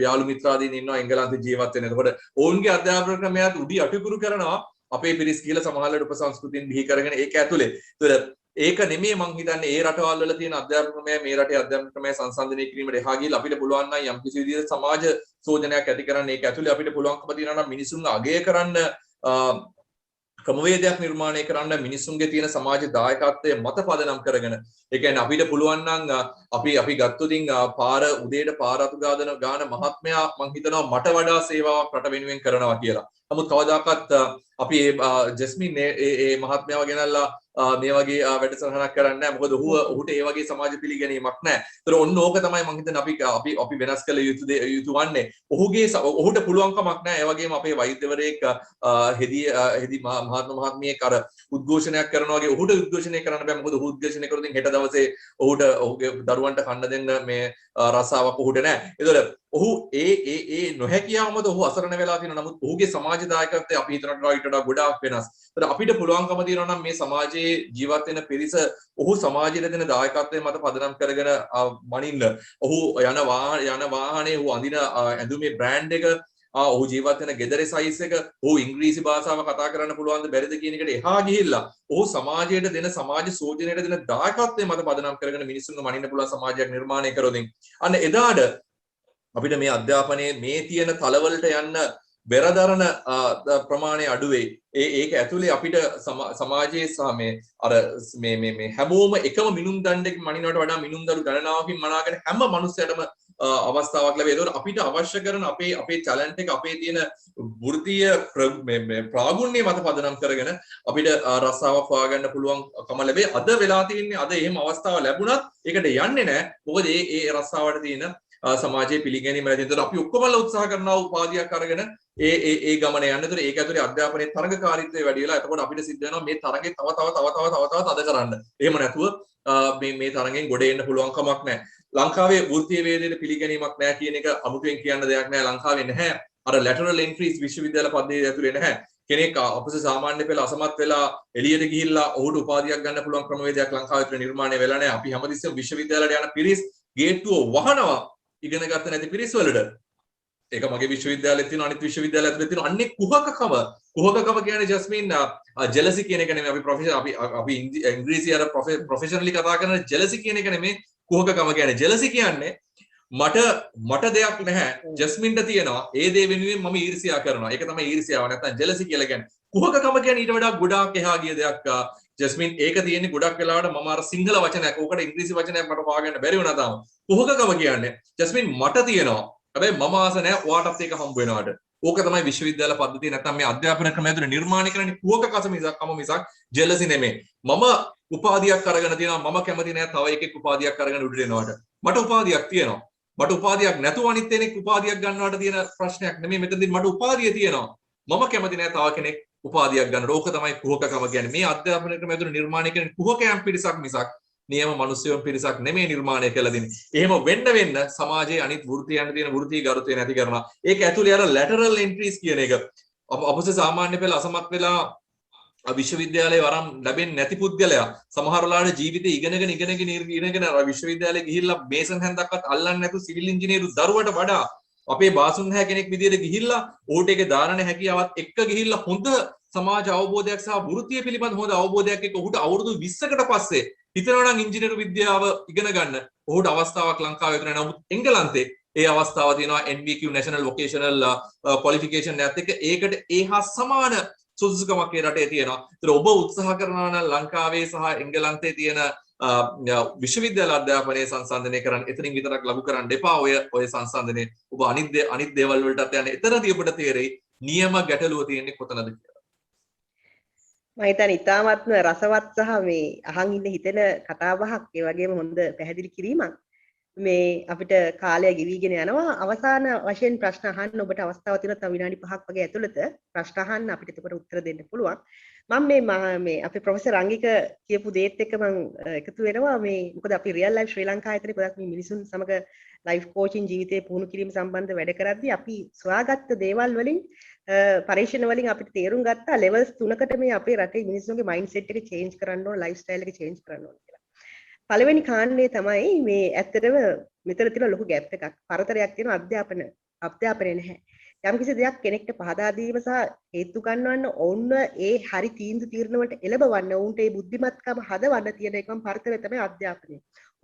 යාළු මිත්‍රාදීන් ඉන්නවා එංගලන්තේ ජීවත් වෙන. එතකොට ඔවුන්ගේ අධ්‍යාපන ක්‍රමයට උඩි අටුකුරු කරනවා අපේ පිරිස් කියලා සමහරවල් උපසංස්කෘතින් බිහි කරගෙන ඒක ඇතුලේ. ඒතර ඒක නෙමෙයි මං හිතන්නේ ඒ රටවල් වල තියෙන අධ්‍යාපන ක්‍රමය මේ රටේ අධ්‍යාපන ක්‍රමය සංසන්දනය කිරීමට එහා ගිහලා අපිට පුළුවන් නම් යම් කිසි විදිහට සමාජ සෝජනයක් ඇති කරන්න ඒක ඇතුලේ අපිට පුළුවන්කම තියෙනවා නම් මිනිසුන් අගය කරන්න ක්‍රමවේදයක් නිර්මාණය කරන්න මිනිසුන්ගේ තියෙන සමාජ දායකත්වයේ මත පදනම් කරගෙන ඒ කියන්නේ අපිට පුළුවන් නම් අපි ගත්තොතින් පාර උදේට පාර අතු ගාන මහත්මයා මං හිතනවා මට වඩා සේවාවක් රට වෙනුවෙන් කරනවා කියලා. නමුත් කවදාකවත් අපි ජස්මින් මේ මහත්මයාව ගෙනල්ලා මේ වගේ වැඩසටහනක් කරන්නේ නැහැ. මොකද ඔහුට ඒ වගේ සමාජ පිළිගැනීමක් නැහැ. ඒතර ඔන්න ඕක තමයි මං හිතන්නේ අපි වෙනස් කළ යුතු වන්නේ. ඔහුට පුළුවන්කමක් නැහැ. ඒ වගේම අපේ වෛද්‍යවරයෙක් හෙදී මහත්මියෙක් අර උද්ඝෝෂණයක් කරනවා වගේ ඔහුට උද්ඝෝෂණය කරන්න බෑ. මොකද ඔහු උද්ඝෝෂණය කරොත් හෙට දවසේ ඔහුගේ දරුවන්ට කන්න දෙන්න මේ රසාවක් ඔහුට නැහැ. ඒතර ඔහු ඒ නොහැකියාව මත ඔහු අසරණ වෙලා තියෙනවා. නමුත් ඔහුගේ සමාජ දායකත්වය අපි හිතනට වඩා ගොඩාක් වෙනස්. ඒතර අපිට පුළුවන්කම තියෙනවා නම් මේ සමාජයේ ජීවත් වෙන පිරිස ඔහු සමාජයට දෙන දායකත්වයේ මත පදනම් කරගෙන මනින්න. ඔහු යන වාහනේ ඔහු අඳින ඇඳුමේ බ්‍රෑන්ඩ් එක ඔහු ජීවත් වෙන ගෙදර සයිස් එක ඔහු ඉංග්‍රීසි භාෂාව කතා කරන්න පුළුවන්ද බැරිද කියන එකට එහා ගිහිල්ලා ඔහු සමාජයට දෙන සමාජ සෝජනයට දෙන දායකත්වයේ මත පදනම් කරගෙන මිනිස්සුන්ව මනින්න පුළුවන් සමාජයක් නිර්මාණය කරොතින් අන්න එදාට අපිට මේ අධ්‍යාපනයේ මේ තියෙන තලවලට යන්න බෙරදරන ප්‍රමාණය අඩු වෙයි. ඒක ඇතුලේ අපිට සමාජයේ සහ මේ හැමෝම එකම මිනුම් දණ්ඩකින් මනිනවට වඩා මිනුම් දඩු ගණනාවකින් මනාගෙන හැම මනුස්සයටම අවස්ථාවක් ලැබේ. ඒකෝර අපිට අවශ්‍ය කරන අපේ ටැලන්ට් එක අපේ තියෙන වෘත්තීය ප්‍රාගුණ්‍ය මත පදනම් කරගෙන අපිට රස්සාවක් හොයාගන්න පුළුවන්කම ලැබේ. අද වෙලා තියෙන්නේ අද එහෙම අවස්ථාව ලැබුණත් ඒකට යන්නේ නැහැ. මොකද ඒ රස්සාවට තියෙන සමාජයේ පිළිගැනීම ලැබෙනතර අපි ඔක්කොමලා උත්සාහ කරනවා උපාධියක් අරගෙන ඒ ගමන යන්න. ඒතර ඒක ඇතුලේ අධ්‍යාපනයේ තරඟකාරීත්වය වැඩි වෙලා එතකොට අපිට සිද්ධ වෙනවා මේ තරඟේ තව අද කරන්න. එහෙම නැතුව මේ තරඟෙන් ගොඩ එන්න පුළුවන් කමක් නැහැ. ලංකාවේ වෘත්තීය වේදයට පිළිගැනීමක් නැහැ කියන එක අමුතුවෙන් කියන්න දෙයක් නැහැ. ලංකාවේ නැහැ. අර lateral entries විශ්වවිද්‍යාල පද්ධතිය ඇතුලේ නැහැ. කෙනෙක් අපස සාමාන්‍ය පෙළ අසමත් වෙලා එළියට ගිහිල්ලා ඔහුට උපාධියක් ගන්න පුළුවන් ක්‍රමවේදයක් ලංකාවේ තුල නිර්මාණය වෙලා නැහැ. අපි හැමතිස්සෙම විශ්වවිද්‍යාලයට යන පිරිස් ගේට්ටුව වහනවා ඉගෙන ගත්ත නැති පිරිස් වලට. ඒක මගේ විශ්වවිද්‍යාලෙත් තියෙන අනිත් විශ්වවිද්‍යාල ඇතුලේ තියෙන අන්නේ කුහකකම කියන්නේ ජස්මින් ජෙලසි කියන එක නෙමෙයි. අපි ඉංග්‍රීසි අර ප්‍රොෆෙෂනලි කතා කරන ජෙලසි කියන එක නෙමෙයි කුහකකම කියන්නේ. ජෙලසි කියන්නේ මට දෙයක් නැහැ ජස්මින්ට තියෙනවා ඒ දේ වෙනුවෙන් මම ඊර්ෂ්‍යා කරනවා. ඒක තමයි ඊර්ෂ්‍යාව නැත්නම් ජෙලසි කියලා කියන්නේ. කුහකකම කියන්නේ ඊට වඩා ගොඩාක් එහා ගිය දෙයක්. ජස්මින් ඒක තියෙන්නේ ගොඩක් වෙලාවට මම අර සිංහල වචනයක් ඕකට ඉංග්‍රීසි වචනයක් මට හොයාගන්න බැරි වුණා තාම. කුහකකම කියන්නේ ජස්මින් මට තියෙනවා. හැබැයි මම ආස නැහැ ඔයාටත් ඒක හම්බ වෙනවට. ඕක තමයි විශ්වවිද්‍යාල පද්ධතිය නැත්නම් මේ අධ්‍යාපන ක්‍රමය ඇතුලේ නිර්මාණය කරන්නේ කුහකකම මිසක් ජෙලසි නෙමෙයි. මම උපාධියක් අරගෙන තියෙනවා මම කැමති නැහැ තව එකෙක් උපාධියක් අරගෙන උඩට එනවට. මට උපාධියක් තියෙනවා. මට උපාධියක් නැතුව අනිත් කෙනෙක් උපාධියක් ගන්නවට තියෙන ප්‍රශ්නයක් නෙමෙයි. මෙතනදී මට උපාධිය තියෙනවා. මම කැමති නැහැ තව කෙනෙක් උපාධියක් ගන්නට. ඕක තමයි කුහකකම කියන්නේ. මේ අධ්‍යාපන ක්‍රමය ඇතුලේ නිර්මාණය කරන කුහකයන් පිරිසක් මිසක් නියම මිනිස්සුන් පිරිසක් නෙමෙයි නිර්මාණය කළ දෙන්නේ. එහෙම වෙන්න සමාජයේ අනිත් වෘත්තියන් තියෙන වෘත්තී ගරුත්වය නැති කරනවා. ඒක ඇතුලේ අර lateral entries කියන එක අපොසේ සාමාන්‍ය පෙළ අසමත් වෙලා විශ්වවිද්‍යාලයේ වරම් ලැබෙන්නේ නැති පුද්ගලයා සමහර වෙලාවට ජීවිතේ ඉගෙනගෙන විශ්වවිද්‍යාලේ ගිහිල්ලා මේසන් හැන්දක්වත් අල්ලන්නේ නැතු සිවිල් ඉංජිනේරු දරුවට වඩා අපේ බාසුන් හැ කෙනෙක් විදියට ගිහිල්ලා ඌට ඒකේ දානන හැකියාවත් එක්ක ගිහිල්ලා හොඳ සමාජ අවබෝධයක් සහ වෘත්තීය පිළිබඳ හොඳ අවබෝධයක් එක්ක ඌට අවුරුදු 20කට පස්සේ හිතනවා නම් ඉංජිනේරු විද්‍යාව ඉගෙන ගන්න ඌට අවස්ථාවක් ලංකාවේ විතර නමුත් එංගලන්තේ ඒ අවස්ථාව තියෙනවා NVQ National Vocational Qualification එකත් එක්ක ඒකට ඒහා සමාන සුදුසුකමක් ඒ රටේ තියෙනවා. ඒතර ඔබ උත්සාහ කරනවා නම් ලංකාවේ සහ එංගලන්තයේ තියෙන විශ්වවිද්‍යාල අධ්‍යාපනයේ සංසන්දනය කරන්න එතනින් විතරක් ලබු කරන්න එපා. ඔය සංසන්දනයේ ඔබ අනිත් දේවල් වලටත් යන්නේ. එතනදී ඔබට තේරෙයි නියම ගැටලුව තියෙන්නේ කොතනද කියලා. මම හිතන්නේ ඉතාමත්ම රසවත් සහ මේ අහන් ඉන්න හිතෙන කතා බහක් ඒ වගේම හොඳ පැහැදිලි කිරීමක්. මේ අපිට කාලය ගෙවිගෙන යනවා. අවසාන වශයෙන් ප්‍රශ්න අහන්න ඔබට අවස්ථාව තියෙනවා. තව විනාඩි 5ක් වගේ ඇතුළත ප්‍රශ්න අහන්න අපිට එතකොට උත්තර දෙන්න පුළුවන්. මම මේ අපේ ප්‍රොෆෙසර් රංගික කියපු දේත් එක්ක මම එකතු වෙනවා. මේ මොකද අපි රියල් ලයිෆ් ශ්‍රී ලංකාවේ ඇතුලේ ගොඩක් මේ මිනිසුන් සමග ලයිෆ් කෝචින් ජීවිතේ පුහුණු කිරීම සම්බන්ධ වැඩ කරද්දී අපි සොයාගත්ත දේවල් වලින් පරීක්ෂණ වලින් අපිට තේරුම් ගත්තා ලෙවල්ස් 3කට මේ අපේ රටේ මිනිස්සුන්ගේ මයින්ඩ් සෙට් එක චේන්ජ් කරන්න ඕන, ලයිෆ් ස්ටයිල් එක චේන්ජ් කරන්න ඕන කියලා. පළවෙනි කාණ්ඩය තමයි මේ ඇත්තටම මෙතන තියෙන ලොකු ગેප් එකක්. පරතරයක් තියෙන අධ්‍යාපනය නැහැ. යම්කිසි දෙයක් කෙනෙක්ට පහදා දීම සහ හේතු ගන්නවන්න ඕන්න ඒ හරි තීන්දුව වලට එළබවන්න උන්ට ඒ බුද්ධිමත්කම හදවන්න තියෙන එකම පරතරය තමයි අධ්‍යාපනය.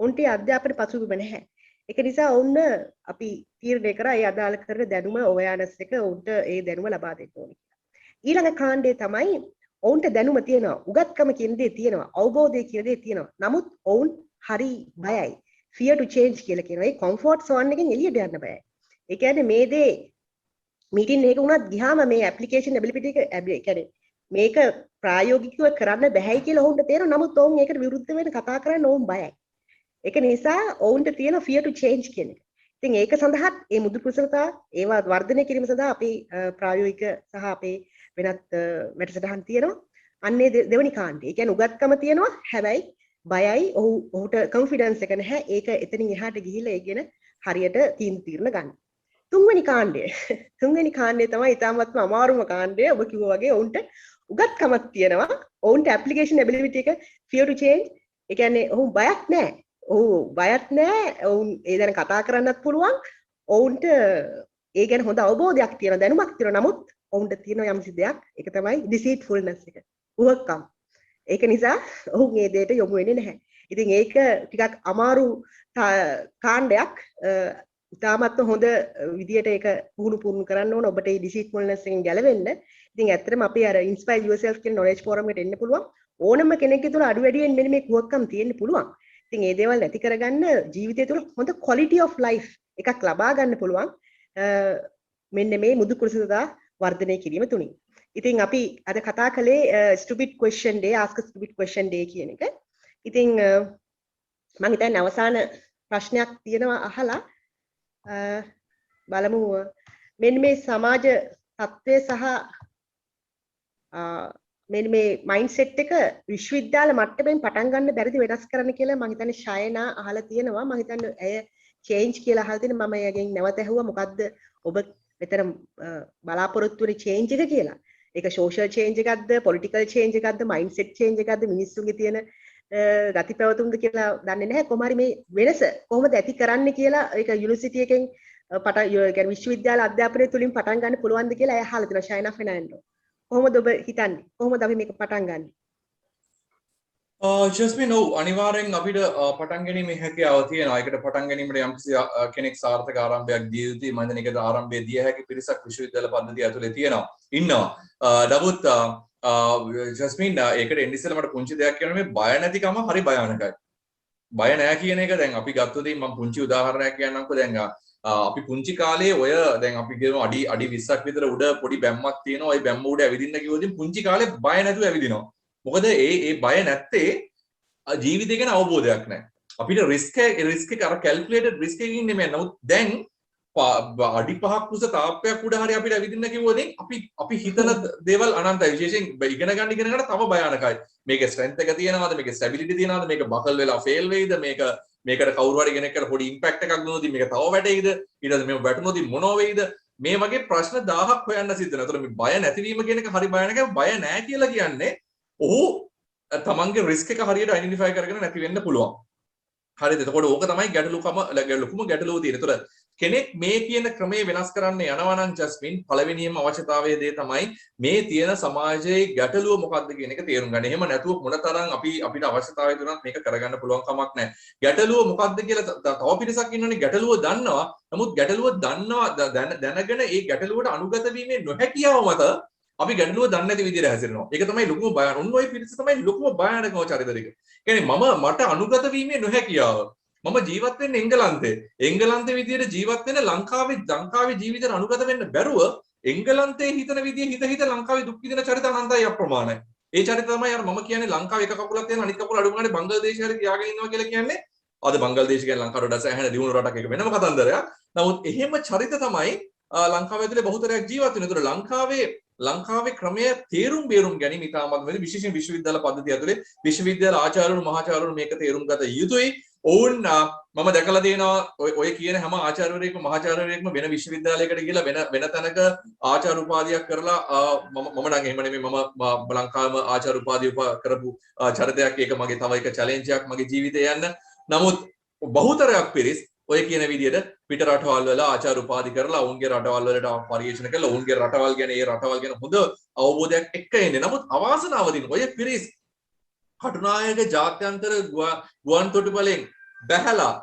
උන්ට ඒ අධ්‍යාපන පසුබිම නැහැ. ඒක නිසා ඔන්න අපි තීරණය කරා ඒ අදාළ කරන දැනුම අවයනස් එක උන්ට ඒ දැනුම ලබා දෙන්න ඕනේ කියලා. ඊළඟ කාණ්ඩය තමයි ඔවුන්ට දැනුම තියෙනවා, උගත්කම කියන දේ තියෙනවා, අවබෝධය කියන දේ තියෙනවා. නමුත් ඔවුන් හරි බයයි. fear to change කියලා කියනවා. ඒ comfort zone එකෙන් එළියට යන්න බයයි. ඒ කියන්නේ මේ දේ මීටින් එක උනත් ගියාම මේ application ability එක කියන්නේ මේක ප්‍රායෝගිකව කරන්න බැහැයි කියලා ඔවුන්ට තේරෙනවා. නමුත් ඔවුන් ඒකට විරුද්ධ වෙන කතා කරන්න ඔවුන් බයයි. ඒක නිසා ඔවුන්ට තියෙන fear to change කියන එක. ඉතින් ඒක සඳහා මේ මුදු කුසලතා ඒවා වර්ධනය කිරීම සඳහා අපි ප්‍රායෝගික සහ අපේ වෙනත් වැඩසටහන් තියෙනවා. අන්නේ දෙවෙනි කාණ්ඩය. ඒ කියන්නේ උගත්කම තියෙනවා. හැබැයි බයයි. ඔහුට කොන්ෆිඩන්ස් එක නැහැ. ඒක එතනින් එහාට ගිහිල්ලා ඒ කියන හරියට තීරණ ගන්න. තුන්වෙනි කාණ්ඩය තමයි ඉතාමත්ම අමාරුම කාණ්ඩය. ඔබ කිව්වා වගේ ඔවුන්ට උගත්කමක් තියෙනවා. ඔවුන්ට ඇප්ලිකේෂන් ඇබිලිටි එක fear to change. ඒ කියන්නේ ඔවුන් බයක් නැහැ. ඔවුන් ඒ දැන කතා කරන්නත් පුළුවන්. ඔවුන්ට ඒ ගැන හොඳ අවබෝධයක් තියෙන දැනුමක් තියෙනවා. නමුත් ඔවුන්ට තියෙන යම්සි දෙයක් ඒක තමයි deceitfulness එක. උහක්කම්. ඒක නිසා ඔවුන් මේ දෙයට යොමු වෙන්නේ නැහැ. ඉතින් ඒක ටිකක් අමාරු කාණ්ඩයක්. ඉතාමත්ම හොඳ විදියට ඒක පුහුණු කරන්න ඕන ඔබට මේ deceitfulness එකෙන් ගැලවෙන්න. ඉතින් ඇත්තටම අපි අර inspire yourself කියන knowledge forum එකට එන්න පුළුවන්. ඕනම කෙනෙක්ගේ තුල අඩු වැඩියෙන් මෙන්න මේ කුහකම් තියෙන්න පුළුවන්. ඉතින් මේ දේවල් නැති කරගන්න ජීවිතය තුළ හොඳ quality of life එකක් ලබා ගන්න පුළුවන්. මෙන්න මේ මුදු කුසලතා වර්ධනය කිරීම තුලින්. ඉතින් අපි අද කතා කළේ stupid question day, ask a stupid question day කියන එක. ඉතින් මම හිතන්නේ අවසාන ප්‍රශ්නයක් තියෙනවා අහලා බලමු මෙන්න මේ සමාජ තත්ත්වය සහ මෙන්න මේ මයින්ඩ්සෙට් එක විශ්වවිද්‍යාල මට්ටමින් පටන් ගන්න බැරිද වෙනස් කරන්න කියලා මම හිතන්නේ ෂයනා අහලා තියෙනවා. මම හිතන්නේ ඇය change කියලා අහලා තියෙන මම එයාගෙන් නැවත ඇහුවා මොකද්ද ඔබ මෙතන බලාපොරොත්තු වෙන change එක කියලා. ඒක social change එකක්ද, political change එකක්ද, mindset change එකක්ද, මිනිස්සුන්ගේ තියෙන ගති පැවතුම්ද කියලා දන්නේ නැහැ. කොහොම හරි මේ වෙනස කොහොමද ඇති කරන්න කියලා ඒක යුනිවර්සිටි එකෙන් يعني විශ්වවිද්‍යාල අධ්‍යාපනය තුලින් පටන් ගන්න පුළුවන්ද කියලා එයා අහලා තියෙනවා ෂයනා ෆෙර්නැන්ඩෝ. කොහොමද ඔබ හිතන්නේ? කොහොමද අපි මේක පටන් ගන්න? ජස්මින් ඔව් අනිවාර්යෙන් අපිට පටන් ගැනීමේ හැකියාව තියෙනවා. ඒකට පටන් ගැනීමට යම්කිසි කෙනෙක් සාර්ථක ආරම්භයක් දිය යුතුයි. මම හිතන්නේ ඒකට ආරම්භය දිය හැකි පිරිසක් විශ්වවිද්‍යාල පද්ධතිය ඇතුලේ ඉන්නවා. නමුත් ජස්මින් ඒකට එන්න ඉස්සෙල්ලා මට පුංචි දෙයක් කියන්න මේ බය නැතිකම හරි භයානකයි. බය නැහැ කියන එක දැන් අපි ගත්තොත් මම පුංචි උදාහරණයක් කියන්නම්කෝ. දැන් අපි පුංචි කාලේ ඔය දැන් අපි කියමු අඩි 20ක් විතර උඩ පොඩි බැම්මක් තියෙනවා. ওই බැම්ම උඩ ඇවිදින්න කිව්වොත් පුංචි කාලේ බය නැතුව ඇවිදිනවා. මොකද ඒ බය නැත්තේ ජීවිතය ගැන අවබෝධයක් නැහැ. අපිට රිස්ක් එක අර කැල්කියුලේටඩ් රිස්ක් එකකින් නෙමෙයි. නමුත් දැන් අඩි 5ක් උස තාප්පයක් උඩ හරි අපිට ඇවිදින්න කිව්වොත් අපි හිතන දේවල් අනන්තයි. විශේෂයෙන් ඉගෙන ගන්න තව භයානකයි. මේකේ ස්ට්‍රෙන්ත් එක තියෙනවද? මේකේ ස්ටැබිලිටි තියෙනවද? මේක බකල් වෙලා ෆේල් වෙයිද? මේකට කවුරු හරි කෙනෙක්ට පොඩි ඉම්පැක්ට් එකක් දුන්නොත් මේක තව වැටෙයිද? ඊට පස්සේ මේක වැටුනොත් මොනව වෙයිද? මේ වගේ ප්‍රශ්න 1000ක් හොයන්න සිද්ධ වෙනවා. ඒතර මේ බය නැතිවීම කියන එක හරි භයානකයි. බය නැහැ කියලා කියන්නේ ඔහු තමන්ගේ රිස්ක් එක හරියට අයිඩෙන්ටිෆයි කරගෙන නැති වෙන්න පුළුවන්. හරිද? එතකොට ඕක තමයි ලොකුම ගැටලුව තියෙන්නේ. ඒතර කෙනෙක් මේ කියන ක්‍රමයේ වෙනස් කරන්න යනවා නම් ජස්මින් පළවෙනියම අවශ්‍යතාවයේ දේ තමයි මේ තියෙන සමාජයේ ගැටලුව මොකක්ද කියන එක තේරුම් ගන්න. එහෙම නැතුව මොනතරම් අපිට අවශ්‍යතාවය දුනත් මේක කරගන්න පුළුවන් කමක් නැහැ. ගැටලුව මොකක්ද කියලා තව පිටසක් ඉන්නෝනේ ගැටලුව දන්නවා. නමුත් ගැටලුව දැනගෙන ඒ ගැටලුවට අනුගත වීමේ නොහැකියාව මත අපි ගැටලුව දන්නේ නැති විදිහට හැසිරෙනවා. ඒක තමයි ලොකුම භයානක. ඔන්න ඔය පිරිස තමයි ලොකුම භයානකම චරිතරික. කියන්නේ මට අනුගත වීමේ නොහැකියාව. මම ජීවත් වෙන්නේ එංගලන්තේ විදියට ජීවත් වෙන ලංකාවේ ජීවිතේට අනුගත වෙන්න බැරුව එංගලන්තේ හිතන විදිය හිත ලංකාවේ දුක් විඳින චරිත අනන්තයි අප්‍රමාණයි. ඒ චරිත තමයි අර මම කියන්නේ ලංකාවේ එක කකුලක් තියෙන අනිත් කකුල අඩු ගානේ බංග්ලාදේශය හරි තියාගෙන ඉන්නවා කියලා කියන්නේ. අද බංග්ලාදේශ කියන්නේ ලංකාවට වඩා සෑහෙන දියුණු රටක් එක වෙනම කතන්දරයක්. නමුත් එහෙම චරිත තමයි ලංකාව ඇතුලේ බහුතරයක් ජීවත් වෙන. ඒතර ලංකාවේ ක්‍රමය තේරුම් බේරුම් ගැනීම ඉතාමත් වෙන විශේෂයෙන් විශ්වවිද්‍යාල පද්ධතිය ඇතුලේ විශ්වවිද්‍යාල ආචාර්යවරු මහාචාර්යවරු මේක තේරුම් ගත යුතුයි. ඔවුන් මම දැකලා තියෙනවා ඔය කියන හැම ආචාර්යවරයෙක්ම මහාචාර්යවරයෙක්ම වෙන විශ්වවිද්‍යාලයකට ගිහලා වෙන තැනක ආචාර්ය උපාධියක් කරලා මම නම් එහෙම නෙමෙයි මම ලංකාවේම ආචාර්ය උපාධිය කරපු චරිතයක්. ඒක මගේ තව එක චැලෙන්ජ් එකක් මගේ ජීවිතේ යන්න. නමුත් බහුතරයක් පිරිස් ඔය කියන විදිහට පිට රටවල් වල ආචාර්ය උපාධි කරලා ඔවුන්ගේ රටවල් වලට පරිශන කරලා ඔවුන්ගේ රටවල් ගැන හොඳ අවබෝධයක් එක්ක එන්නේ. නමුත් අවාසනාව දින ඔය පිරිස් කටුනායක ජාත්‍යන්තර ගුවන් තොටුපළෙන් බැහැලා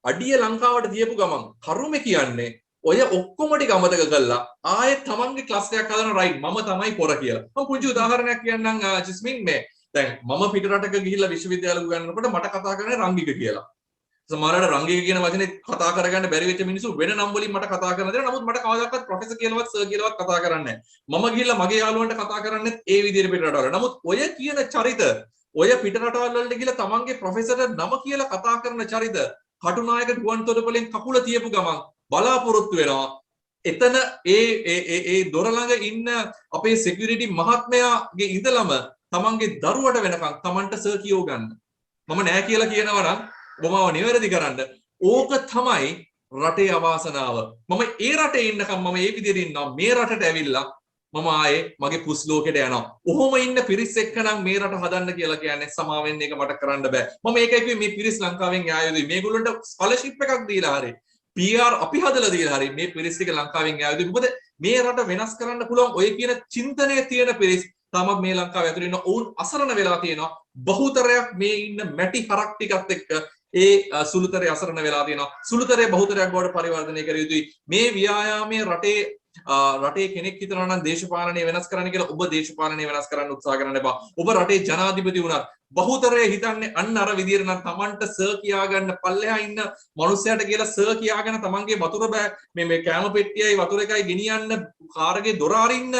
අඩිය ලංකාවට තියපු ගමන් කරුමේ කියන්නේ ඔය ඔක්කොම ටික අමතක කළා ආයෙත් තමන්ගේ ක්ලාස් එකක් හදන රයිට් මම තමයි පොර කියලා. මම පුංචි උදාහරණයක් කියන්නම් ජස්මින් මේ දැන් මම පිට රටක ගිහිල්ලා විශ්වවිද්‍යාල උගන්වනකොට මට කතා කරන්නේ රංගික කියලා. සමහරවිට රංගික කියන වචනේ කතා කරගන්න බැරි වෙච්ච මිනිස්සු වෙන නම් වලින් මට කතා කරන්න දෙනවා. නමුත් මට කවදාවත් ප්‍රොෆෙසර් කියලාවත් සර් කියලාවත් කතා කරන්නේ නැහැ. මම ගිහිල්ලා මගේ යාළුවන්ට කතා කරන්නේත් ඒ විදිහට පිට රටවල. නමුත් ඔය කියන චරිත ඔය පිට රටවල් වලට ගිහලා තමන්ගේ ප්‍රොෆෙසර්ට නම කියලා කතා කරන චරිත කටුනායක ගුවන් තොටුපළෙන් කකුල තියපු ගමන් බලාපොරොත්තු වෙනවා. එතන ඒ දොර ළඟ ඉන්න අපේ සිකියුරිටි මහත්මයාගේ ඉඳලම තමන්ගේ දරුවට වෙනකන් තමන්ට සර් කියව ගන්න. මම නෑ කියලා කියනවා නම් ඔබව නිවැරදි කරන්න. ඕක තමයි රටේ අවාසනාව. මම ඒ රටේ ඉන්නකම් මම ඒ විදිහට ඉන්නවා. මේ රටට ඇවිල්ලා මම ආයේ මගේ පුස් ලෝකෙට යනවා. ඔහොම ඉන්න පිරිස් එක්කනම් මේ රට හදන්න කියලා කියන්නේ සමාවෙන්න එක මට කරන්න බෑ. මම ඒකයි කිව්වේ මේ පිරිස් ලංකාවෙන් ආයුතුයි. මේගොල්ලන්ට ස්කෝලර්ෂිප් එකක් දීලා හරි PR අපි හදලා දීලා හරි මේ පිරිස් ටික ලංකාවෙන් ආයුතුයි. මොකද මේ රට වෙනස් කරන්න පුළුවන් ඔය කියන චින්තනය තියෙන පිරිස් තාම මේ ලංකාවේ ඇතුළේ ඉන්න ඔවුන් අසරණ වෙලා තියෙනවා. බහුතරයක් මේ ඉන්න මැටි හරක් ටිකත් එක්ක සුළුතරේ අසරණ වෙලා තියෙනවා. සුළුතරේ බහුතරයක් බවට පරිවර්තනය කර යුතුයි. මේ ව්‍යායාමයේ රටේ කෙනෙක් හිතනවා නම් දේශපාලනය වෙනස් කරන්න කියලා ඔබ දේශපාලනය වෙනස් කරන්න උත්සාහ කරන්න එපා. ඔබ රටේ ජනාධිපති වුණත් බහුතරය හිතන්නේ අන්න අර විදියට නම් Tamanට සර් කියාගන්න පල්ලෙහා ඉන්න මිනිස්සයාට කියලා සර් කියාගෙන Tamanගේ වතුර මේ කෑම පෙට්ටියයි වතුර එකයි ගෙනියන්න කාර්ගේ දොර අරින්න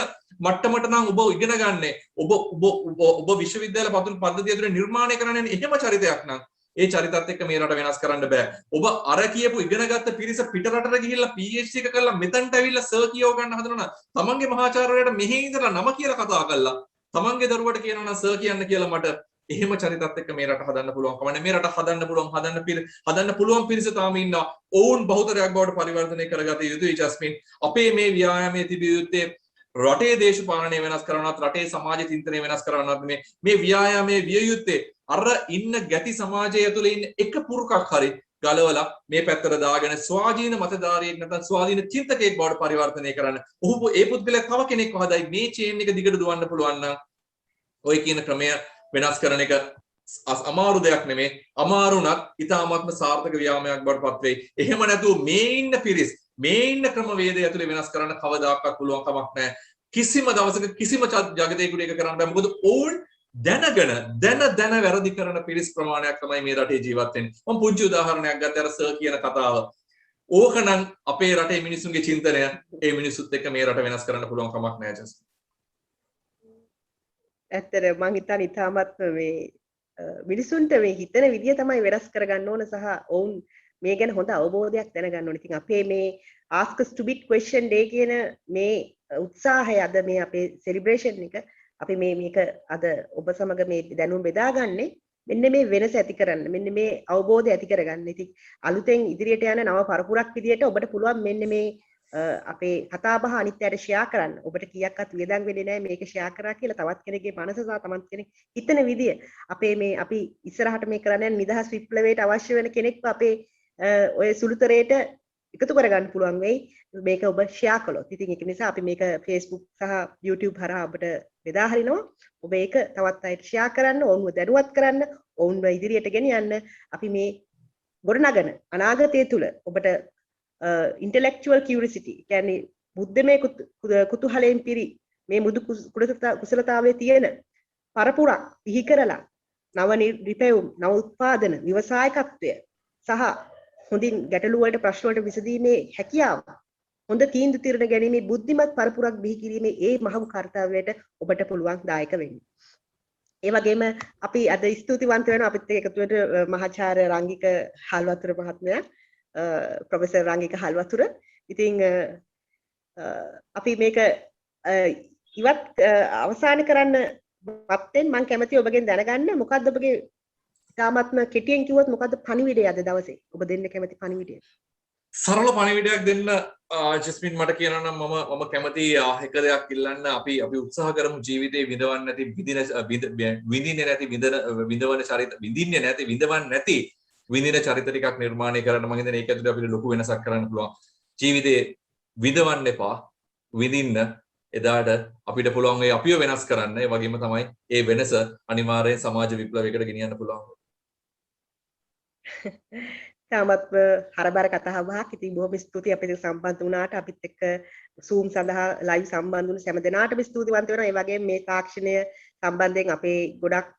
මට්ටමට නම් ඔබ ඉගෙන ගන්න. ඔබ විශ්වවිද්‍යාල පද්ධතිය ඇතුලේ නිර්මාණය කරන්නේ එහෙම චරිතයක් නම් ඒ චරිතත් එක්ක මේ රට වෙනස් කරන්න බෑ. ඔබ අර කියපු ඉගෙනගත්ත පිරිස පිට රටට ගිහිල්ලා PhD එක කරලා මෙතනට ඇවිල්ලා සර් කියව ගන්න හදනවා. තමන්ගේ මහාචාර්යවරයාට මෙහි ඉඳලා නම කියලා කතා කරලා තමන්ගේ දරුවට කියනවා නම් සර් කියන්න කියලා මට එහෙම චරිතත් එක්ක මේ රට හදන්න පුළුවන්. කමන්නේ මේ රට හදන්න පුළුවන් පිරිස තාම ඉන්නවා. ඔවුන් බහුතරයක් බවට පරිවර්තනය කරගත යුතුයි ජස්මින්. අපේ මේ ව්‍යායාමයේ තිබිය යුත්තේ රටේ දේශපාලනය වෙනස් කරනවත් රටේ සමාජ චින්තනය වෙනස් කරනවත් මේ ව්‍යායාමයේ විය යුත්තේ අර ඉන්න ගැති සමාජය ඇතුලේ ඉන්න එක පුරුකක් හරි ගලවලා මේ පැත්තට දාගෙන ස්වාධීන මතධාරියෙක් නැත්නම් ස්වාධීන චින්තකයෙක් බවට පරිවර්තනය කරන්න. ඔහු ඒ පුද්ගලයා තව කෙනෙක්ව හදයි මේ චේන් එක දිගට දුවන්න පුළුවන් නම් ඔය කියන ක්‍රමය වෙනස් කරන එක අමාරු දෙයක් නෙමෙයි. අමාරුණත් ඉතාමත්ම සාර්ථක ව්‍යායාමයක් බවට පත් වෙයි. එහෙම නැතුව මේ ඉන්න පිරිස් මේ ඉන්න ක්‍රමවේදය ඇතුලේ වෙනස් කරන්න කවදාකවත් පුළුවන් කමක් නැහැ. කිසිම දවසක කිසිම ජගතේකට ඒක කරන්න බෑ. මොකද ඕන් දැන වැරදි කරන පිරිස් ප්‍රමාණයක් තමයි මේ රටේ ජීවත් වෙන්නේ. මම පුංචි උදාහරණයක් ගත්තා අර සර් කියන කතාව. ඕකනම් අපේ රටේ මිනිසුන්ගේ චින්තනය ඒ මිනිසුත් එක්ක මේ රට වෙනස් කරන්න පුළුවන් කමක් නැහැ ජස්. ඇත්තට මම හිතන්නේ ඉතාමත් මේ මිනිසුන්ට මේ හිතන විදිය තමයි වෙනස් කරගන්න ඕන සහ ඔවුන් මේ ගැන හොඳ අවබෝධයක් දැනගන්න ඕනේ. ඉතින් අපේ මේ ask a stupid question day කියන මේ උත්සාහය අද මේ අපේ celebration එක අපි මේක අද ඔබ සමග මේ දැනුම් බෙදාගන්නේ මෙන්න මේ වෙනස ඇති කරන්න. මෙන්න මේ අවබෝධය ඇති කරගන්න. ඉතින් අලුතෙන් ඉදිරියට යන නව පරපුරක් විදියට ඔබට පුළුවන් මෙන්න මේ අපේ කතාබහ අනිත් අයට ෂෙයා කරන්න. ඔබට කීයක්වත් වියදම් වෙන්නේ නැහැ මේක ෂෙයා කරා කියලා. තවත් කෙනෙක්ගේ මනස සහ තමන් කෙනෙක් හිතන විදිය අපේ මේ අපි ඉස්සරහට මේ කරන්න යන නිදහස් විප්ලවයට අවශ්‍ය වෙන කෙනෙක්ව අපේ ඔය සුළුතරේට එකතු කරගන්න පුළුවන් වෙයි මේක ඔබ ෂෙයා කළොත්. ඉතින් ඒක නිසා අපි මේක Facebook සහ YouTube හරහා ඔබට බෙදා හරිනවා. ඔබ ඒක තවත් අයට ෂෙයා කරන්න, ඔවුන්ව දැනුවත් කරන්න, ඔවුන්ව ඉදිරියට ගෙනියන්න අපි මේ ගොඩනගන අනාගතය තුල ඔබට intellectual curiosity කියන්නේ බුද්ධමය කුතුහලයෙන් පිරි මේ මුදු කුසලතාවයේ තියෙන පරපුරක් පිහි කරලා නව රිපෙවුම්, නව උත්පාදන, ව්‍යවසායකත්වය සහ හොඳින් ගැටලු වලට ප්‍රශ්න වලට විසඳීමේ හැකියාව හොඳ තීන්දුව తీරන ගැනීමේ බුද්ධිමත් පරපුරක් බිහි කිරීමේ ඒ මහඟු කාර්යයට ඔබට පුළුවන් දායක වෙන්න. ඒ වගේම අපි අද ස්තුතිවන්ත වෙනවා අපිත් එක්ක එකතු වෙන මහාචාර්ය රංගික හල්වතුර මහත්මයා, ප්‍රොෆෙසර් රංගික හල්වතුර. ඉතින් අපි මේක ඉවත් අවසන් කරන්න පත්තෙන් මම කැමතියි ඔබගෙන් දැනගන්න මොකද්ද ඔබගේ තාමත්ම කෙටියෙන් කිව්වොත් මොකද්ද පණිවිඩය අද දවසේ ඔබ දෙන්න කැමති පණිවිඩය? සරල පණිවිඩයක් දෙන්න ජස්මින් මට කියනවා නම් මම කැමති එක දෙයක් ඉල්ලන්න. අපි උත්සාහ කරමු ජීවිතේ විඳවන්න නැති විඳින්නේ නැති විඳින චරිත ටිකක් නිර්මාණය කරන්න. මම හිතන්නේ ඒක ඇතුලේ අපිට ලොකු වෙනසක් කරන්න පුළුවන්. ජීවිතේ විඳවන්න එපා, විඳින්න. එදාට අපිට පුළුවන් ඒ අපිව වෙනස් කරන්න. ඒ වගේම තමයි ඒ වෙනස අනිවාර්යෙන් සමාජ විප්ලවයකට ගෙනියන්න පුළුවන්. තාමත් හරබර කතා බහක්. ඉතින් බොහොම ස්තුතියි අපිට සම්බන්ධ වුණාට. අපිත් එක්ක Zoom සඳහා live සම්බන්ධ වුණු හැම දෙනාටම ස්තුතිවන්ත වෙනවා. ඒ වගේම මේ තාක්ෂණය සම්බන්ධයෙන් අපේ ගොඩක්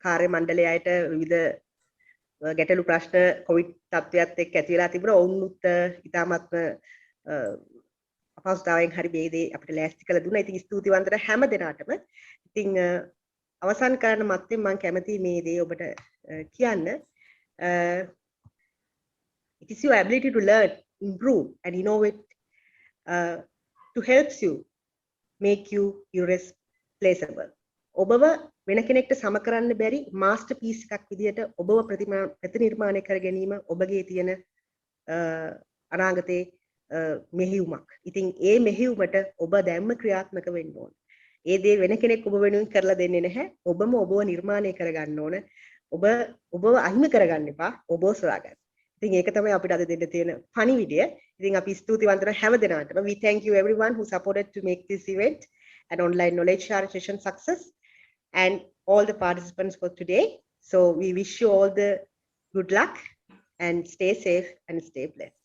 කාර්ය මණ්ඩලයට විවිධ ගැටලු ප්‍රශ්න කොවිඩ් තත්ත්වයක් එක්ක ඇති වෙලා තිබුණා. ඔවුන්ත් ඉතාමත්ම අපහසුතාවයෙන් හරි මේ දේ අපිට ලෑස්ති කළ දුන්නා. ඉතින් ස්තුතිවන්ත හැම දෙනාටම. ඉතින් අවසන් කරන්න මත්තෙන් මම කැමතියි මේ දේ ඔබට කියන්න. It is your ability to learn, improve, and innovate to help you make you irreplaceable. ඔබව වෙන කෙනෙක්ට සම කරන්න බැරි මාස්ටර්පීස් එකක් විදියට ඔබව ප්‍රතිනිර්මාණය කර ගැනීම ඔබගේ තියෙන අනාගතේ මෙහෙයුමක්. ඉතින් ඒ මෙහෙයුමට ඔබ දැම්ම ක්‍රියාත්මක වෙන්න ඕන. ඒ දේ වෙන කෙනෙක් ඔබ වෙනුවෙන් කරලා දෙන්නේ නැහැ. ඔබම ඔබව නිර්මාණය කරගන්න ඕන. ඔබව අහිමි කරගන්න එපා. ඔබව සොයාගන්න. ඉතින් ඒක තමයි අපිට අද දෙන්න තියෙන පණිවිඩය. ඉතින් අපි ස්තුතිවන්ත වෙන හැම දෙනාටම. We thank you everyone who supported to make this event an online knowledge sharing session success and all the participants for today. So we wish you all the Good luck and stay safe and stay blessed.